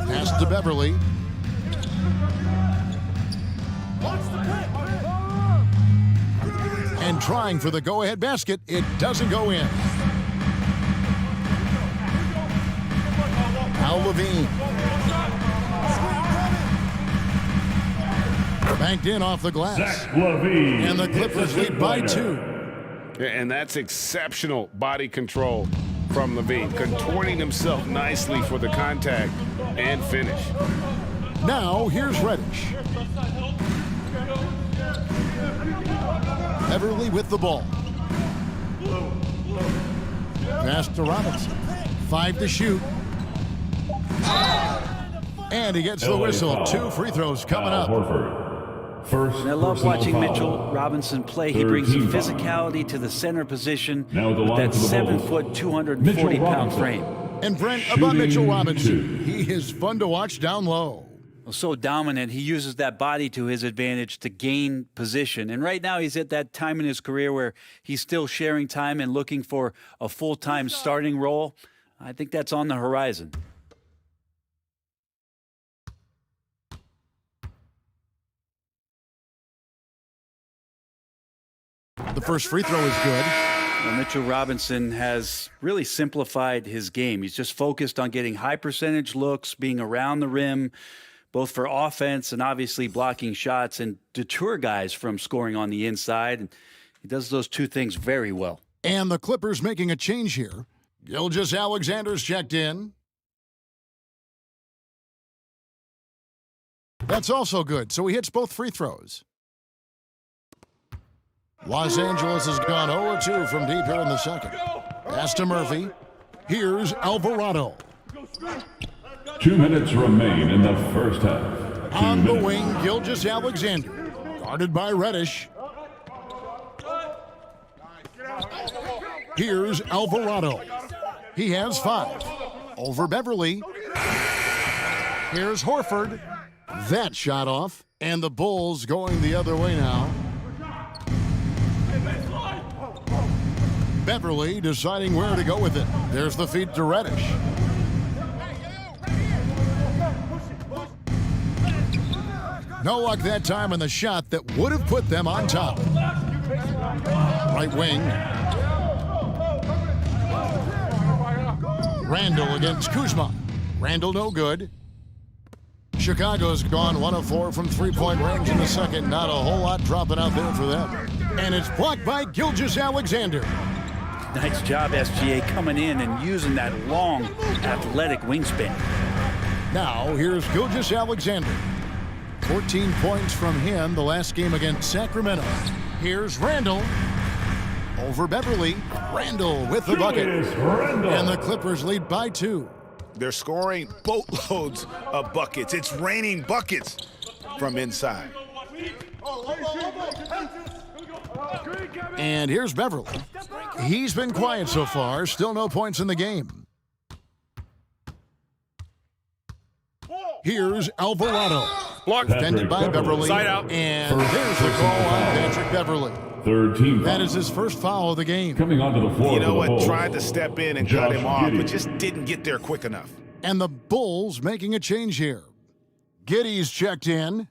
Pass to Beverly. And trying for the go-ahead basket. It doesn't go in. Now Levine. Banked in off the glass. Zach Levine. And the Clippers lead by 2. And that's exceptional body control from Levine, contorting himself nicely for the contact and finish. Now here's Reddish. Beverly with the ball. Pass to Robinson. 5 to shoot. And he gets the whistle. 2 free throws coming up. First, and I love watching Mitchell Robinson play. He brings the physicality to the center position with that 7-foot, 240-pound frame. And Brent, about Mitchell Robinson, he is fun to watch down low. Well, so dominant, he uses that body to his advantage to gain position. And right now he's at that time in his career where he's still sharing time and looking for a full-time starting role. I think that's on the horizon. The first free throw is good. Well, Mitchell Robinson has really simplified his game. He's just focused on getting high percentage looks, being around the rim, both for offense and obviously blocking shots and deter guys from scoring on the inside. And he does those 2 things very well. And the Clippers making a change here. Gilgeous-Alexander's checked in. That's also good. So he hits both free throws. Los Angeles has gone 0-2 from deep here in the second. Pass to Murphy. Here's Alvarado. 2 minutes remain in the first half. On the wing, Gilgeous-Alexander. Guarded by Reddish. Here's Alvarado. He has 5. Over Beverly. Here's Horford. That shot off. And the Bulls going the other way now. Beverly deciding where to go with it. There's the feed to Reddish. No luck that time in the shot that would have put them on top. Right wing. Randall against Kuzma. Randall no good. Chicago's gone 1 of 4 from three-point range in the second. Not a whole lot dropping out there for them. And it's blocked by Gilgeous-Alexander. Nice job, SGA, coming in and using that long, athletic wingspan. Now, here's Gilgeous-Alexander. 14 points from him the last game against Sacramento. Here's Randall over Beverly. Randall with the bucket. And the Clippers lead by 2. They're scoring boatloads of buckets. It's raining buckets from inside. And here's Beverly. He's been quiet so far. Still no points in the game. Here's Alvarado. Defended by Beverly. Side out. And there's the call on Patrick Beverly. Third team foul. That is his first foul of the game. Coming onto the floor. You know for the what? Bulls. Tried to step in and cut him off, but just didn't get there quick enough. And the Bulls making a change here. Giddey's checked in.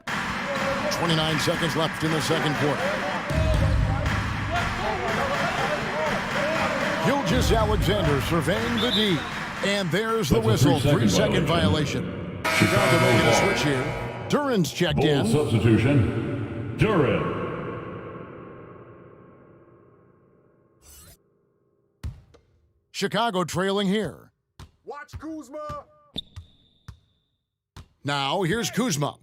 29 seconds left in the second quarter. Gilgeous-Alexander surveying the D. And there's the whistle. 3-second violation. Chicago making a switch here. Duran's checked in. Substitution. Duran. Chicago trailing here. Watch Kuzma. Now here's Kuzma.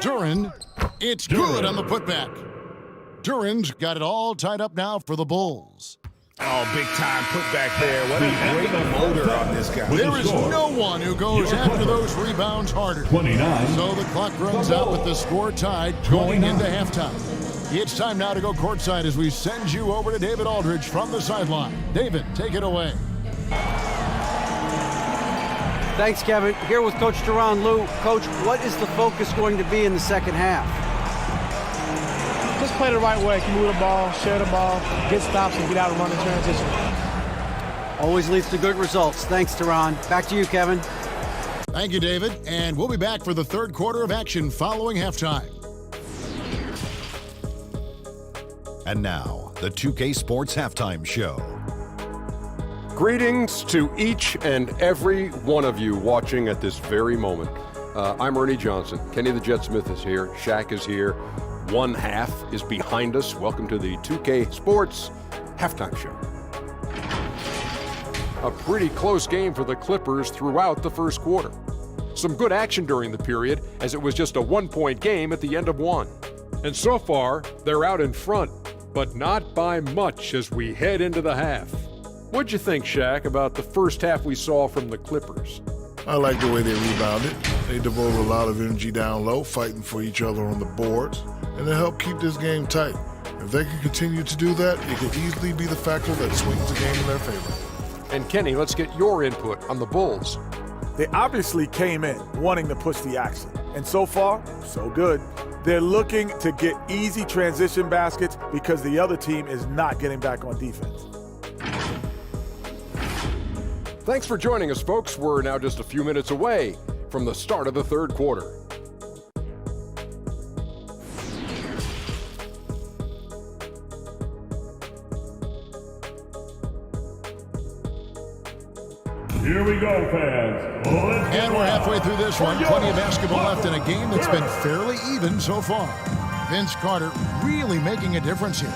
Duran, it's good on the putback. Duran's got it all tied up now for the Bulls. Oh, big time putback there. What a great motor on this guy. There is no one who goes after those rebounds harder. 29. So the clock runs out with the score tied going into halftime. It's time now to go courtside as we send you over to David Aldridge from the sideline. David, take it away. Thanks, Kevin. Here with Coach Duran. Lou, Coach, what is the focus going to be in the second half? Just play the right way. Move the ball, share the ball, get stops, and get out and run in transition. Always leads to good results. Thanks, Duran. Back to you, Kevin. Thank you, David. And we'll be back for the third quarter of action following halftime. And now, the 2K Sports Halftime Show. Greetings to each and every one of you watching at this very moment. I'm Ernie Johnson. Kenny the Jet Smith is here. Shaq is here. One half is behind us. Welcome to the 2K Sports Halftime Show. A pretty close game for the Clippers throughout the first quarter. Some good action during the period, as it was just a one-point game at the end of one. And so far, they're out in front, but not by much as we head into the half. What'd you think, Shaq, about the first half we saw from the Clippers? I like the way they rebounded. They devoted a lot of energy down low, fighting for each other on the boards, and they helped keep this game tight. If they can continue to do that, it could easily be the factor that swings the game in their favor. And Kenny, let's get your input on the Bulls. They obviously came in wanting to push the action, and so far, so good. They're looking to get easy transition baskets because the other team is not getting back on defense. Thanks for joining us, folks. We're now just a few minutes away from the start of the third quarter. Here we go, fans. And we're halfway through this one. Plenty of basketball left in a game that's been fairly even so far. Vince Carter really making a difference here.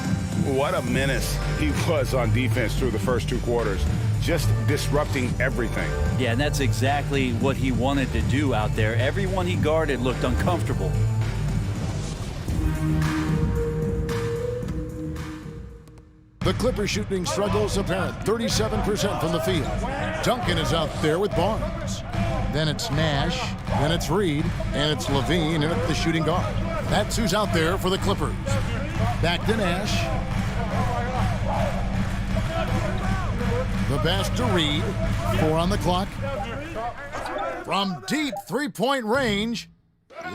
What a menace he was on defense through the first two quarters. Just disrupting everything. Yeah, and that's exactly what he wanted to do out there. Everyone he guarded looked uncomfortable. The Clippers shooting struggles apparent. 37% from the field. Duncan is out there with Barnes. Then it's Nash. Then it's Reed. And it's Levine at the shooting guard. That's who's out there for the Clippers. Back to Nash. The pass to Reed. 4 on the clock. From deep three-point range.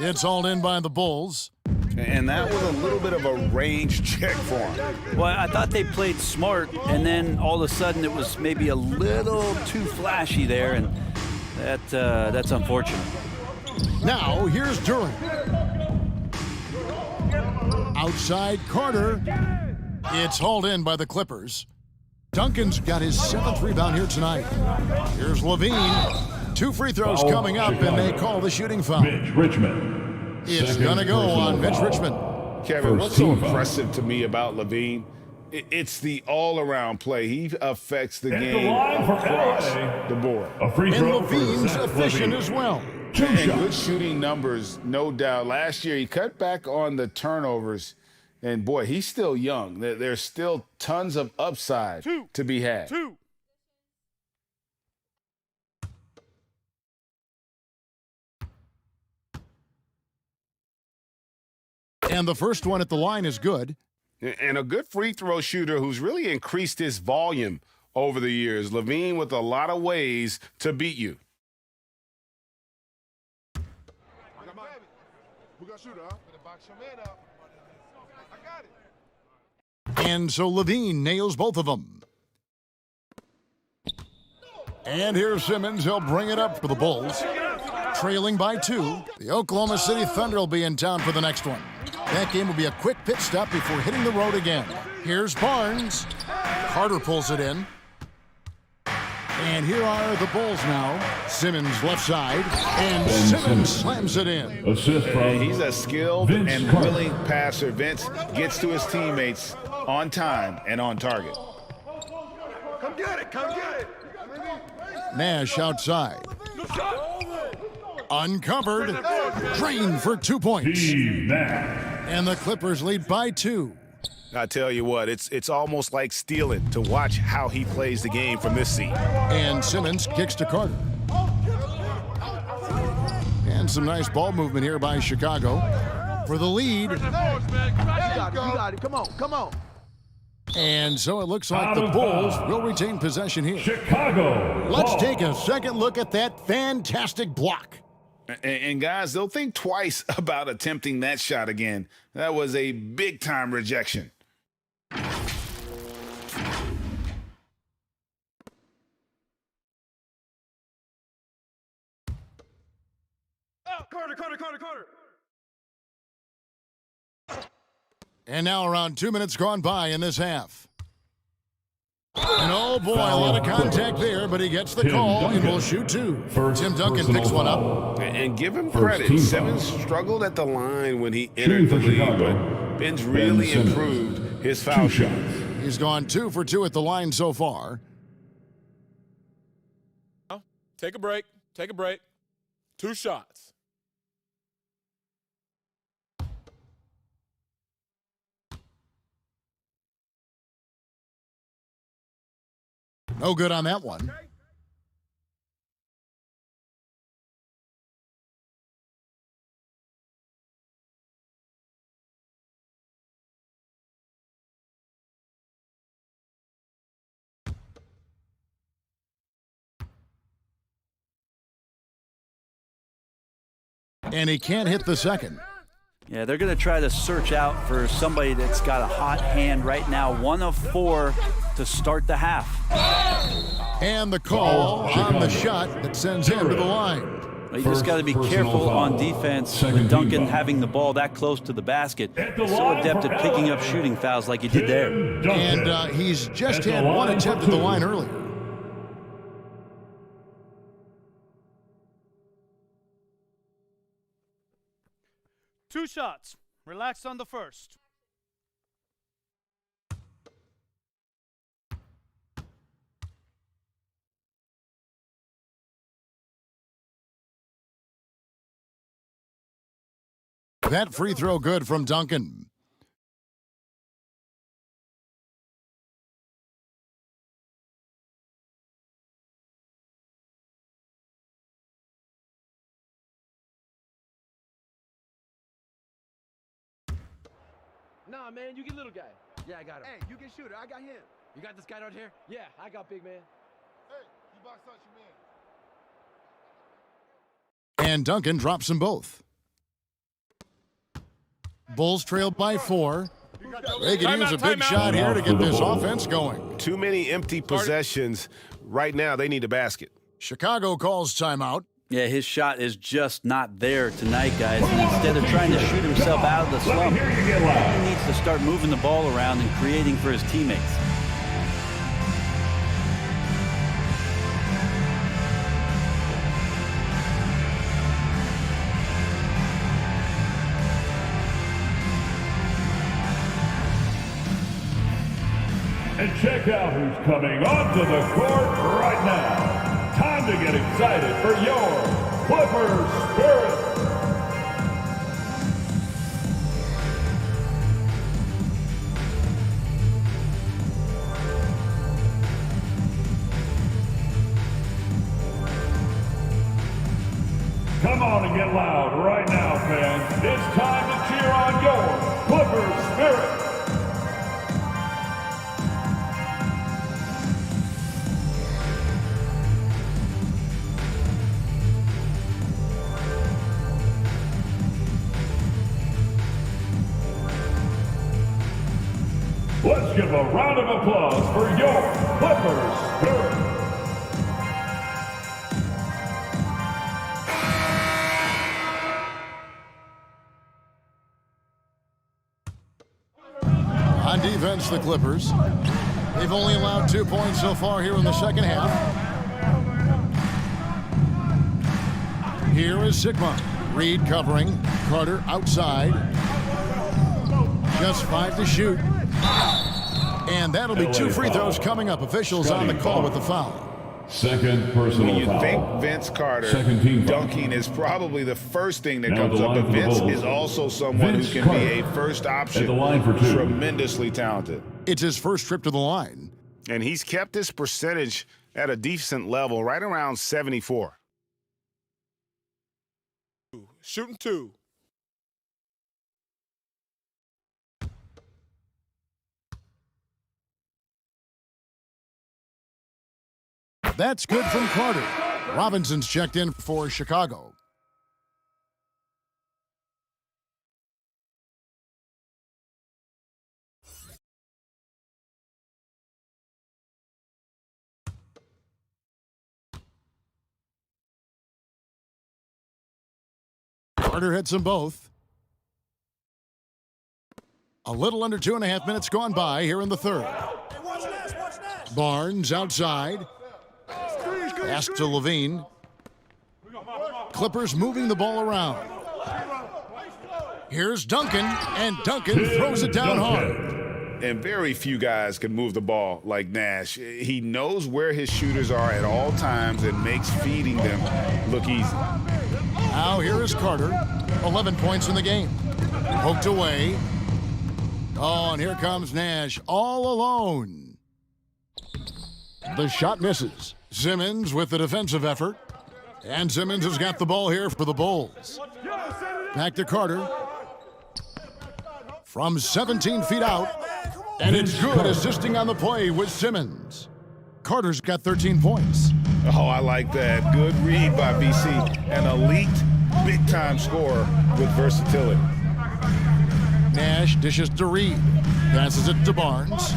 It's hauled in by the Bulls. And that was a little bit of a range check for him. Well, I thought they played smart, and then all of a sudden it was maybe a little too flashy there, and That's unfortunate. Now, here's Duran. Outside Carter. It's hauled in by the Clippers. Duncan's got his 7th rebound here tonight. Here's Levine. 2 free throws coming up, and they call the shooting foul. Mitch Richmond. It's going to go on Mitch Richmond. Kevin, what's so impressive to me about Levine? It's the all-around play. He affects the game across the board. And Levine's efficient as well. And good shooting numbers, no doubt. Last year, he cut back on the turnovers. And, boy, he's still young. There's still tons of upside to be had. And the first one at the line is good. And a good free throw shooter who's really increased his volume over the years. Levine with a lot of ways to beat you. And so Levine nails both of them. And here's Simmons. He'll bring it up for the Bulls. Trailing by 2. The Oklahoma City Thunder will be in town for the next one. That game will be a quick pit stop before hitting the road again. Here's Barnes. Carter pulls it in. And here are the Bulls now. Simmons left side. And Simmons slams it in. He's a skilled and willing passer. Vince gets to his teammates on time and on target. Come get it, come get it. Nash outside. Uncovered. Drained for 2 points. And the Clippers lead by 2. I tell you what, it's almost like stealing to watch how he plays the game from this seat. And Simmons kicks to Carter. And some nice ball movement here by Chicago for the lead. You got it. Come on, come on. And so it looks like the Bulls will retain possession here. Chicago. Let's take a second look at that fantastic block. And guys, they'll think twice about attempting that shot again. That was a big-time rejection. Carter. And now around 2 minutes gone by in this half. And oh boy, a lot of contact there, but he gets the call and will shoot 2. Tim Duncan picks one up. And give him credit. Simmons struggled at the line when he entered the league, but Ben's really improved his foul shot. He's gone 2 for 2 at the line so far. Take a break. 2 shots. No good on that one. And he can't hit the second. Yeah, they're going to try to search out for somebody that's got a hot hand right now. 1 of 4 to start the half. And the call on the shot that sends him to the line. You just got to be careful on defense with Duncan having the ball that close to the basket. So adept at picking up shooting fouls like he did there. And he's just had 1 attempt at the line earlier. Two shots. Relax on the first. That free throw good from Duncan. Nah, man, you get little guy. Yeah, I got him. Hey, you get shooter. I got him. You got this guy right here? Yeah, I got big man. Hey, you box out your man. And Duncan drops them both. Bulls trailed by 4. They can use a big shot here to get this offense going. Too many empty possessions. Right now, they need a basket. Chicago calls timeout. Yeah, his shot is just not there tonight, guys. And instead of trying to shoot himself out of the slump, he needs to start moving the ball around and creating for his teammates. And check out who's coming onto the court right now. Time to get excited for your Clippers Spirit. Come on and get loud right now, fans. It's time to cheer on your Clippers Spirit. Let's give a round of applause for your Clippers Spirit. On defense, the Clippers. They've only allowed 2 points so far here in the second half. Here is Sigma. Reed covering. Carter outside. Just 5 to shoot. And that'll be 2 free throws coming up. Officials on the call with the foul. Second personal When you foul. think Vince Carter Second team foul. dunking is probably the first thing that Now comes the up, line but for the Vince Bulls. is also someone Vince who can Carter. be a first option. At the line for 2. Tremendously talented. It's his first trip to the line. And he's kept his percentage at a decent level, right around 74. Shooting 2. That's good from Carter. Robinson's checked in for Chicago. Carter hits them both. A little under 2.5 minutes gone by here in the third. Barnes outside. Pass to Levine. Clippers moving the ball around. Here's Duncan, and Duncan throws it down hard. And very few guys can move the ball like Nash. He knows where his shooters are at all times and makes feeding them look easy. Now here is Carter. 11 points in the game. Poked away. Oh, and here comes Nash all alone. The shot misses. Simmons with the defensive effort. And Simmons has got the ball here for the Bulls. Back to Carter. From 17 feet out. And it's good, assisting on the play with Simmons. Carter's got 13 points. Oh, I like that. Good read by BC. An elite, big-time scorer with versatility. Nash dishes to Reed. Passes it to Barnes.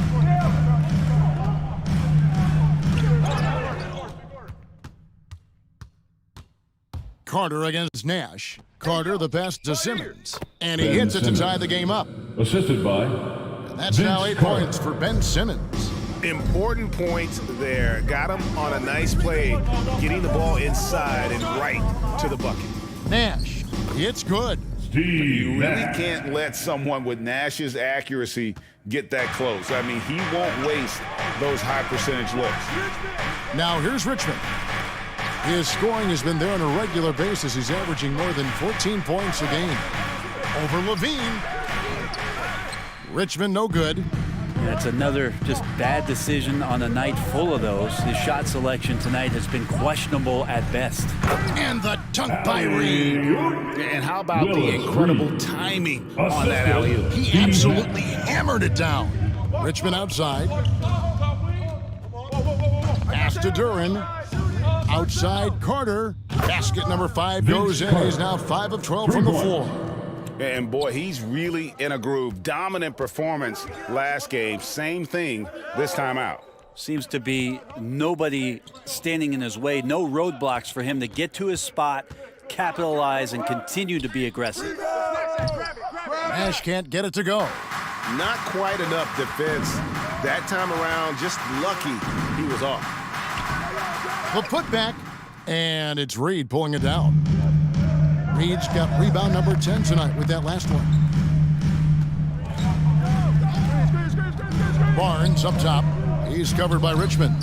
Carter against Nash. Carter the pass to Simmons. And he Ben hits it to Simmons. tie the game up. Assisted by And that's Vince now 8 Carter. points for Ben Simmons. Important points there. Got him on a nice play, getting the ball inside and right to the bucket. Nash, it's good. You really can't let someone with Nash's accuracy get that close. I mean, he won't waste those high percentage looks. Now here's Richmond. His scoring has been there on a regular basis. He's averaging more than 14 points a game. Over Levine. Richmond no good. That's another just bad decision on a night full of those. His shot selection tonight has been questionable at best. And the dunk by Reed. And how about the incredible timing on that alley-oop? He absolutely hammered it down. Richmond outside. Pass to Duran. Outside Carter. Basket number 5 goes in. He's now 5 of 12 from the floor. And boy, he's really in a groove. Dominant performance last game. Same thing this time out. Seems to be nobody standing in his way, no roadblocks for him to get to his spot, capitalize, and continue to be aggressive. Nash can't get it to go. Not quite enough defense. That time around, just lucky he was off. The putback, and it's Reed pulling it down. Reed's got rebound number 10 tonight with that last one. Barnes up top. He's covered by Richmond.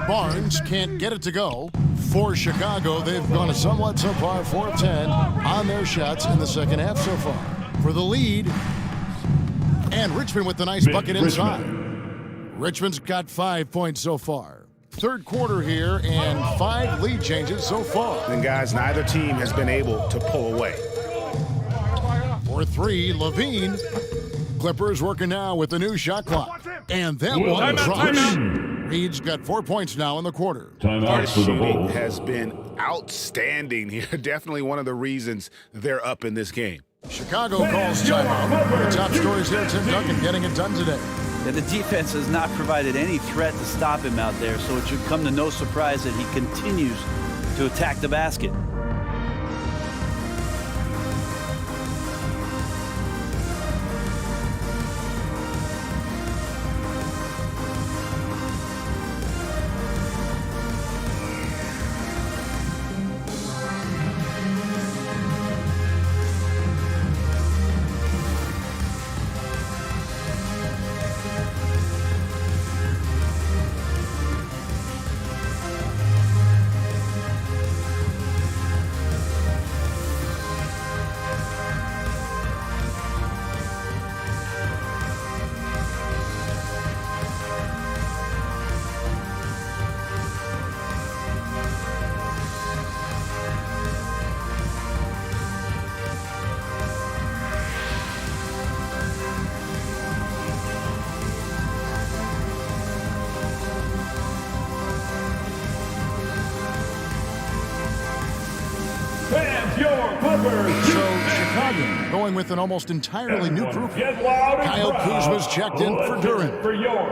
Barnes can't get it to go. For Chicago, they've gone somewhat subpar, 4 of 10 on their shots in the second half so far. For the lead, and Richmond with the nice bucket inside. Richmond's got 5 points so far. Third quarter here, and 5 lead changes so far. And guys, neither team has been able to pull away. For 3, Levine. Clippers working now with the new shot clock. And that one drops. Reed's got 4 points now in the quarter. Our shooting has been outstanding here. Definitely one of the reasons they're up in this game. Chicago calls timeout. The top stories here, Tim Duncan getting it done today. Yeah, the defense has not provided any threat to stop him out there, so it should come to no surprise that he continues to attack the basket. Going with an almost entirely new group. Kyle Kuzma's checked in for Durant.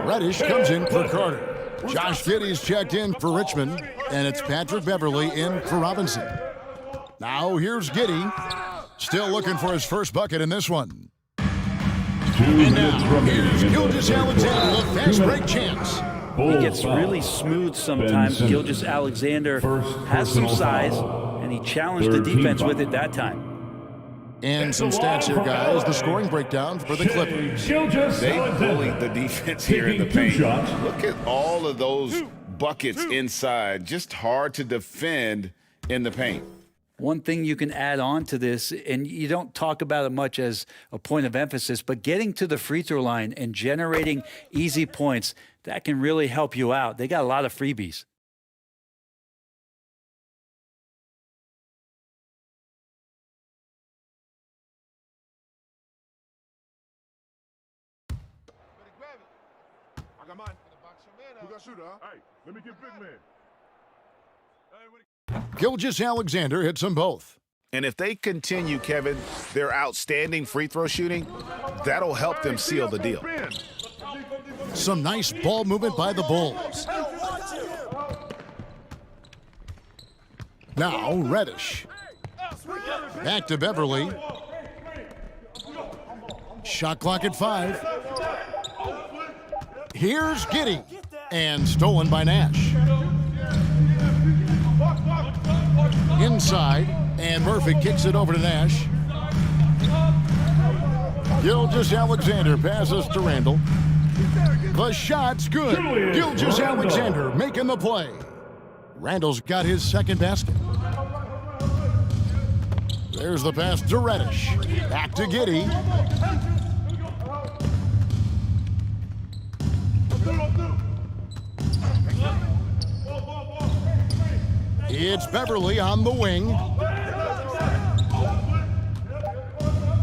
Reddish comes in for Carter. Josh Giddey's checked in for Richmond. And it's Patrick Beverly in for Robinson. Now here's Giddey. Still looking for his first bucket in this one. And now here's Gilgeous-Alexander, the fast break chance. He gets really smooth sometimes. Gilgeous-Alexander has some size, and he challenged the defense with it that time. And some stats here, guys. The scoring breakdown for the Clippers. They bullied the defense here in the paint. Look at all of those buckets inside. Just hard to defend in the paint. One thing you can add on to this, and you don't talk about it much as a point of emphasis, but getting to the free throw line and generating easy points, that can really help you out. They got a lot of freebies. Gilgeous-Alexander hits them both. And if they continue, Kevin, their outstanding free throw shooting, that'll help them seal the deal. Some nice ball movement by the Bulls. Now Reddish. Back to Beverly. Shot clock at 5. Here's Giddey. And stolen by Nash. Inside, and Murphy kicks it over to Nash. Gilgeous-Alexander passes to Randall. The shot's good. Gilgeous-Alexander making the play. Randall's got his second basket. There's the pass to Reddish. Back to Giddey. It's Beverly on the wing.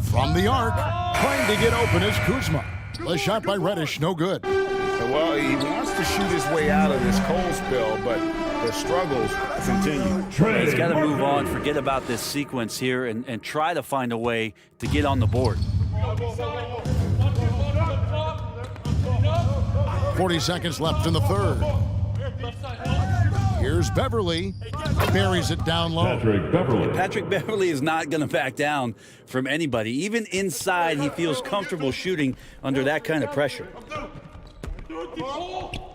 From the arc, trying to get open is Kuzma. The shot by Reddish, no good. Well, he wants to shoot his way out of this cold spell, but the struggles continue. He's got to move on, forget about this sequence here, and try to find a way to get on the board. 40 seconds left in the third. Here's Beverly. Buries it down low. Patrick Beverly is not going to back down from anybody. Even inside, he feels comfortable shooting under that kind of pressure.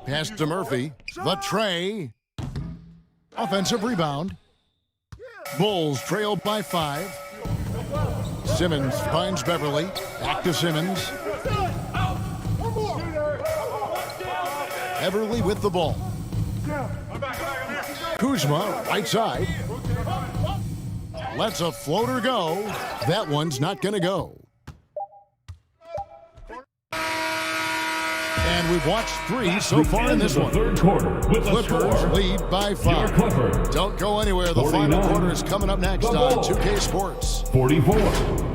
Pass to Murphy. The tray. Offensive rebound. Bulls trail by 5. Simmons finds Beverly. Back to Simmons. Beverly with the ball. Kuzma, right side. Lets a floater go. That one's not going to go. And we've watched 3 so far in this one. Third quarter with Clippers lead by 5. Don't go anywhere. The final quarter is coming up next on 2K Sports. 44.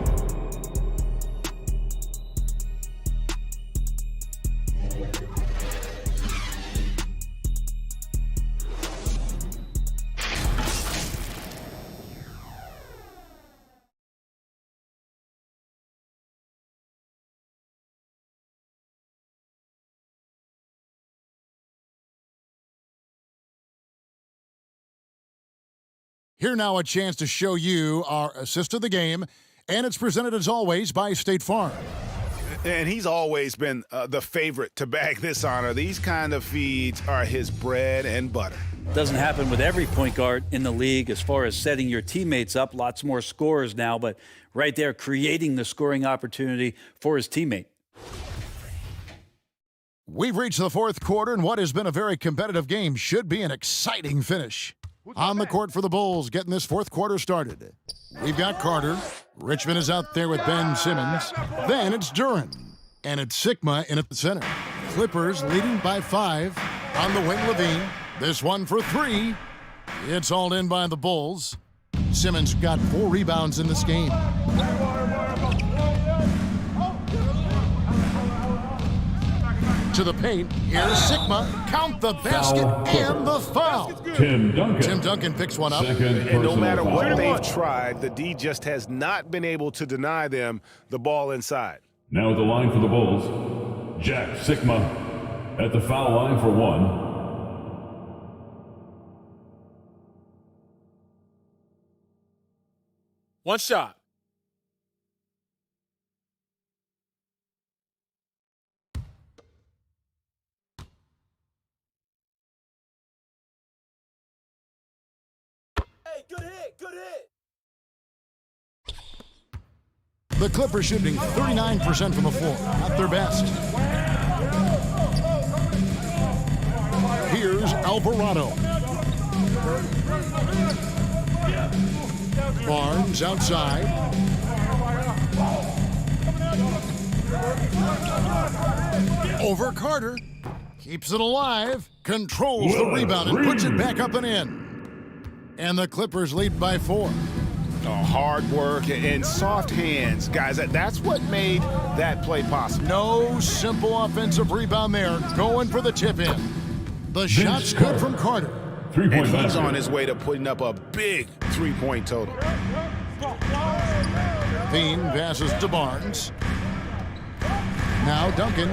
Here now a chance to show you our assist of the game, and it's presented as always by State Farm. And he's always been the favorite to bag this honor. These kind of feeds are his bread and butter. Doesn't happen with every point guard in the league as far as setting your teammates up. Lots more scorers now, but right there creating the scoring opportunity for his teammate. We've reached the fourth quarter, and what has been a very competitive game should be an exciting finish. On the court for the Bulls, getting this fourth quarter started. We've got Carter. Richmond is out there with Ben Simmons. Then it's Duren. And it's Sigma in at the center. Clippers leading by 5. On the wing, Levine. This one for 3. It's hauled in by the Bulls. Simmons got 4 rebounds in this game. To the paint. Here's Sigma. Count the basket and the foul. Tim Duncan picks one up. And no matter what they've tried, the D just has not been able to deny them the ball inside. Now at the line for the Bulls, Jack Sigma at the foul line for 1. One shot. Good hit, good hit. The Clippers shooting 39% from the floor, not their best. Here's Alvarado. Barnes outside. Over Carter. Keeps it alive. Controls the rebound and puts it back up and in. And the Clippers lead by 4. Hard work and soft hands. Guys, that's what made that play possible. No simple offensive rebound there. Going for the tip-in. The shot's good from Carter. And he's on his way to putting up a big three-point total. Veen passes to Barnes. Now Duncan.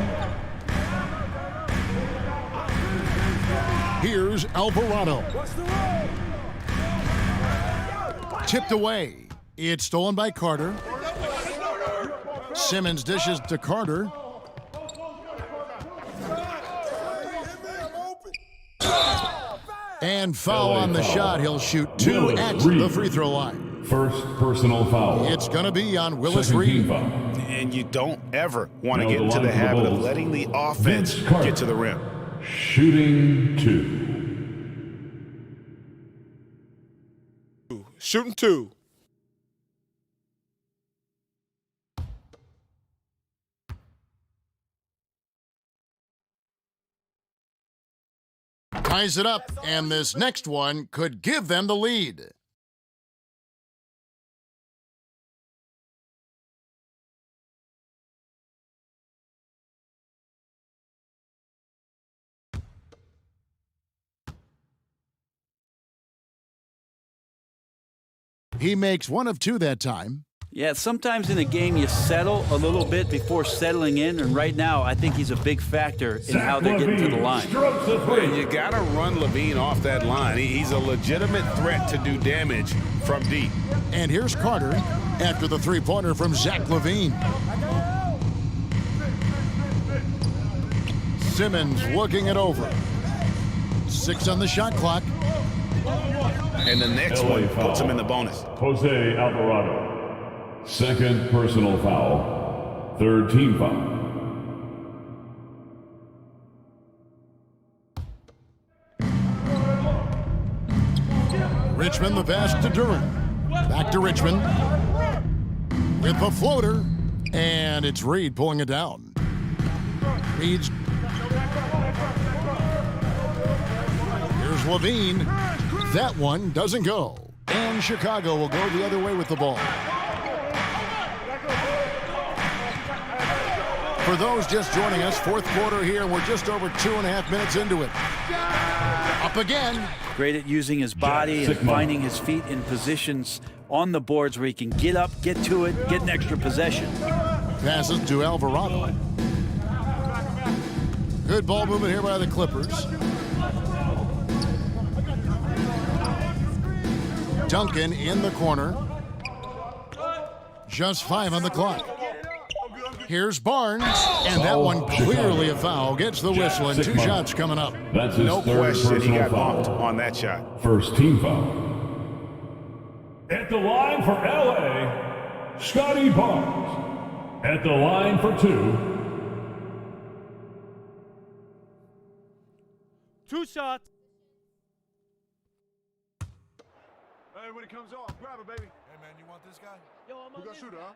Here's Alvarado. Tipped away. It's stolen by Carter. Simmons dishes to Carter. And foul on the shot. He'll shoot 2 at the free throw line. First personal foul. It's going to be on Willis Reed. And you don't ever want to get into the habit of letting the offense get to the rim. Shooting 2. Shooting 2. Ties it up, and this next one could give them the lead. He makes 1 of 2 that time. Yeah, sometimes in a game you settle a little bit before settling in, and right now I think he's a big factor in how they're getting to the line. And you got to run LaVine off that line. He's a legitimate threat to do damage from deep. And here's Carter after the three-pointer from Zach LaVine. Simmons looking it over. 6 on the shot clock. And the next one puts him in the bonus. Jose Alvarado. Second personal foul. Third team foul. Richmond the pass to Duren. Back to Richmond. With the floater. And it's Reed pulling it down. Reed's. Here's LaVine. That one doesn't go. And Chicago will go the other way with the ball. For those just joining us, fourth quarter here, and we're just over 2.5 minutes into it. Up again. Great at using his body and finding his feet in positions on the boards where he can get up, get to it, get an extra possession. Passes to Alvarado. Good ball movement here by the Clippers. Duncan in the corner. Just 5 on the clock. Here's Barnes, and that one clearly a foul. Gets the whistle, and 2 shots coming up. That's his No third question he got personal bumped foul. on that shot. First team foul. At the line for LA, Scotty Barnes. At the line for 2. 2 shots. Hey, when it comes off, grab it, baby. Hey, man, you want this guy? Yo, I'm on. Who got shooter, huh?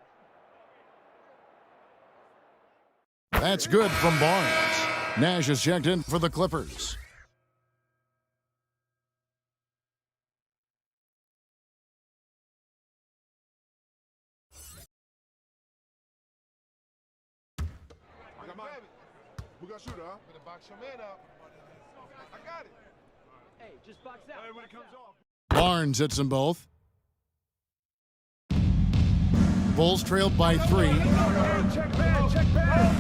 That's good from Barnes. Nash is checked in for the Clippers. Who got shooter, huh? I'm gonna box your man out. I got it. Hey, just box out. Hey, when it comes off. Barnes hits them both. Bulls trailed by 3. Check back.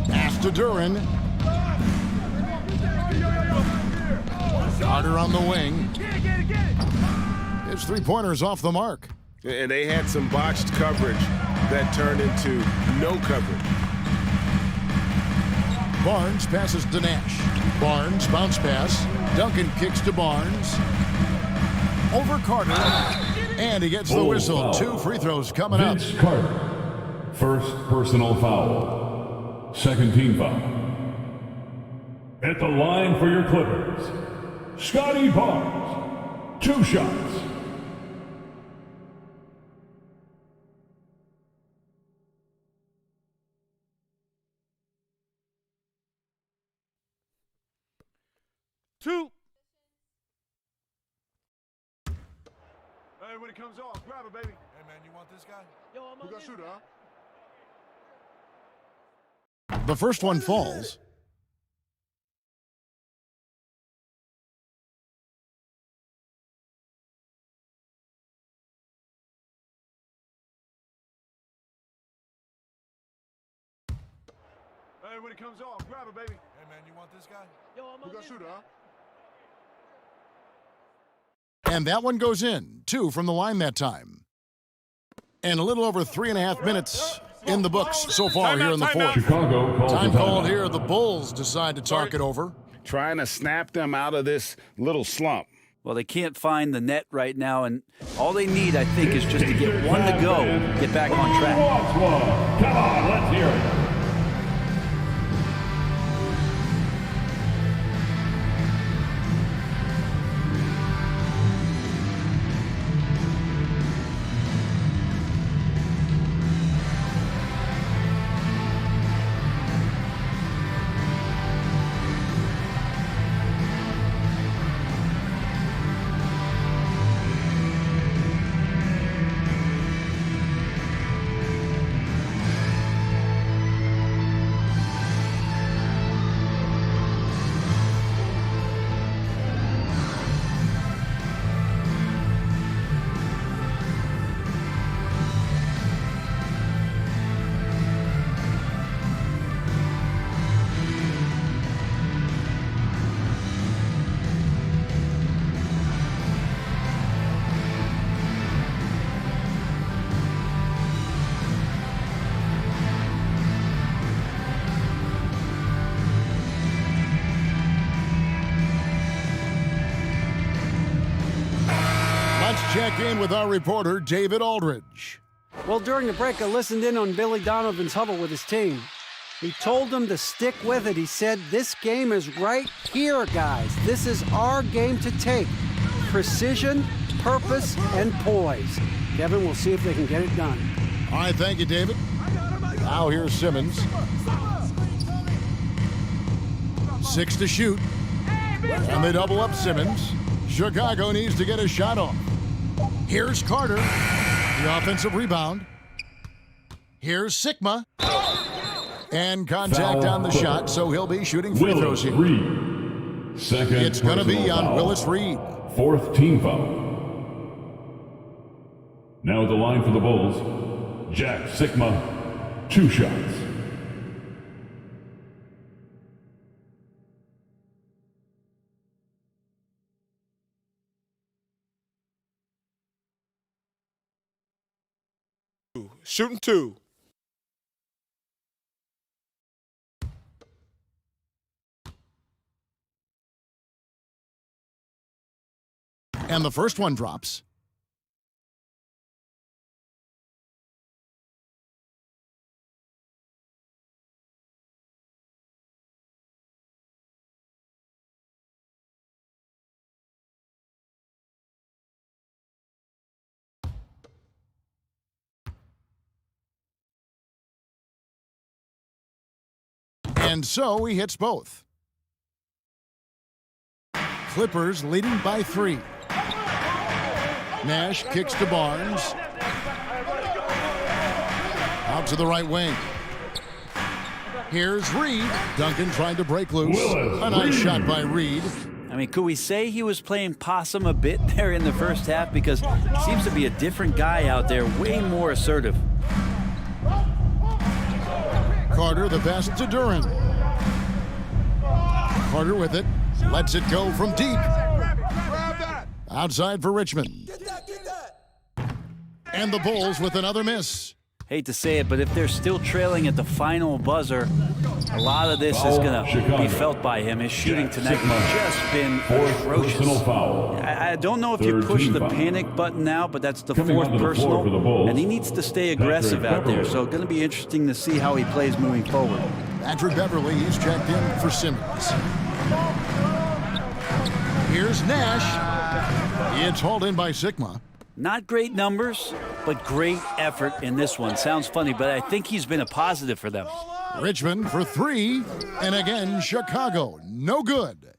Pass to Duren. Carter on the wing. His three-pointer's off the mark. And they had some botched coverage that turned into no coverage. Barnes passes to Nash. Barnes, bounce pass. Duncan kicks to Barnes. Over Carter. And he gets the whistle. 2 free throws coming up. Vince Carter. First personal foul. Second team foul. At the line for your Clippers, Scotty Barnes. 2 shots. Two. Hey, when it comes off, grab it, baby. Hey, man, you want this guy? Yo, I'm on. Who got shooter, huh? The first one falls. Hey, when it comes off, grab it, baby. Hey, man, you want this guy? Yo, I'm on. Who got shooter, huh? And that one goes in. 2 from the line that time. And a little over 3.5 minutes in the books so far here in the fourth. Chicago calls Time a timeout. called here. The Bulls decide to talk it over. Trying to snap them out of this little slump. Well, they can't find the net right now, and all they need, I think, is just to get one to go, get back on track. Come on, let's hear it. check in with our reporter, David Aldridge. Well, during the break, I listened in on Billy Donovan's huddle with his team. He told them to stick with it. He said, this game is right here, guys. This is our game to take. Precision, purpose, and poise. Kevin, we'll see if they can get it done. All right, thank you, David. Now here's Simmons. 6 to shoot. And they double up Simmons. Chicago needs to get a shot off. Here's Carter. The offensive rebound. Here's Sigma. And contact on the shot, so he'll be shooting free throws here. It's going to be on Willis Reed. 4th team foul. Now at the line for the Bulls, Jack Sigma, 2 shots. Shooting 2. And the first one drops. And so he hits both. Clippers leading by 3. Nash kicks to Barnes. Out to the right wing. Here's Reed. Duncan trying to break loose. A nice shot by Reed. I mean, could we say he was playing possum a bit there in the first half? Because he seems to be a different guy out there, way more assertive. Carter the best to Duran. Carter with it. Lets it go from deep. Outside for Richmond. And the Bulls with another miss. Hate to say it, but if they're still trailing at the final buzzer, a lot of this is going to be felt by him. His shooting tonight has just been atrocious. I don't know if you push the panic button now, but that's the 4th personal, and he needs to stay aggressive out there. So going to be interesting to see how he plays moving forward. Patrick Beverly, he's checked in for Simmons. Here's Nash. It's hauled in by Sigma. Not great numbers, but great effort in this one. Sounds funny, but I think he's been a positive for them. Richmond for 3, and again, Chicago, no good.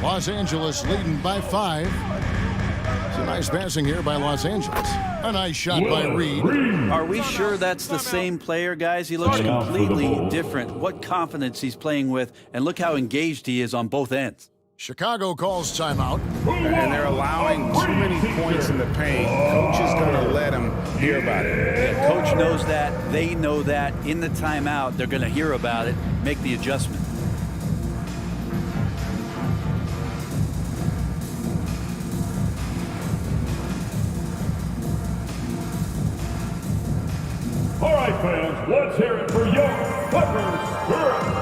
Los Angeles leading by 5. It's a nice passing here by Los Angeles. A nice shot by Reed. Are we sure that's the same player, guys? He looks completely different. What confidence he's playing with, and look how engaged he is on both ends. Chicago calls timeout. And they're allowing too many points in the paint. Coach is going to let them hear about it. Yeah, coach knows that. They know that. In the timeout, they're going to hear about it, make the adjustment. All right, fans, let's hear it for your Clippers Spirit.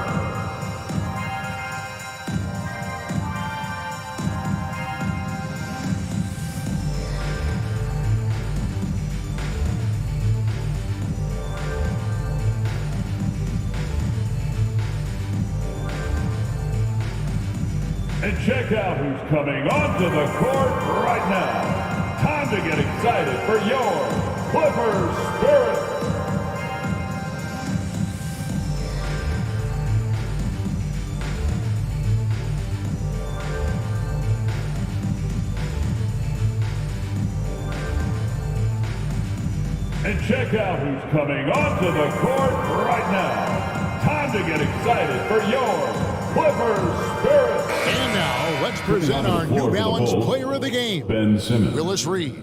And check out who's coming onto the court right now. Time to get excited for your Clippers Spirit. And check out who's coming onto the court right now. Time to get excited for your Clippers Spirit. And now, let's present our New Balance Player of the Game, Ben Simmons. Willis Reed.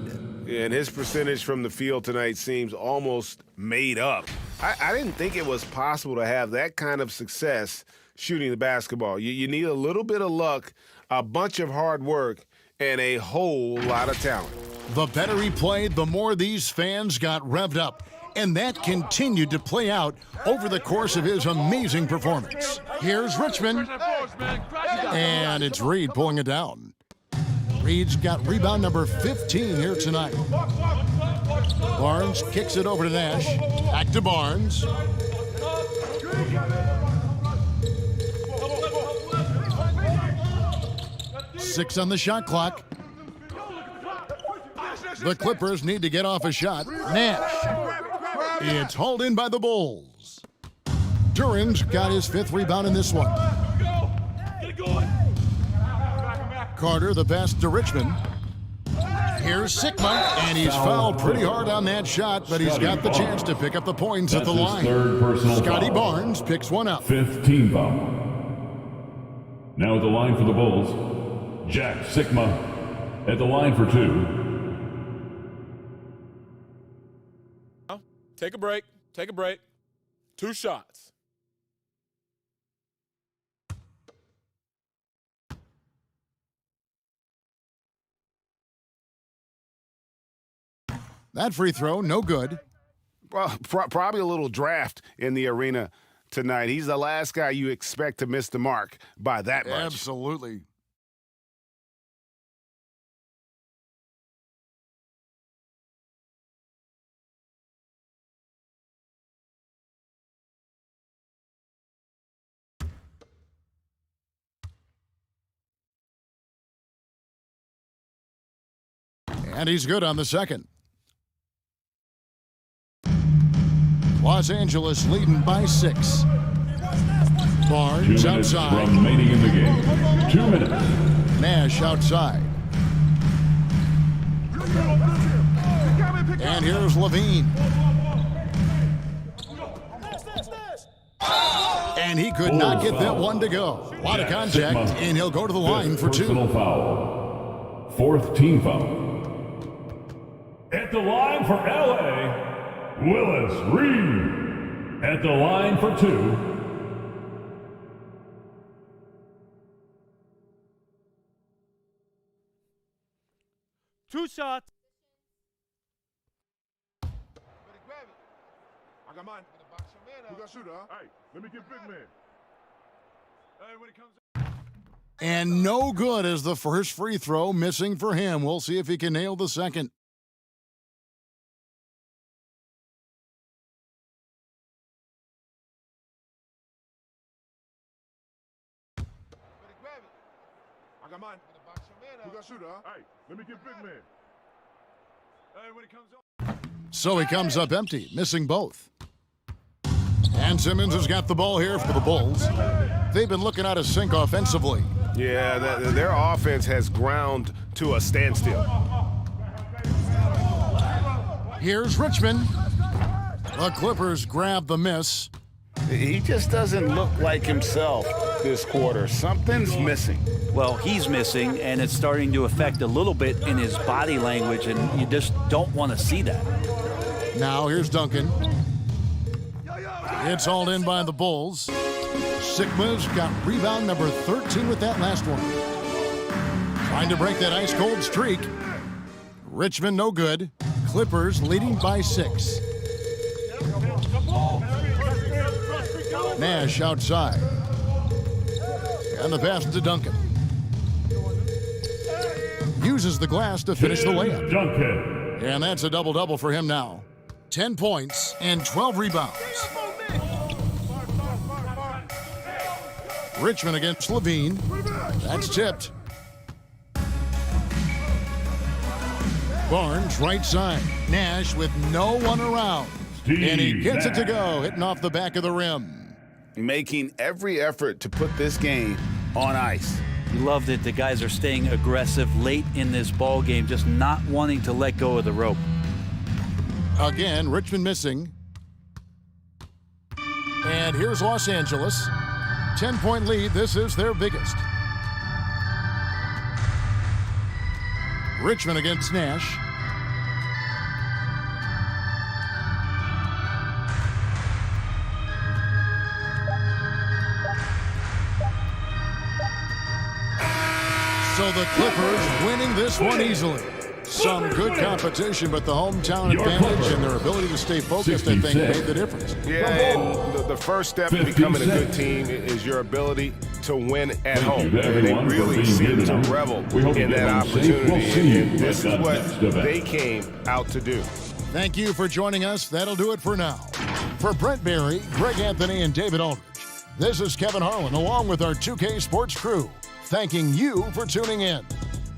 And his percentage from the field tonight seems almost made up. I didn't think it was possible to have that kind of success shooting the basketball. You need a little bit of luck, a bunch of hard work, and a whole lot of talent. The better he played, the more these fans got revved up. And that continued to play out over the course of his amazing performance. Here's Richmond. And it's Reed pulling it down. Reed's got rebound number 15 here tonight. Barnes kicks it over to Nash. Back to Barnes. Six on the shot clock. The Clippers need to get off a shot. Nash. It's hauled in by the Bulls. Duran's got his 5th rebound in this one. Carter, the pass to Richmond. Here's Sigma, and he's fouled pretty hard on that shot, but he's got the chance to pick up the points at the line. Scotty Barnes picks one up. 5th team foul. Now at the line for the Bulls, Jack Sigma at the line for 2. Take a break. Take a break. 2 shots. That free throw, no good. Well, probably a little draft in the arena tonight. He's the last guy you expect to miss the mark by that much. Absolutely. And he's good on the second. Los Angeles leading by 6. Barnes 2 minutes outside. remaining in the game. 2 minutes. Nash outside. And here's Levine. And he could not get that one to go. A lot of contact, and he'll go to the line for 2. Personal foul. 4th team foul. At the line for LA, Willis Reed. At the line for 2. Two shots. I got mine. Who got shooter, huh? Hey, let me get big man. Hey, when it comes And no good as the first free throw missing for him. We'll see if he can nail the second. I got mine. Who got shooter, huh? Hey, let me get big man. Hey, when it comes up. So he comes up empty, missing both. And Simmons has got the ball here for the Bulls. They've been looking out of sync offensively. Yeah, their offense has ground to a standstill. Here's Richmond. The Clippers grab the miss. He just doesn't look like himself this quarter. Something's missing. Well, he's missing, and it's starting to affect a little bit in his body language, and you just don't want to see that. Now here's Duncan. It's hauled in by the Bulls. Sigma's got rebound number 13 with that last one. Trying to break that ice-cold streak. Richmond no good. Clippers leading by 6. Nash outside. And the pass to Duncan. Uses the glass to finish the layup. Duncan. And that's a double-double for him now. 10 points and 12 rebounds. Richmond against Levine. That's tipped. Barnes right side. Nash with no one around. And he gets it to go, hitting off the back of the rim. Making every effort to put this game on ice. You love that the guys are staying aggressive late in this ball game, just not wanting to let go of the rope. Again, Richmond missing. And here's Los Angeles. 10-point lead. This is their biggest. Richmond against Nash. So the Clippers winning this one easily. Some good competition, but the hometown advantage and their ability to stay focused, I think, made the difference. Yeah, and the first step to becoming a good team is your ability to win at Thank home. you to And they everyone for really being here seem to tonight. revel We hope in you that get home safe. opportunity. We'll see you And this at is that what next event. they came out to do. Thank you for joining us. That'll do it for now. For Brent Barry, Greg Anthony, and David Aldridge, this is Kevin Harlan along with our 2K Sports crew, thanking you for tuning in.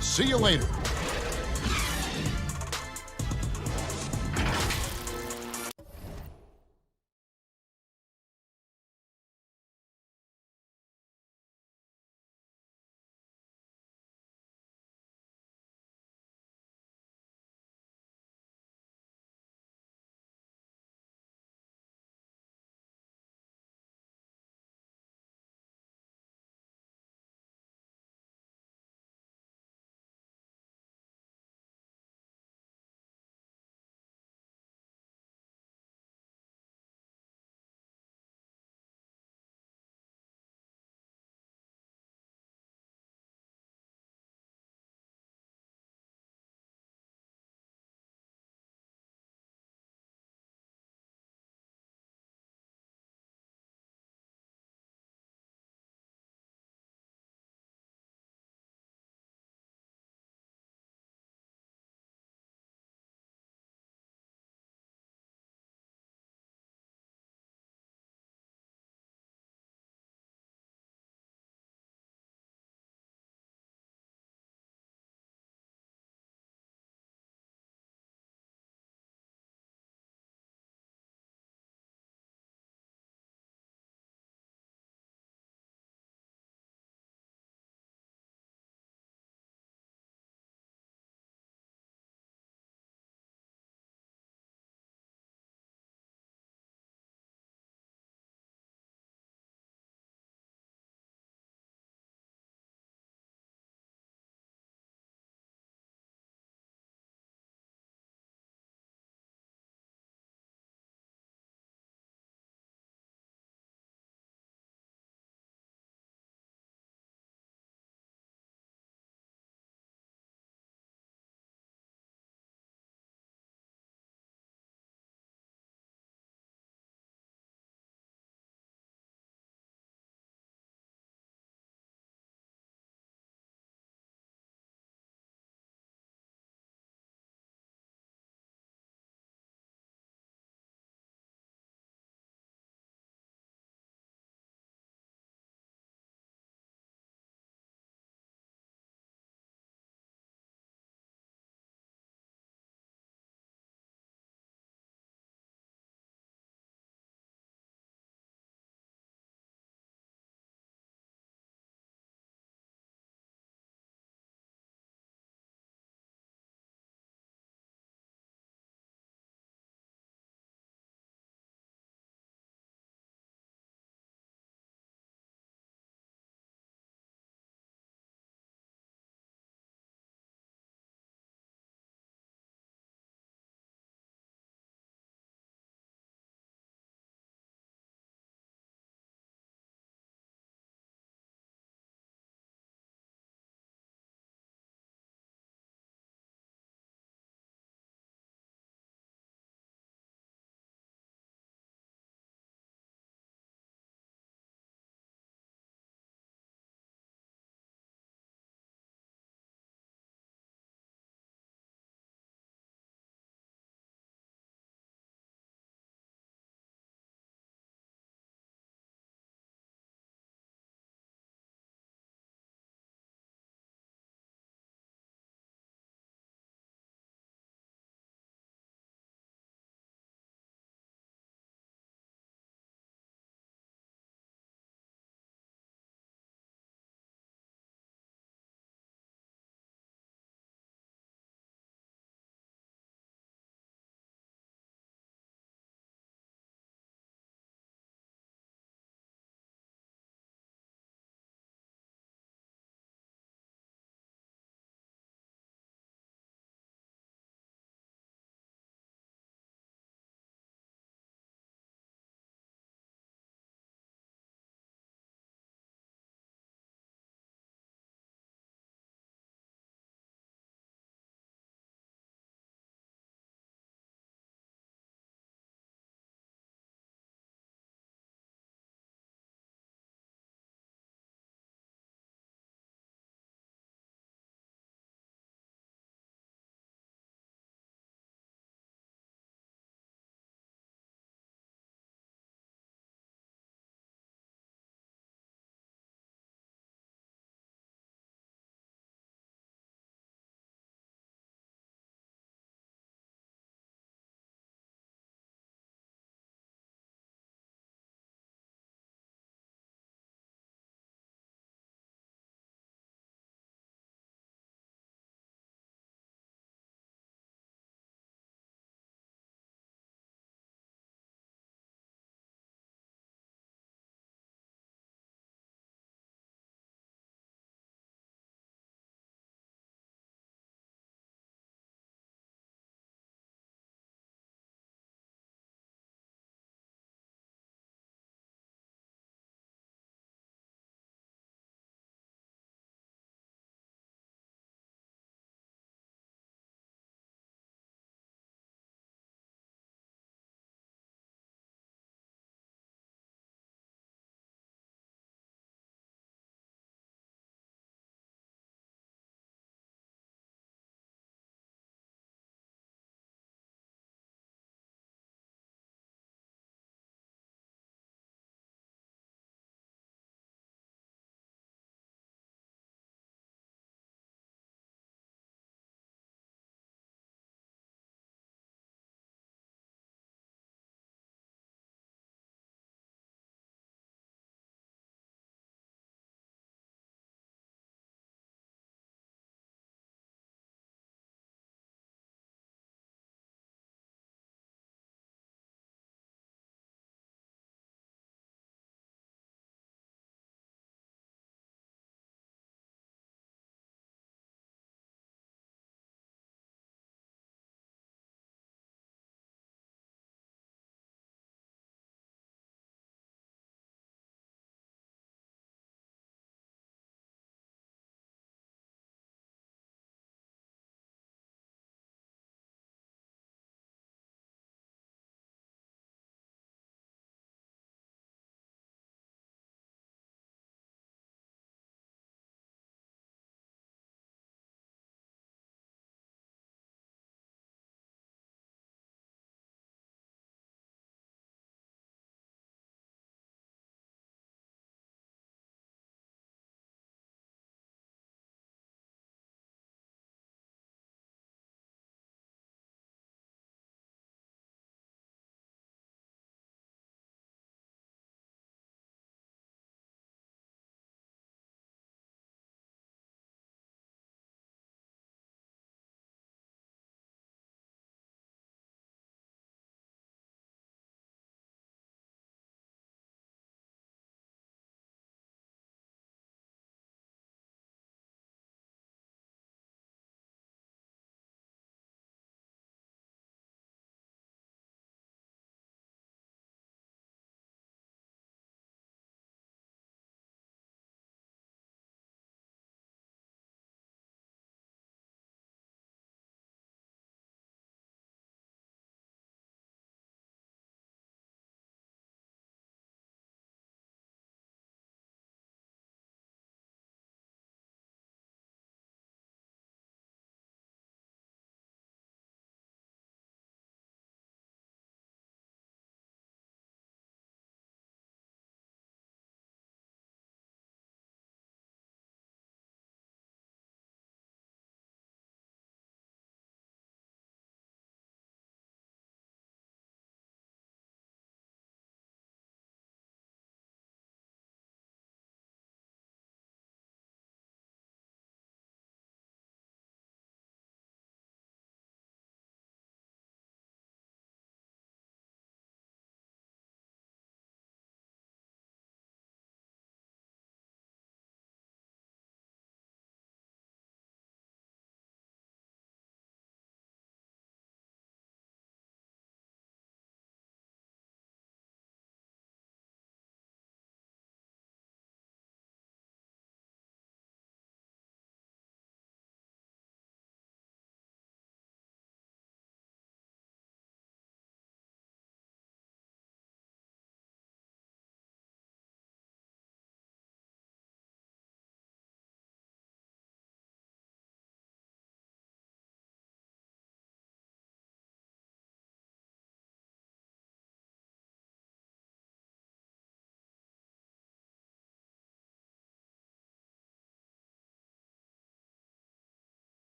See you later.